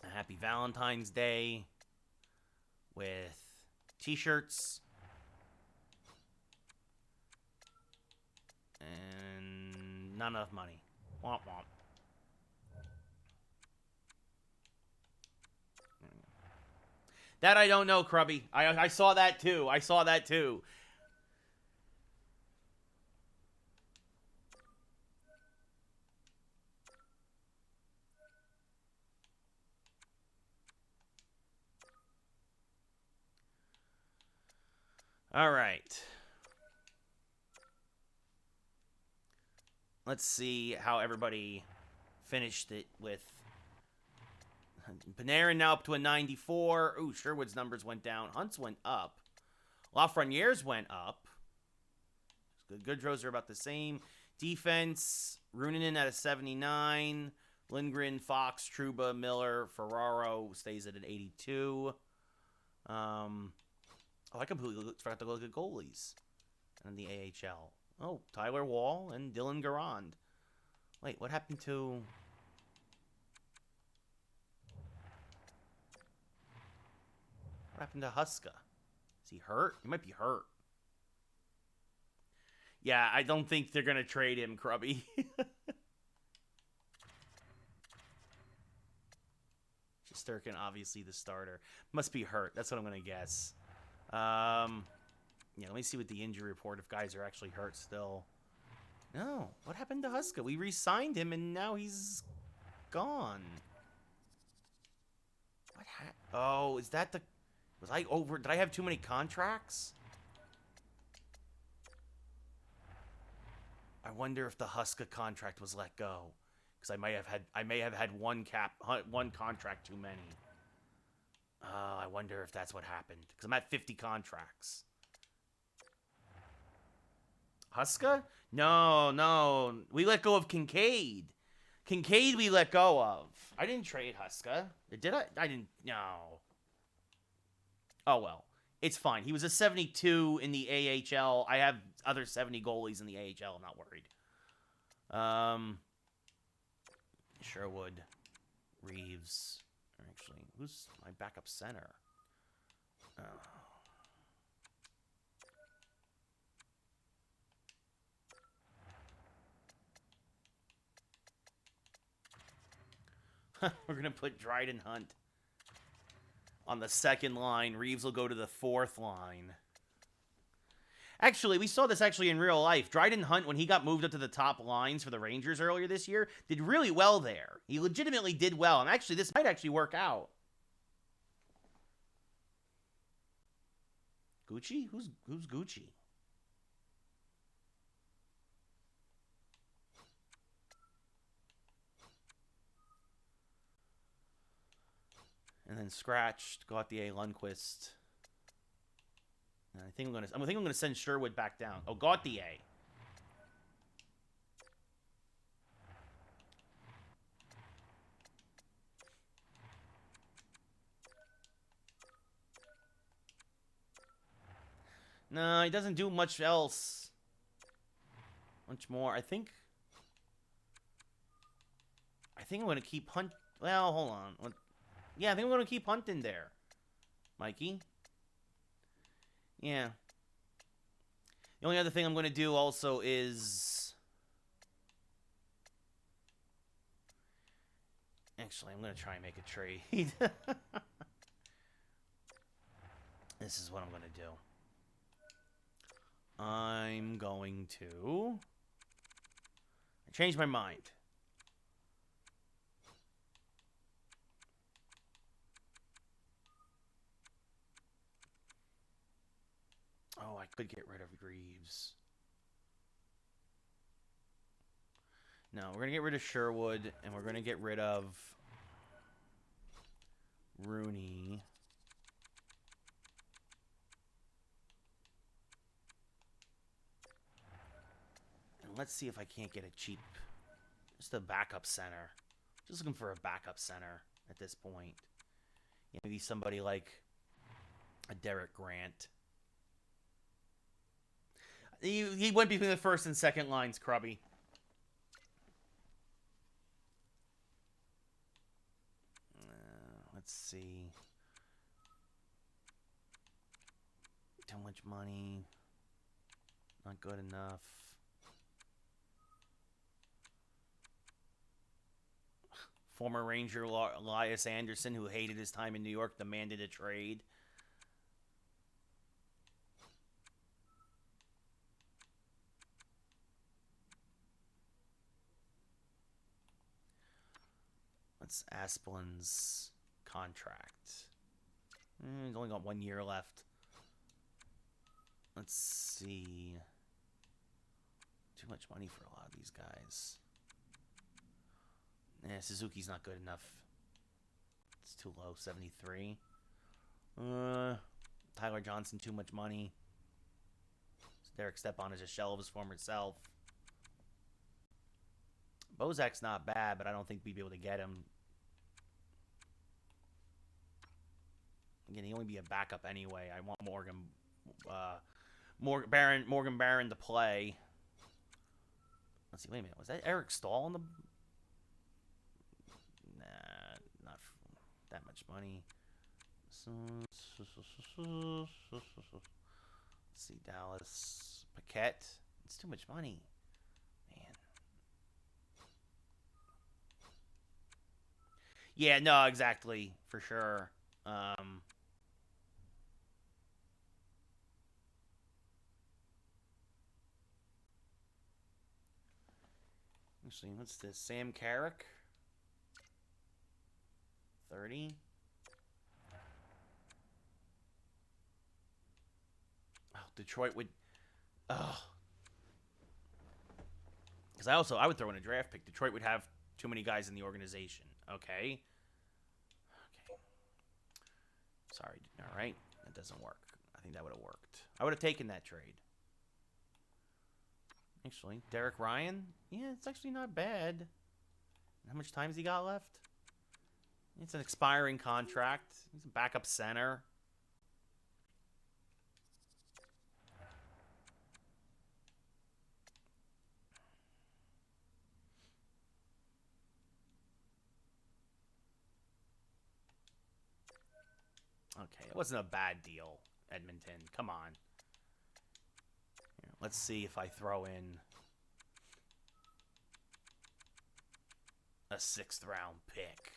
A Happy Valentine's Day with t-shirts. And not enough money. Womp womp. That I don't know, Krubby. I saw that too. I saw that too. All right. Let's see how everybody finished it with Panarin now up to a 94. Ooh, Sherwood's numbers went down. Hunt's went up. Lafreniere's went up. Goodrow's are about the same. Defense, Roonin at a 79. Lindgren, Fox, Trouba, Miller, Ferraro stays at an 82. I completely forgot to look at goalies in the AHL. Oh, Tyler Wall and Dylan Garand. Wait, what happened to... What happened to Huska? Is he hurt? He might be hurt. Yeah, I don't think they're going to trade him, Krubby. Shesterkin, obviously the starter. Must be hurt. That's what I'm going to guess. Yeah, let me see what the injury report, if guys are actually hurt still. No, what happened to Huska? We re-signed him, and now he's gone. What oh, is that the... Was I over... Did I have too many contracts? I wonder if the Huska contract was let go. Because I may have had one contract too many. I wonder if that's what happened. Because I'm at 50 contracts. Huska? No. We let go of Kincaid. Kincaid we let go of. I didn't trade Huska. Did I? I didn't. No. Oh, well. It's fine. He was a 72 in the AHL. I have other 70 goalies in the AHL. I'm not worried. Sherwood. Reeves. Actually, who's my backup center? Oh. We're going to put Dryden Hunt on the second line. Reeves will go to the fourth line. Actually, we saw this actually in real life. Dryden Hunt, when he got moved up to the top lines for the Rangers earlier this year, did really well there. He legitimately did well. And actually, this might actually work out. Gucci? Who's Gucci? And then scratched Gauthier Lundqvist. And I think I'm gonna send Sherwood back down. Oh, Gauthier. No, he doesn't do much else. Much more. I think I'm gonna keep Hunt. Well, hold on. Yeah, I think I'm gonna keep Hunt in there, Mikey. Yeah. The only other thing I'm gonna do also is actually I'm gonna try and make a trade. This is what I'm gonna do. I'm going to... I changed my mind. Oh, I could get rid of Reeves. No, we're going to get rid of Sherwood, and we're going to get rid of Rooney. And let's see if I can't get a cheap... Just a backup center. Just looking for a backup center at this point. Yeah, maybe somebody like a Derek Grant. He went between the first and second lines, Krubby. Let's see. Too much money. Not good enough. Former Ranger Elias Anderson, who hated his time in New York, demanded a trade. What's Asplin's contract? He's only got 1 year left. Let's see. Too much money for a lot of these guys. Suzuki's not good enough. It's too low, 73. Tyler Johnson, too much money. Derek Stepan is a shell of his former self. Bozak's not bad, but I don't think we'd be able to get him. Again, he'd only be a backup anyway. I want Morgan Barron to play. Let's see. Wait a minute. Was that Eric Stahl in the? Nah, not that much money. Let's see. Dallas Paquette. It's too much money, man. Yeah. No. Exactly. For sure. Actually, what's this? Sam Carrick? 30? Oh, Detroit would... Oh. Because I would throw in a draft pick. Detroit would have too many guys in the organization. Okay. Sorry. All right. That doesn't work. I think that would have worked. I would have taken that trade. Actually, Derek Ryan? Yeah, it's actually not bad. How much time has he got left? It's an expiring contract. He's a backup center. Okay, it wasn't a bad deal, Edmonton. Come on. Here, let's see if I throw in a 6th round pick.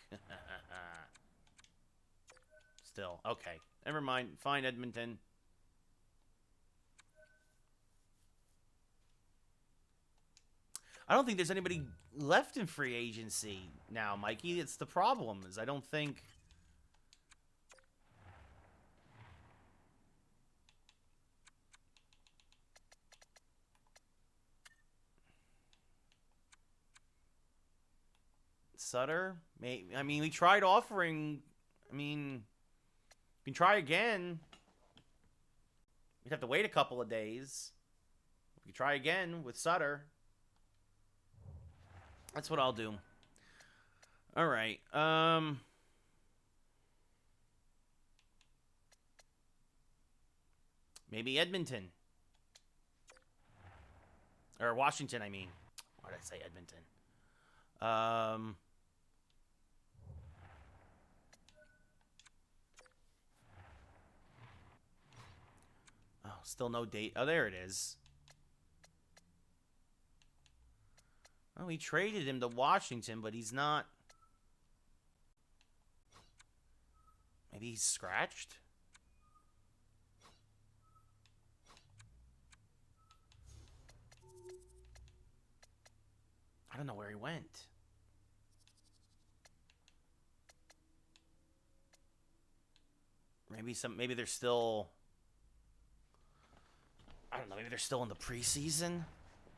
Still, okay. Never mind. Fine, Edmonton. I don't think there's anybody left in free agency now, Mikey. It's the problem, is I don't think... Sutter? I mean, we tried offering... I mean, we can try again. We'd have to wait a couple of days. We can try again with Sutter. That's what I'll do. All right. Maybe Edmonton. Or Washington, I mean. Why did I say Edmonton? Oh, still no date. Oh, there it is. Oh, he traded him to Washington, but he's not... Maybe he's scratched? I don't know where he went. Maybe they're still... I don't know, maybe they're still in the preseason?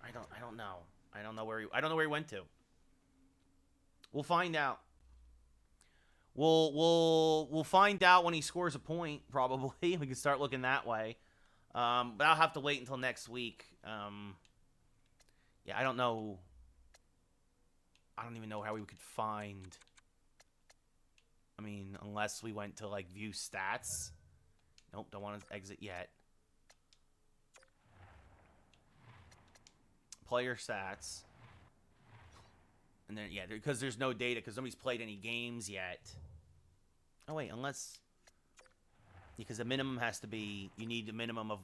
I don't know. I don't know where he went to. We'll find out. We'll find out when he scores a point, probably. We can start looking that way. But I'll have to wait until next week. Yeah, I don't know. I don't even know how we could find... I mean, unless we went to, like, view stats. Nope, don't want to exit yet. Player stats. And then, yeah, because there's no data, because nobody's played any games yet. Oh, wait, unless... Because the minimum has to be... You need a minimum of...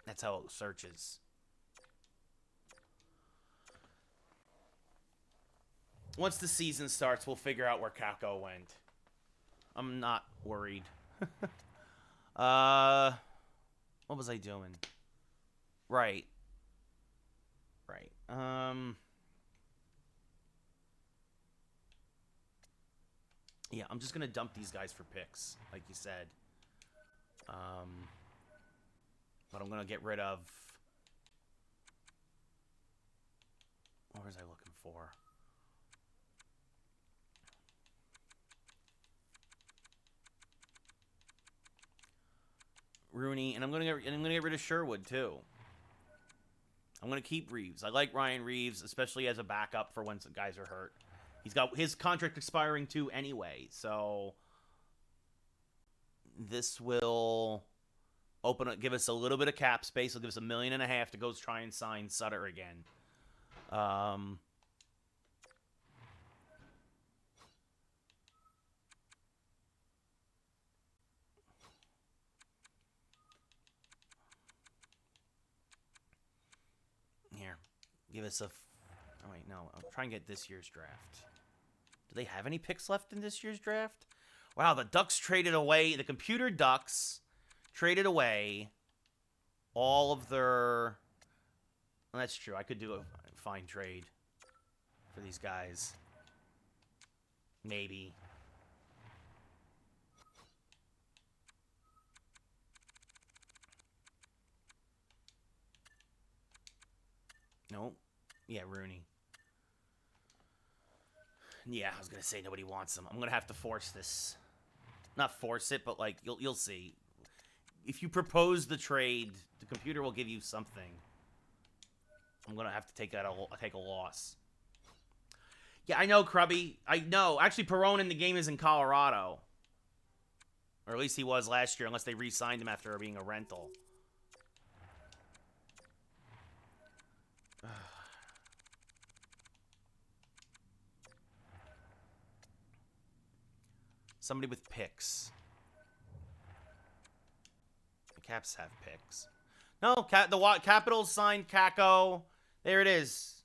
That's how it searches. Once the season starts, we'll figure out where Kako went. I'm not worried. What was I doing? Right. Right. Yeah, I'm just gonna dump these guys for picks, like you said. But I'm gonna get rid of... What was I looking for? Rooney, and I'm gonna get rid of Sherwood too. I'm gonna keep Reeves. I like Ryan Reeves, especially as a backup for when some guys are hurt. He's got his contract expiring too anyway, so this will give us a little bit of cap space. It'll give us $1.5 million to go try and sign Sutter again. Here, give us a... Oh, wait, no. I'll try and get this year's draft. Do they have any picks left in this year's draft? Wow, the Ducks traded away... The computer Ducks traded away all of their... Well, that's true. I could do a fine trade for these guys. Maybe. Nope. Yeah, Rooney. Yeah, I was gonna say nobody wants him. I'm gonna have to force this. Not force it, but like you'll see. If you propose the trade, the computer will give you something. I'm gonna have to take a loss. Yeah, I know, Krubby. I know. Actually, Perone in the game is in Colorado, or at least he was last year, unless they re-signed him after being a rental. Somebody with picks. The Caps have picks. No, the Capitals signed Kakko. There it is.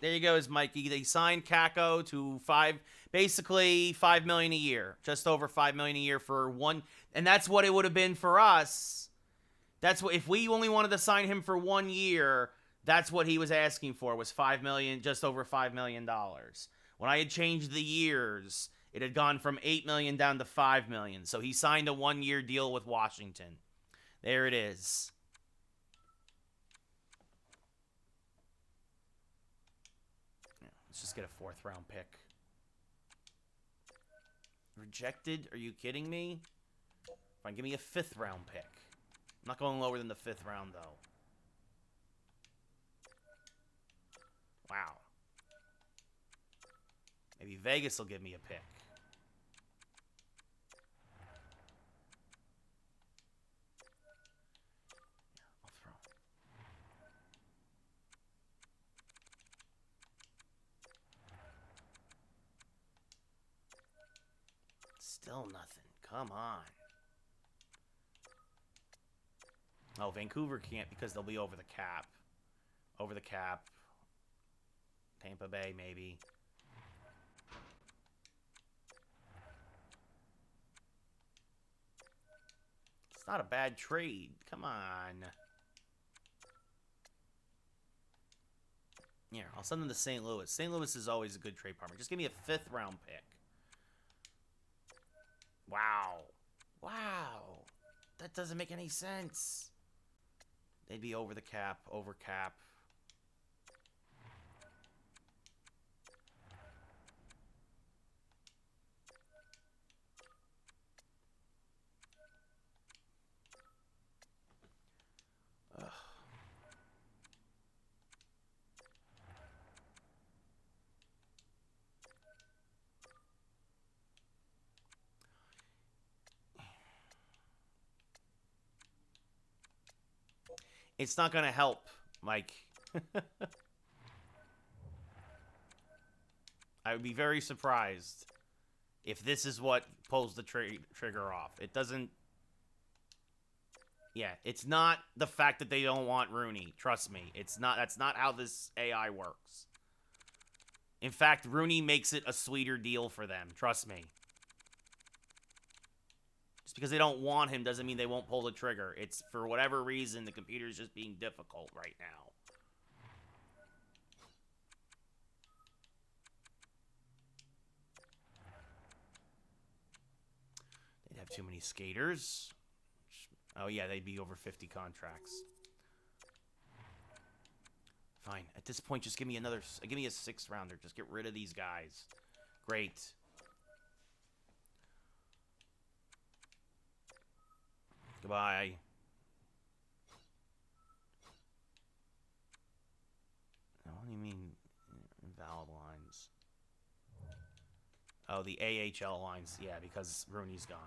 There you go, Mikey. They signed Kakko to basically $5 million a year, just over $5 million a year for one, and that's what it would have been for us. That's what, if we only wanted to sign him for 1 year, that's what he was asking for, was $5 million, just over $5 million. When I had changed the years, it had gone from $8 million down to $5 million. So he signed a 1-year deal with Washington. There it is. Let's just get a 4th-round pick. Rejected? Are you kidding me? Fine, give me a 5th-round pick. I'm not going lower than the 5th round, though. Wow. Maybe Vegas will give me a pick. I'll throw. Still nothing. Come on. Oh, Vancouver can't because they'll be over the cap. Over the cap. Tampa Bay, maybe. It's not a bad trade. Come on. Here, I'll send them to St. Louis. St. Louis is always a good trade partner. Just give me a 5th-round pick. Wow. Wow. That doesn't make any sense. They'd be over the cap, over cap. Ugh. It's not going to help, Mike. I would be very surprised if this is what pulls the trigger off. It doesn't... Yeah, it's not the fact that they don't want Rooney. Trust me. It's not. That's not how this AI works. In fact, Rooney makes it a sweeter deal for them. Trust me. Just because they don't want him doesn't mean they won't pull the trigger. It's, for whatever reason, the computer's just being difficult right now. They'd have too many skaters. Oh, yeah, they'd be over 50 contracts. Fine. At this point, just give me a 6th rounder. Just get rid of these guys. Great. Goodbye. What do you mean invalid lines? Oh, the AHL lines. Yeah, because Rooney's gone.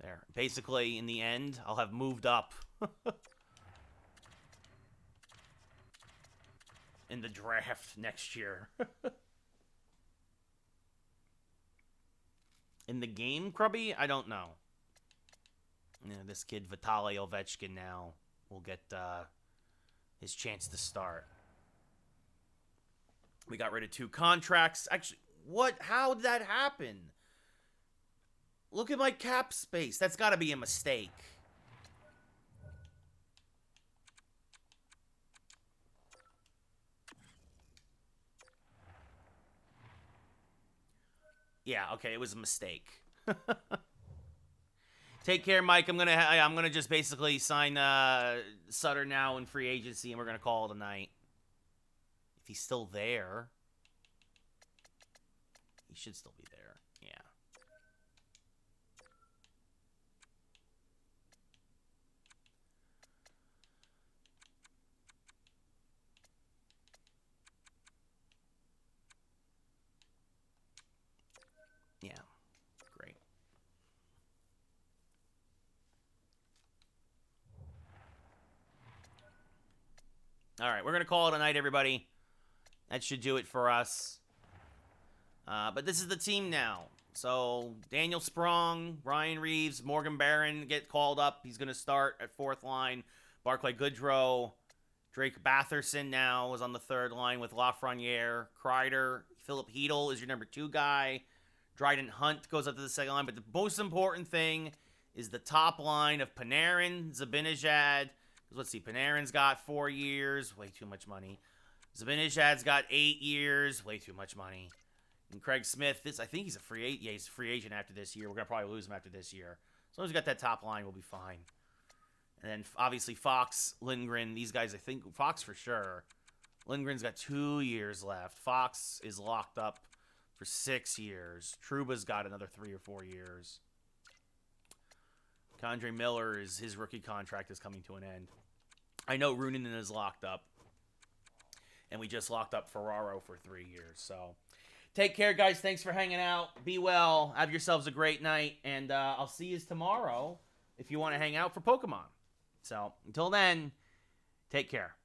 There. Basically, in the end, I'll have moved up. In the draft next year. In the game, Krubby? I don't know. Yeah, this kid, Vitaly Ovechkin, now will get his chance to start. We got rid of 2 contracts. Actually, what? How did that happen? Look at my cap space. That's got to be a mistake. Yeah, okay, it was a mistake. Take care, Mike. I'm gonna just basically sign Sutter now in free agency, and we're gonna call it a night. If he's still there, he should still be there. Yeah. Yeah. Great. All right, we're going to call it a night, everybody. That should do it for us. But this is the team now. So Daniel Sprong, Ryan Reeves, Morgan Barron get called up. He's going to start at fourth line. Barclay Goodrow, Drake Batherson now is on the third line with Lafreniere. Kreider, Philip Hedl is your number 2 guy. Dryden Hunt goes up to the second line. But the most important thing is the top line of Panarin, Zibanejad. Let's see, Panarin's got 4 years, way too much money. Zibanejad's got 8 years, way too much money. And Craig Smith, I think he's a free agent. Yeah, he's a free agent after this year. We're going to probably lose him after this year. As long as we got that top line, we'll be fine. And then, obviously, Fox, Lindgren, these guys, I think, Fox for sure. Lindgren's got 2 years left. Fox is locked up for 6 years. Trouba's got another 3 or 4 years. Condre Miller, his rookie contract is coming to an end. I know Rooney is locked up. And we just locked up Ferraro for 3 years, so... Take care, guys. Thanks for hanging out. Be well. Have yourselves a great night. And I'll see you tomorrow if you want to hang out for Pokemon. So, until then, take care.